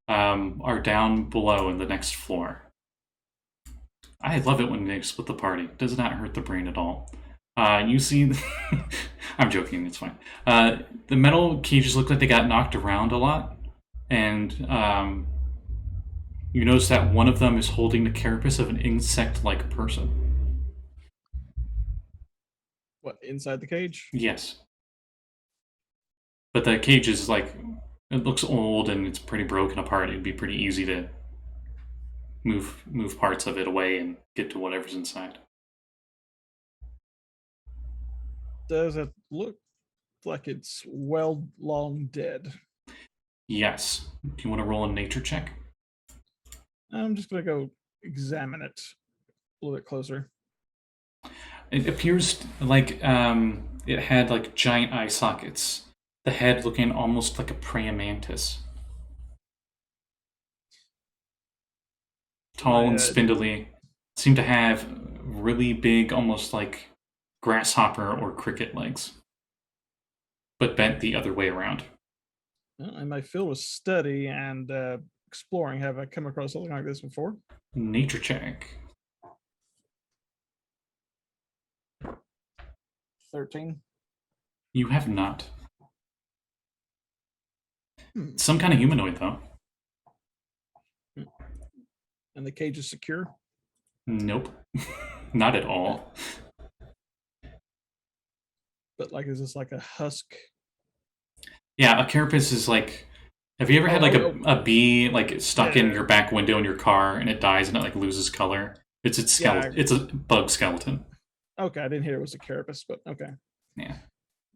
[SPEAKER 1] are down below in the next floor. I love it when they split the party. Does not hurt the brain at all. You see... I'm joking, it's fine. The metal cages look like they got knocked around a lot, and you notice that one of them is holding the carapace of an insect-like person.
[SPEAKER 5] What, inside the cage?
[SPEAKER 1] Yes. But the cage is like, it looks old and it's pretty broken apart. It'd be pretty easy to move parts of it away and get to whatever's inside.
[SPEAKER 5] Does it look like it's well long dead?
[SPEAKER 1] Yes. Do you want to roll a nature check?
[SPEAKER 5] I'm just gonna go examine it a little bit closer.
[SPEAKER 1] It appears like it had like giant eye sockets. The head looking almost like a praying mantis. tall and
[SPEAKER 5] Yeah.
[SPEAKER 1] spindly, seem to have really big, almost like grasshopper or cricket legs, but bent the other way around.
[SPEAKER 5] Well, in my field of study and exploring, have I come across something like this before?
[SPEAKER 1] Nature check.
[SPEAKER 5] 13.
[SPEAKER 1] You have not.
[SPEAKER 5] Hmm.
[SPEAKER 1] Some kind of humanoid, though.
[SPEAKER 5] And the cage is secure.
[SPEAKER 1] Nope. Not at all.
[SPEAKER 5] But like, is this like a husk?
[SPEAKER 1] Yeah, a carapace is like. Have you ever had like a bee like stuck in
[SPEAKER 5] Yeah.
[SPEAKER 1] your back window in your car and it dies and it like loses color? It's its skeleton.
[SPEAKER 5] Yeah.
[SPEAKER 1] It's a bug skeleton.
[SPEAKER 5] Okay, I didn't hear it was a carapace, but okay.
[SPEAKER 1] Yeah.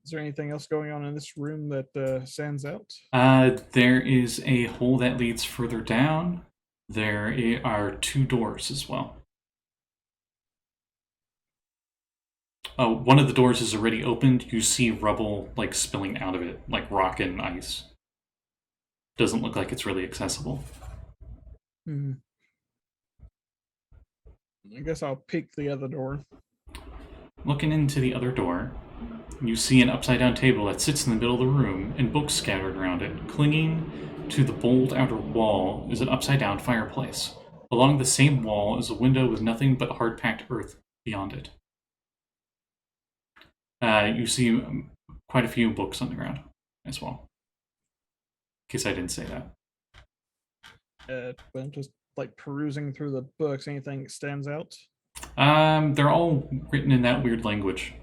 [SPEAKER 5] Is there anything else going on in this room that stands out?
[SPEAKER 1] There is a hole that leads further down. There are 2 doors as well. Oh, one of the doors is already opened. You see rubble like spilling out of it, like rock and ice. Doesn't look like it's really accessible.
[SPEAKER 5] Hmm. I guess I'll peek the other door.
[SPEAKER 1] Looking into the other door, you see an upside-down table that sits in the middle of the room and books scattered around it. Clinging to the bold outer wall is an upside-down fireplace. Along the same wall is a window with nothing but hard-packed earth beyond it. You see quite a few books on the ground as well. In case I didn't say that.
[SPEAKER 5] But I'm just like perusing through the books. Anything that stands out?
[SPEAKER 1] They're all written in that weird language.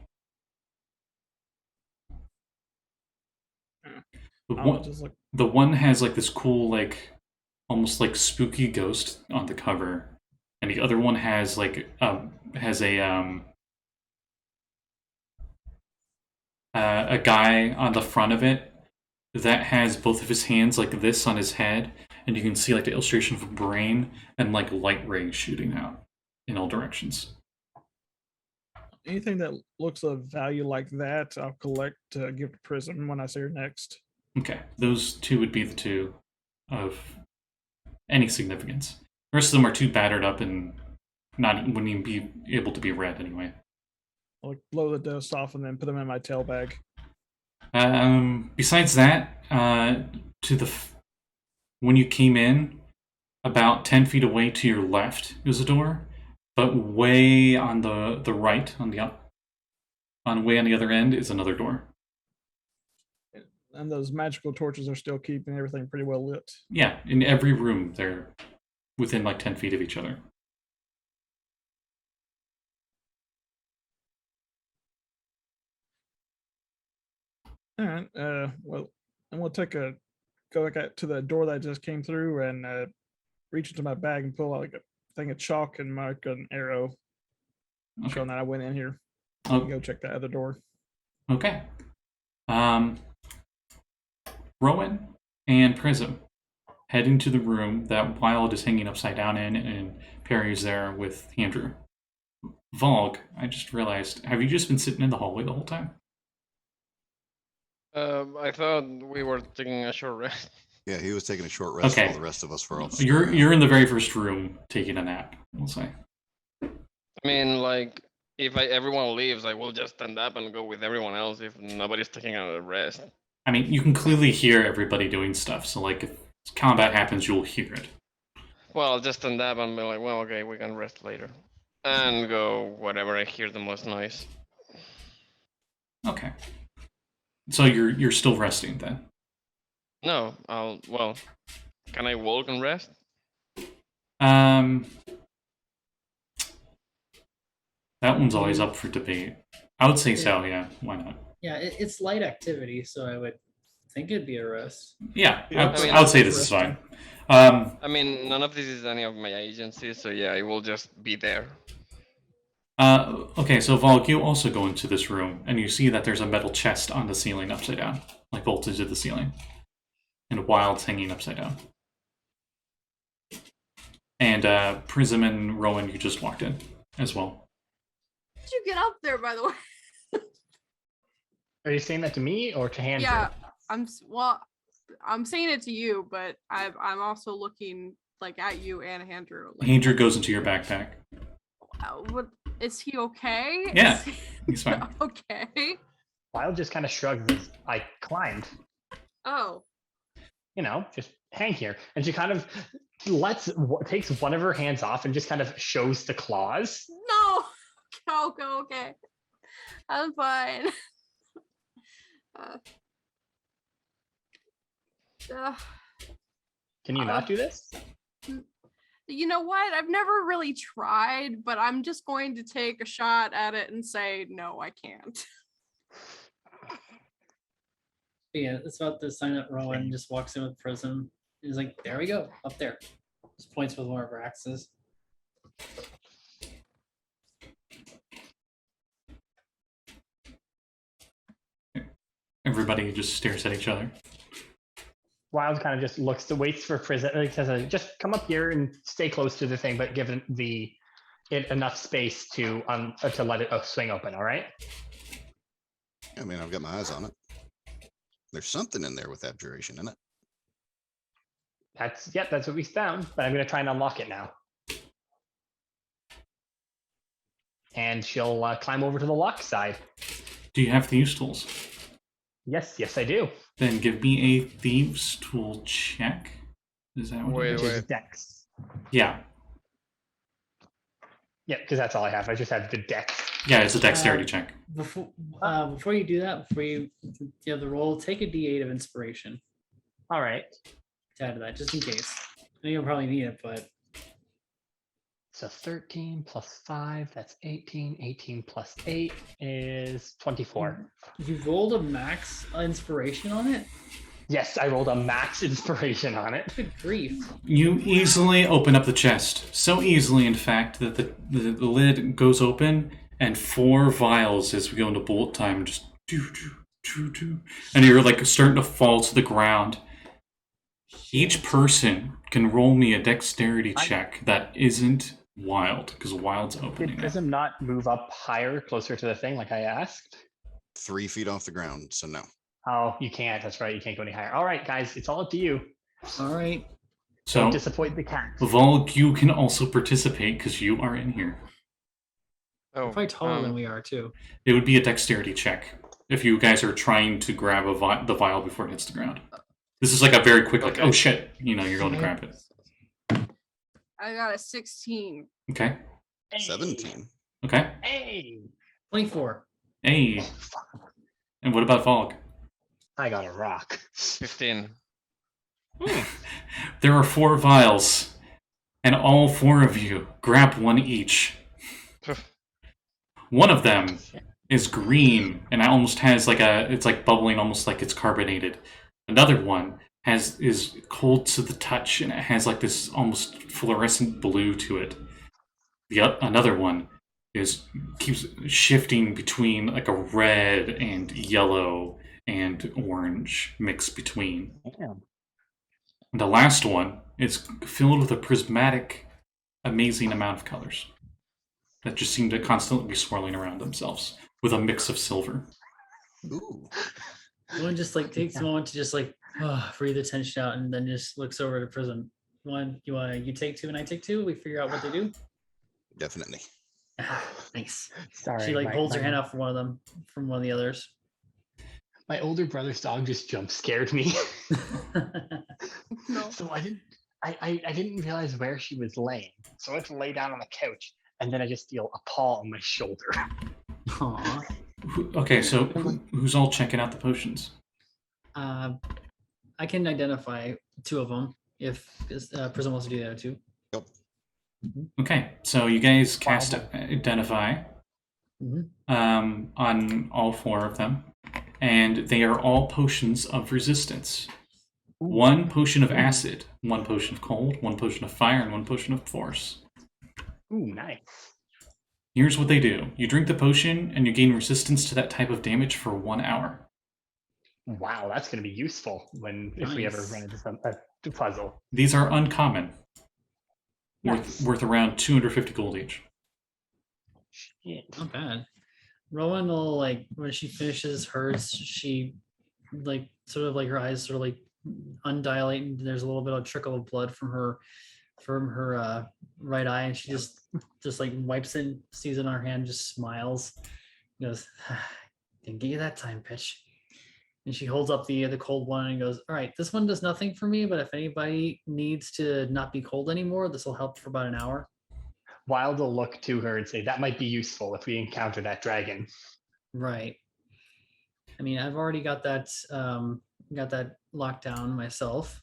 [SPEAKER 1] The one has like this cool, like almost like spooky ghost on the cover, and the other one has like a guy on the front of it that has both of his hands like this on his head, and you can see like the illustration of a brain and like light rays shooting out in all directions.
[SPEAKER 5] Anything that looks of value like that, I'll collect to give to Prism when I see her next.
[SPEAKER 1] Okay, those 2 would be the 2 of any significance. The rest of them are too battered up and wouldn't even be able to be read anyway.
[SPEAKER 5] I'll like, blow the dust off and then put them in my tail bag.
[SPEAKER 1] Besides that, when you came in, about 10 feet away to your left is a door, but way on the right, way on the other end is another door.
[SPEAKER 5] And those magical torches are still keeping everything pretty well lit.
[SPEAKER 1] Yeah, in every room, they're within like 10 feet of each other.
[SPEAKER 5] All right. Well, I'm gonna go back to the door that I just came through and reach into my bag and pull out like a thing of chalk and mark an arrow,
[SPEAKER 1] Okay.
[SPEAKER 5] showing that I went in here.
[SPEAKER 1] Oh,
[SPEAKER 5] Go check that other door.
[SPEAKER 1] okay. Rowan and Prism head into the room that Wild is hanging upside down in, and Perry's there with Andrew. Valgg, I just realized, have you just been sitting in the hallway the whole time?
[SPEAKER 7] I thought we were taking a short rest.
[SPEAKER 4] Yeah, he was taking a short rest
[SPEAKER 1] Okay.
[SPEAKER 4] while the rest of us were off.
[SPEAKER 1] You're in the very first room taking a nap, we'll say.
[SPEAKER 7] I mean, like, if everyone leaves, I will just stand up and go with everyone else if nobody's taking a rest.
[SPEAKER 1] I mean, you can clearly hear everybody doing stuff, so like if combat happens, you'll hear it.
[SPEAKER 7] Well, I'll just stand up and be like, well, okay, we can rest later. And go whatever I hear the most noise.
[SPEAKER 1] Okay. So you're still resting then?
[SPEAKER 7] No, well, can I walk and rest?
[SPEAKER 1] That one's always up for debate. I would say so, yeah. Why not?
[SPEAKER 3] Yeah, it's light activity, so I would think it'd be a rest.
[SPEAKER 1] Yeah,
[SPEAKER 5] Yeah,
[SPEAKER 1] I would say this is fine.
[SPEAKER 7] I mean, none of this is any of my agencies, so yeah, I will just be there.
[SPEAKER 1] Okay, so Valgg, you also go into this room, and you see that there's a metal chest on the ceiling upside down, like bolted to the ceiling, and Wild's hanging upside down. And Prism and Rowan, you just walked in as well.
[SPEAKER 6] How did you get up there, by the way?
[SPEAKER 2] Are you saying that to me or to Andrew?
[SPEAKER 6] Yeah, I'm saying it to you, but I'm also looking like at you and Andrew. Like,
[SPEAKER 1] Andrew goes into your backpack.
[SPEAKER 6] what is he okay?
[SPEAKER 1] Yeah,
[SPEAKER 6] Is he
[SPEAKER 1] he's fine.
[SPEAKER 6] okay.
[SPEAKER 2] Wild just kind of shrugs. As I climbed.
[SPEAKER 6] Oh.
[SPEAKER 2] You know, just hang here, and she kind of takes one of her hands off and just kind of shows the claws.
[SPEAKER 6] No. Okay. I'm fine.
[SPEAKER 2] Can you not do this?
[SPEAKER 6] You know what? I've never really tried, but I'm just going to take a shot at it and say, no, I can't.
[SPEAKER 3] Yeah, it's about the sign that Rowan just walks in with Prism. He's like, there we go, up there. Just points with one of her axes.
[SPEAKER 1] Everybody just stares at each other.
[SPEAKER 2] Wild kind of just waits for Prism. Like says, just come up here and stay close to the thing, but give it enough space to let it swing open. All right.
[SPEAKER 4] I mean, I've got my eyes on it. There's something in there with abjuration in it.
[SPEAKER 2] That's what we found. But I'm gonna try and unlock it now. And she'll climb over to the lock side.
[SPEAKER 1] Do you have thieves' tools?
[SPEAKER 2] Yes, I do.
[SPEAKER 1] Then give me a thieves' tool check. Is that what it
[SPEAKER 7] Wait,
[SPEAKER 1] is?
[SPEAKER 2] Which is Dex.
[SPEAKER 1] Yeah.
[SPEAKER 2] Yeah, because that's all I have. I just have the Dex.
[SPEAKER 1] Yeah, it's a dexterity check.
[SPEAKER 3] Before you do that, before you have the roll, take a D8 of inspiration
[SPEAKER 2] All right.
[SPEAKER 3] to add to that, just in case. I know you'll probably need it, but
[SPEAKER 2] So 13 plus 5, that's 18. 18 plus 8 is 24.
[SPEAKER 3] you rolled a max inspiration on it?
[SPEAKER 2] Yes, I rolled a max inspiration on it.
[SPEAKER 3] Good grief.
[SPEAKER 1] You easily open up the chest. So easily, in fact, that the lid goes open and 4 vials as we go into bullet time just do. And you're like starting to fall to the ground. Each person can roll me a dexterity check that isn't Wild, because Wild's opening
[SPEAKER 2] Did
[SPEAKER 1] it.
[SPEAKER 2] Prism not move up higher, closer to the thing like I asked?
[SPEAKER 4] 3 feet off the ground, so no.
[SPEAKER 2] Oh, you can't. That's right. You can't go any higher. All right, guys, it's all up to you.
[SPEAKER 3] All right.
[SPEAKER 1] So,
[SPEAKER 2] Don't disappoint the cat.
[SPEAKER 1] Valgg, you can also participate because you are in here.
[SPEAKER 7] Oh,
[SPEAKER 3] Probably taller than we are, too.
[SPEAKER 1] It would be a dexterity check if you guys are trying to grab the vial before it hits the ground. This is like a very quick, like,
[SPEAKER 7] Okay.
[SPEAKER 1] oh shit, you're going to grab it.
[SPEAKER 6] I got a 16.
[SPEAKER 1] Okay.
[SPEAKER 2] Hey.
[SPEAKER 4] 17.
[SPEAKER 1] Okay.
[SPEAKER 2] Hey.
[SPEAKER 3] 24.
[SPEAKER 1] Hey.
[SPEAKER 2] Fuck.
[SPEAKER 1] And what about Valgg?
[SPEAKER 2] I got a rock.
[SPEAKER 7] 15.
[SPEAKER 1] There are 4 vials, and all 4 of you grab one each. One of them is green, and it almost has like it's like bubbling, almost like it's carbonated. Another one is cold to the touch, and it has like this almost fluorescent blue to it. Another one keeps shifting between like a red and yellow and orange mix between.
[SPEAKER 2] Damn.
[SPEAKER 1] And the last one is filled with a prismatic, amazing amount of colors that just seem to constantly be swirling around themselves with a mix of silver.
[SPEAKER 4] Ooh.
[SPEAKER 3] One just like takes a moment to just like breathe the tension out, and then just looks over to Prism. You take 2 and I take 2. We figure out what they do.
[SPEAKER 4] Definitely.
[SPEAKER 3] Nice.
[SPEAKER 2] Sorry.
[SPEAKER 3] She like holds her hand out for one of them, from one of the others.
[SPEAKER 2] My older brother's dog just jump scared me.
[SPEAKER 6] No.
[SPEAKER 2] So I didn't realize where she was laying. So I went to lay down on the couch, and then I just feel a paw on my shoulder.
[SPEAKER 3] Aw.
[SPEAKER 1] Okay, so who's all checking out the potions?
[SPEAKER 3] I can identify 2 of them if Prism wants to do that too.
[SPEAKER 4] Yep.
[SPEAKER 1] Okay, so you guys cast Identify
[SPEAKER 3] Mhm.
[SPEAKER 1] On all 4 of them, and they are all potions of resistance. 1 potion of acid, 1 potion of cold, 1 potion of fire, and 1 potion of force.
[SPEAKER 2] Ooh, nice.
[SPEAKER 1] Here's what they do. You drink the potion, and you gain resistance to that type of damage for 1 hour.
[SPEAKER 2] Wow, that's going to be useful if we ever
[SPEAKER 3] Nice.
[SPEAKER 2] run into a puzzle.
[SPEAKER 1] These are uncommon,
[SPEAKER 2] Nice.
[SPEAKER 1] worth around 250 gold each.
[SPEAKER 2] Shit.
[SPEAKER 3] Not bad. Rowan will like when she finishes hers, she like sort of like her eyes sort of like undilate, and there's a little bit of trickle of blood from her from her right eye, and she just like wipes it, sees it on her hand, just smiles. Goes, didn't get you that time, bitch. And she holds up the cold one and goes, all right, this one does nothing for me, but if anybody needs to not be cold anymore, this will help for about an hour.
[SPEAKER 2] Wild will look to her and say, that might be useful if we encounter that dragon.
[SPEAKER 3] Right. I mean, I've already got that locked down myself.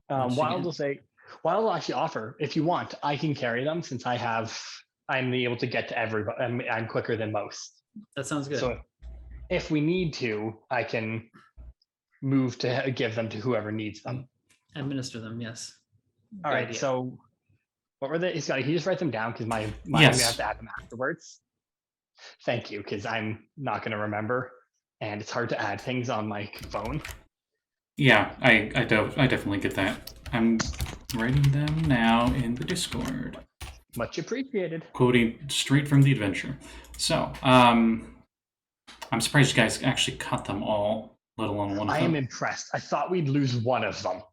[SPEAKER 2] Wild will actually offer, if you want, I can carry them since I'm able to get to everybody. I'm quicker than most.
[SPEAKER 3] That sounds good.
[SPEAKER 2] So if we need to, I can move to give them to whoever needs them.
[SPEAKER 3] Administer them, yes.
[SPEAKER 2] All
[SPEAKER 3] Good
[SPEAKER 2] right.
[SPEAKER 3] idea.
[SPEAKER 2] So what were they? Scotty, can you just write them down? Because I'm going
[SPEAKER 1] Yes.
[SPEAKER 2] to have to add them afterwards. Thank you, because I'm not going to remember. And it's hard to add things on my phone.
[SPEAKER 1] Yeah, I definitely get that. I'm writing them now in the Discord.
[SPEAKER 2] Much appreciated.
[SPEAKER 1] Quoting straight from the adventure. So, I'm surprised you guys actually cut them all, let alone one of
[SPEAKER 2] I
[SPEAKER 1] them.
[SPEAKER 2] am impressed. I thought we'd lose one of them.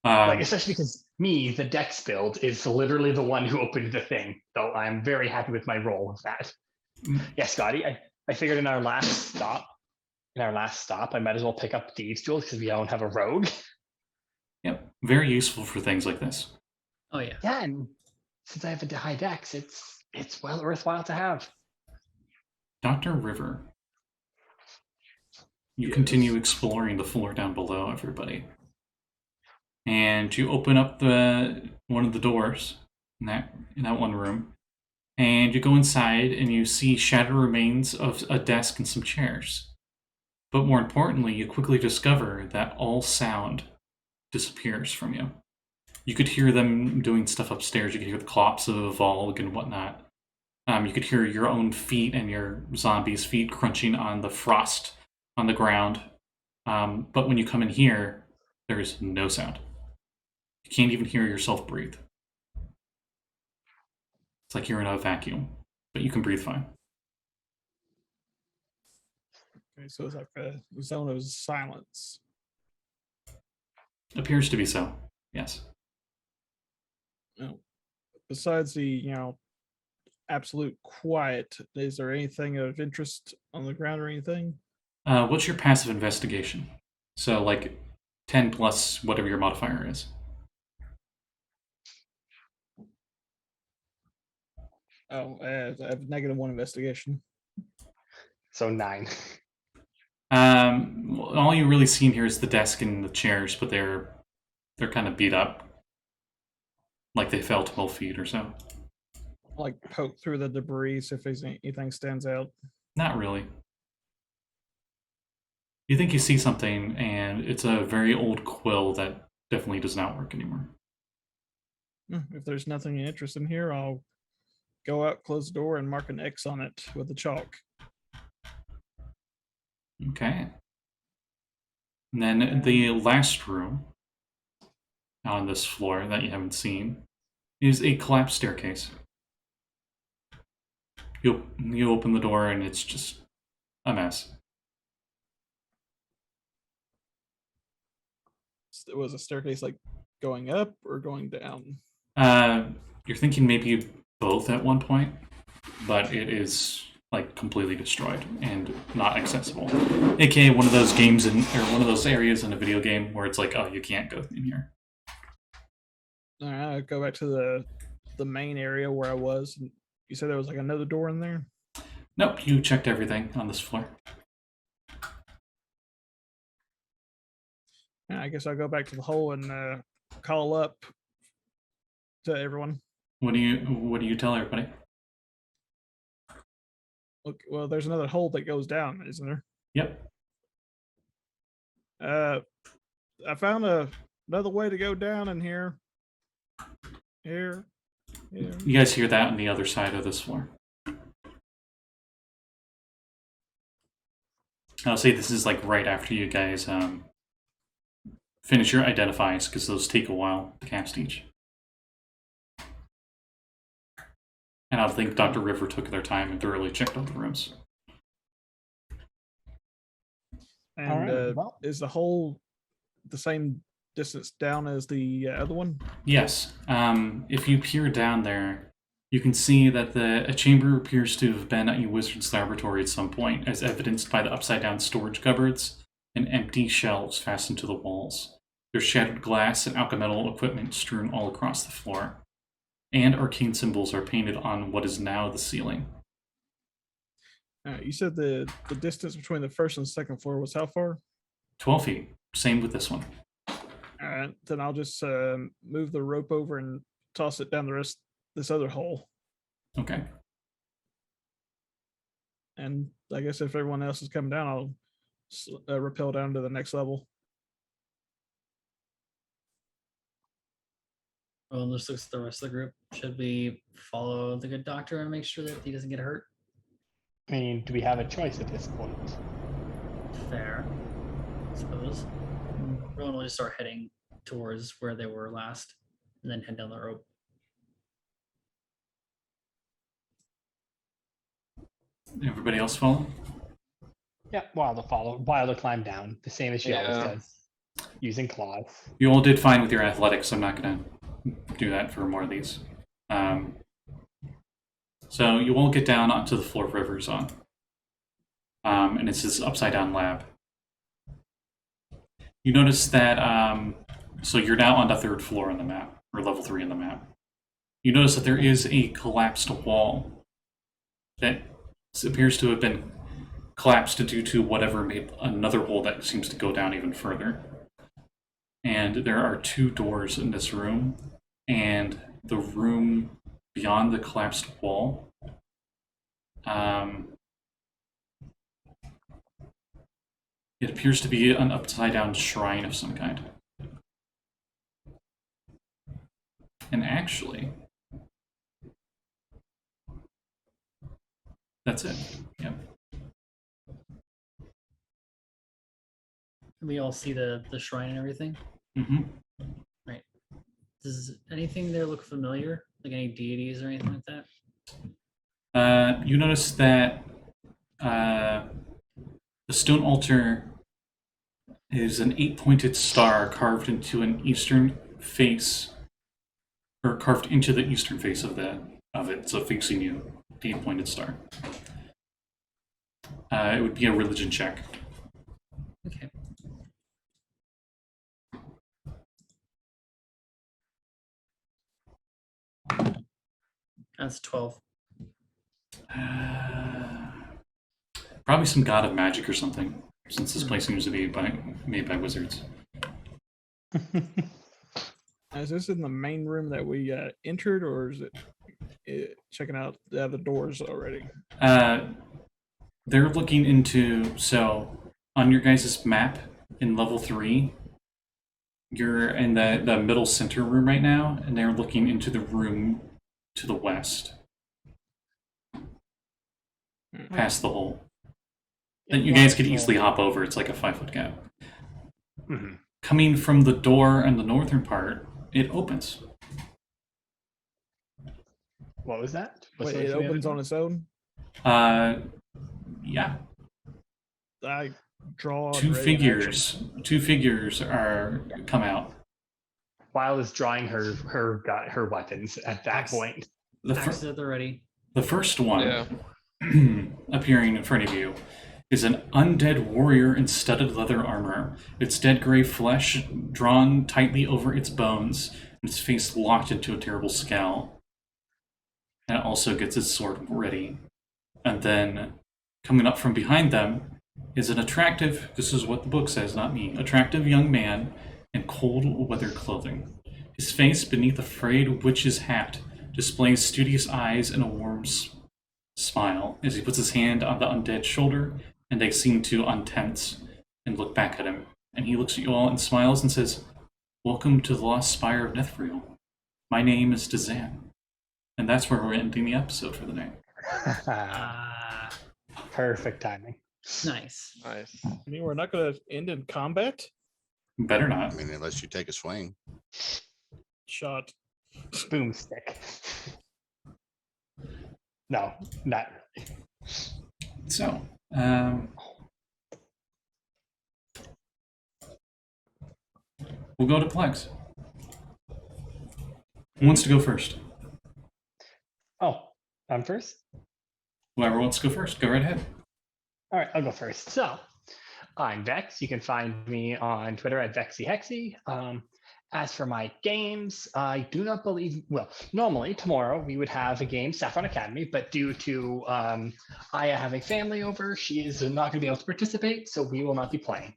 [SPEAKER 1] Um,
[SPEAKER 2] Especially because me, the Dex build, is literally the one who opened the thing. So I'm very happy with my roll with that. Yeah, Scotty, I figured in our last stop, I might as well pick up Thieves' Tools because we don't have a rogue.
[SPEAKER 1] Yep, very useful for things like this.
[SPEAKER 3] Oh yeah.
[SPEAKER 2] Yeah, and since I have a high Dex, it's well worthwhile to have.
[SPEAKER 1] Dr. River. You
[SPEAKER 5] Yes.
[SPEAKER 1] continue exploring the floor down below, everybody. And you open up one of the doors in that one room. And you go inside and you see shattered remains of a desk and some chairs. But more importantly, you quickly discover that all sound disappears from you. You could hear them doing stuff upstairs. You could hear the clops of Valgg and whatnot. You could hear your own feet and your zombies' feet crunching on the frost on the ground. But when you come in here, there's no sound. You can't even hear yourself breathe. It's like you're in a vacuum, but you can breathe fine.
[SPEAKER 5] Okay, so it's like a zone of silence.
[SPEAKER 1] Appears to be so, yes.
[SPEAKER 5] Now, besides the absolute quiet, is there anything of interest on the ground or anything?
[SPEAKER 1] What's your passive investigation? So, like, 10 plus whatever your modifier is.
[SPEAKER 5] Oh, I have -1 investigation.
[SPEAKER 2] So 9.
[SPEAKER 1] All you really see in here is the desk and the chairs, but they're kind of beat up. Like they fell 12 feet or so.
[SPEAKER 5] Like poke through the debris, see if there's anything stands out.
[SPEAKER 1] Not really. You think you see something, and it's a very old quill that definitely does not work anymore.
[SPEAKER 5] If there's nothing interesting here, I'll go out, close the door, and mark an X on it with the chalk.
[SPEAKER 1] Okay. And then the last room on this floor that you haven't seen is a collapsed staircase. You open the door and it's just a mess.
[SPEAKER 5] Was a staircase like going up or going down?
[SPEAKER 1] You're thinking maybe both at one point, but it is like completely destroyed and not accessible. AKA one of those games or one of those areas in a video game where it's like, oh, you can't go in here.
[SPEAKER 5] All right, I'll go back to the main area where I was. You said there was like another door in there?
[SPEAKER 1] Nope, you checked everything on this floor.
[SPEAKER 5] Yeah, I guess I'll go back to the hole and call up to everyone.
[SPEAKER 1] What do you tell everybody?
[SPEAKER 5] Look, well, there's another hole that goes down, isn't there?
[SPEAKER 1] Yep.
[SPEAKER 5] I found another way to go down in here. Here.
[SPEAKER 1] You guys hear that on the other side of this floor. I'll say this is like right after you guys finish your identifies, because those take a while to cast each. And I think Dr. River took their time and thoroughly checked out the rooms.
[SPEAKER 5] And
[SPEAKER 2] All right, well.
[SPEAKER 5] is the hole the same distance down as the other one?
[SPEAKER 1] Yes. If you peer down there, you can see that a chamber appears to have been a wizard's laboratory at some point, as evidenced by the upside-down storage cupboards and empty shelves fastened to the walls. There's shattered glass and alchemical equipment strewn all across the floor, and arcane symbols are painted on what is now the ceiling.
[SPEAKER 5] You said the distance between the first and second floor was how far?
[SPEAKER 1] 12 feet. Same with this one.
[SPEAKER 5] All right, then I'll just move the rope over and toss it down the rest this other hole.
[SPEAKER 1] Okay.
[SPEAKER 5] And I guess if everyone else is coming down, I'll rappel down to the next level.
[SPEAKER 3] Well, this looks at the rest of the group. Should we follow the good doctor and make sure that he doesn't get hurt?
[SPEAKER 2] I mean, do we have a choice at this point?
[SPEAKER 3] Fair, I suppose. Rowan will just start heading towards where they were last, and then head down the rope.
[SPEAKER 1] Everybody else follow?
[SPEAKER 2] Yeah, while to climb down, the same as she always
[SPEAKER 7] Yeah.
[SPEAKER 2] does, using claws.
[SPEAKER 1] You all did fine with your athletics. I'm not going to do that for more of these. So you all get down onto the floor River's on. And it's this upside-down lab. You notice that, so you're now on the third floor on the map, or level 3 on the map. You notice that there is a collapsed wall that appears to have been collapsed due to whatever made another hole that seems to go down even further. And there are 2 doors in this room, and the room beyond the collapsed wall it appears to be an upside-down shrine of some kind. And actually, that's it. Yep.
[SPEAKER 3] Can we all see the shrine and everything?
[SPEAKER 1] Mm-hmm.
[SPEAKER 3] Right. Does anything there look familiar? Like any deities or anything like that?
[SPEAKER 1] You notice that the stone altar is an 8-pointed star carved into an eastern face, or carved into the eastern face of it, so facing you, the 8-pointed star. It would be a religion check.
[SPEAKER 3] Okay. That's 12.
[SPEAKER 1] Probably some god of magic or something, since this place seems to be made by wizards.
[SPEAKER 5] Is this in the main room that we entered, or is it checking out the other doors already?
[SPEAKER 1] They're looking into, so on your guys' map in level 3, you're in the middle center room right now, and they're looking into the room to the west, past the hole. That you guys could easily hop over. It's like a 5-foot gap.
[SPEAKER 2] Mm-hmm.
[SPEAKER 1] Coming from the door in the northern part, it opens.
[SPEAKER 2] What was that? What's
[SPEAKER 5] Wait,
[SPEAKER 2] the
[SPEAKER 5] it
[SPEAKER 2] name of
[SPEAKER 5] opens on its own?
[SPEAKER 1] Yeah.
[SPEAKER 5] I draw
[SPEAKER 1] Two
[SPEAKER 5] and ready in action.
[SPEAKER 1] figures are come out.
[SPEAKER 2] While is drawing her weapons at that
[SPEAKER 3] Axe.
[SPEAKER 2] point.
[SPEAKER 3] Axes at the ready.
[SPEAKER 1] The first one
[SPEAKER 7] Yeah.
[SPEAKER 1] appearing in front of you is an undead warrior in studded leather armor. Its dead gray flesh drawn tightly over its bones, and its face locked into a terrible scowl. And it also gets its sword ready. And then, coming up from behind them, is an attractive, this is what the book says, not me, attractive young man in cold weather clothing. His face, beneath a frayed witch's hat, displays studious eyes and a warm smile as he puts his hand on the undead's shoulder, and they seem to untense and look back at him. And he looks at you all and smiles and says, "Welcome to the Lost Spire of Nethreel. My name is Dazan." And that's where we're ending the episode for the night.
[SPEAKER 2] Perfect timing.
[SPEAKER 3] Nice.
[SPEAKER 7] Nice.
[SPEAKER 5] I mean, we're not going to end in combat?
[SPEAKER 1] Better
[SPEAKER 4] I
[SPEAKER 1] not.
[SPEAKER 4] mean, unless you take a swing.
[SPEAKER 5] Shot.
[SPEAKER 2] Boomstick. No, not really.
[SPEAKER 1] So, we'll go to Plex. Who wants to go first?
[SPEAKER 2] Oh, I'm first?
[SPEAKER 1] Whoever wants to go first, go right ahead.
[SPEAKER 2] All right, I'll go first. So, I'm Vex. You can find me on Twitter at VexyHexy. As for my games, I do not believe, well, normally tomorrow we would have a game, Saffron Academy, but due to Aya having family over, she is not going to be able to participate, so we will not be playing.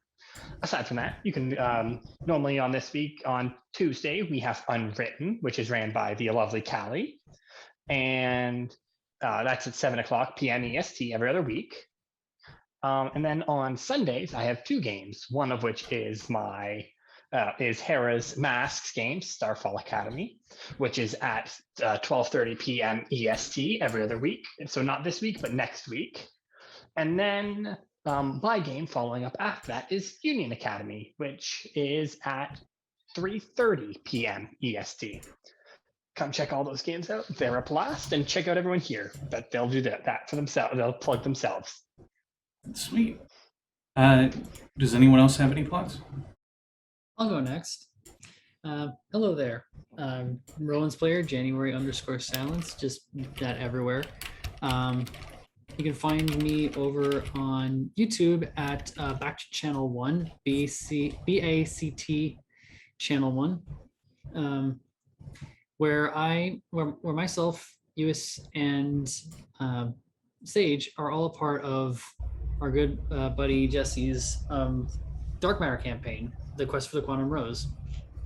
[SPEAKER 2] Aside from that, you can, normally on this week, on Tuesday, we have Unwritten, which is ran by the lovely Callie, and that's at 7 o'clock p.m. EST every other week. And then on Sundays, I have 2 games, one of which is is Hera's Masks game, Starfall Academy, which is at 12:30 p.m. EST every other week. So not this week, but next week. And then my game following up after that is Union Academy, which is at 3:30 p.m. EST. Come check all those games out. They're a blast, and check out everyone here. But they'll do that for themselves. They'll plug themselves.
[SPEAKER 1] Sweet. Does anyone else have any plugs?
[SPEAKER 3] I'll go next. Hello there. Rowan's player, January_silence, just that everywhere. You can find me over on YouTube at Back to Channel 1, BACT Channel 1, where myself, Lluis, and Saege are all a part of our good buddy Jesse's Dark Matter campaign, The Quest for the Quantum Rose.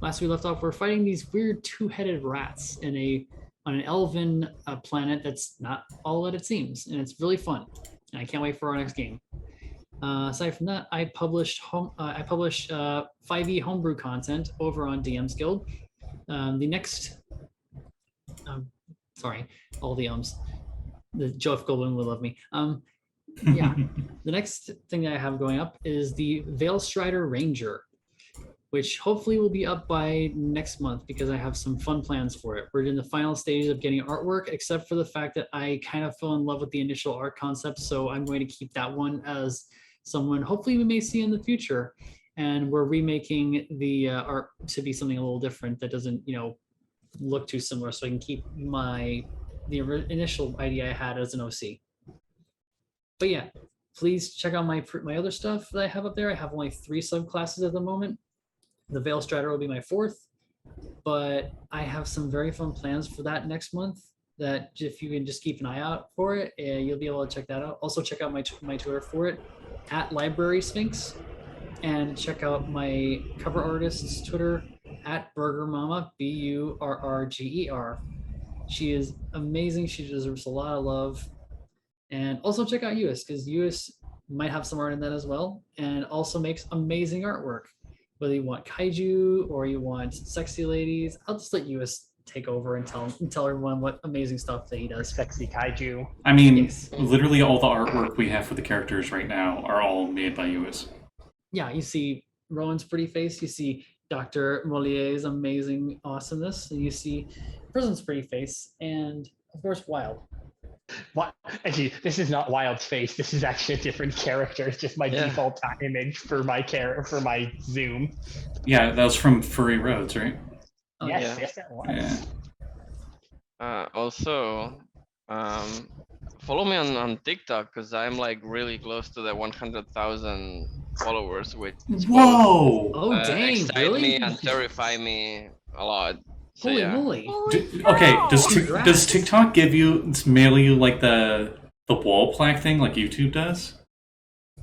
[SPEAKER 3] Last we left off, we're fighting these weird 2-headed rats on an elven planet that's not all that it seems, and it's really fun. And I can't wait for our next game. Aside from that, I publish 5e homebrew content over on DM's Guild. The next, sorry, all the the Joe Goblin will love me. Yeah, the next thing that I have going up is the Veil Strider Ranger, which hopefully will be up by next month because I have some fun plans for it. We're in the final stages of getting artwork, except for the fact that I kind of fell in love with the initial art concept, so I'm going to keep that one as someone hopefully we may see in the future. And we're remaking the art to be something a little different that doesn't, look too similar, so I can keep the initial idea I had as an OC. But yeah, please check out my other stuff that I have up there. I have only 3 subclasses at the moment. The Veil Strider will be my 4th, but I have some very fun plans for that next month that if you can just keep an eye out for it, you'll be able to check that out. Also check out my Twitter for it, at Library Sphinx, and check out my cover artist's Twitter, at Burger Mama, BURRGER. She is amazing. She deserves a lot of love. And also check out Lluis, because Lluis might have some art in that as well, and also makes amazing artwork. Whether you want kaiju or you want sexy ladies, I'll just let Lluis take over and tell everyone what amazing stuff that he does.
[SPEAKER 2] Sexy kaiju.
[SPEAKER 1] I mean,
[SPEAKER 3] Yes.
[SPEAKER 1] literally all the artwork we have for the characters right now are all made by Lluis.
[SPEAKER 3] Yeah, you see Rowan's pretty face, you see Dr. Molier's amazing awesomeness, and you see Prism's pretty face, and of course Wild.
[SPEAKER 2] What? Actually, this is not Wild's face. This is actually a different character. It's just my default image for my Zoom.
[SPEAKER 1] Yeah, that was from Furry Roads, right?
[SPEAKER 3] Oh,
[SPEAKER 2] yes,
[SPEAKER 7] yeah.
[SPEAKER 2] yes, that was.
[SPEAKER 1] Yeah.
[SPEAKER 7] Also, follow me on TikTok because I'm like really close to the 100,000 followers, which
[SPEAKER 1] Whoa!
[SPEAKER 3] Oh dang,
[SPEAKER 7] excite
[SPEAKER 3] really?
[SPEAKER 7] me and terrify me a lot. So
[SPEAKER 3] Holy
[SPEAKER 7] yeah.
[SPEAKER 3] moly.
[SPEAKER 1] Okay, does
[SPEAKER 3] Congrats.
[SPEAKER 1] TikTok mail you like the wall plaque thing like YouTube does?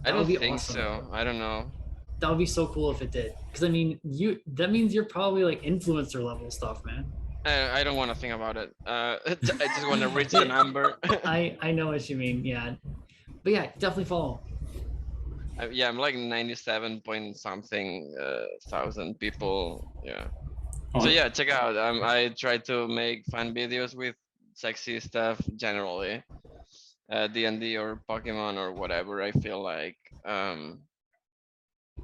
[SPEAKER 7] I
[SPEAKER 3] That would
[SPEAKER 7] don't
[SPEAKER 3] be
[SPEAKER 7] think
[SPEAKER 3] awesome.
[SPEAKER 7] so. I don't know.
[SPEAKER 3] That would be so cool if it did. Because I mean, that means you're probably like influencer level stuff, man.
[SPEAKER 7] I don't want to think about it. I just want to reach the number.
[SPEAKER 3] I know what you mean, yeah. But yeah, definitely follow.
[SPEAKER 7] Yeah, I'm like 97 point something thousand people. Yeah.
[SPEAKER 1] Oh,
[SPEAKER 7] So yeah, check out. I try to make fun videos with sexy stuff generally, D&D or Pokemon or whatever. I feel like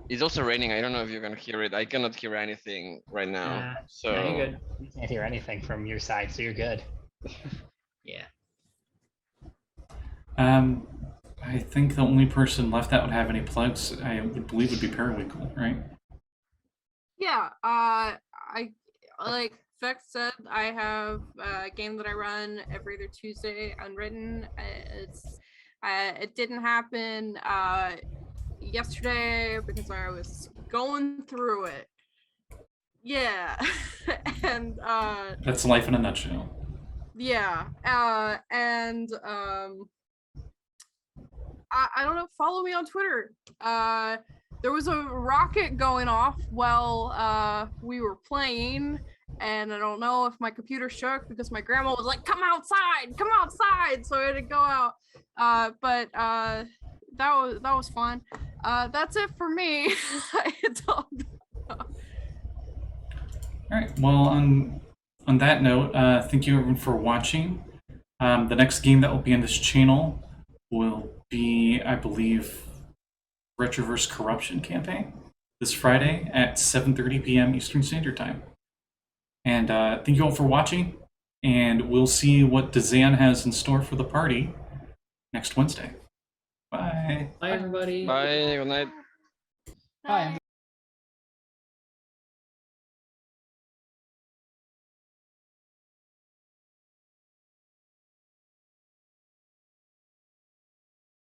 [SPEAKER 7] it's also raining. I don't know if you can hear it. I cannot hear anything right now. So
[SPEAKER 3] Yeah, you're good.
[SPEAKER 2] You can't hear anything from your side, so you're good.
[SPEAKER 3] Yeah.
[SPEAKER 1] I think the only person left that would have any plugs, I would believe, would be Periwinkle, right?
[SPEAKER 6] Yeah, I like Vex said, I have a game that I run every other Tuesday, Unwritten. It didn't happen yesterday because I was going through it. Yeah, and
[SPEAKER 1] That's life in a nutshell.
[SPEAKER 6] yeah, and I don't know. Follow me on Twitter. There was a rocket going off while we were playing, and I don't know if my computer shook because my grandma was like, "Come outside, come outside!" So I had to go out. But that was fun. That's it for me.
[SPEAKER 1] All right. Well, on that note, thank you everyone for watching. The next game that will be on this channel will be, I believe, Retroverse Corruption campaign this Friday at 7:30 p.m. Eastern Standard Time. And thank you all for watching, and we'll see what Dazan has in store for the party next Wednesday. Bye.
[SPEAKER 3] Bye, everybody.
[SPEAKER 7] Bye. Good night.
[SPEAKER 2] Bye.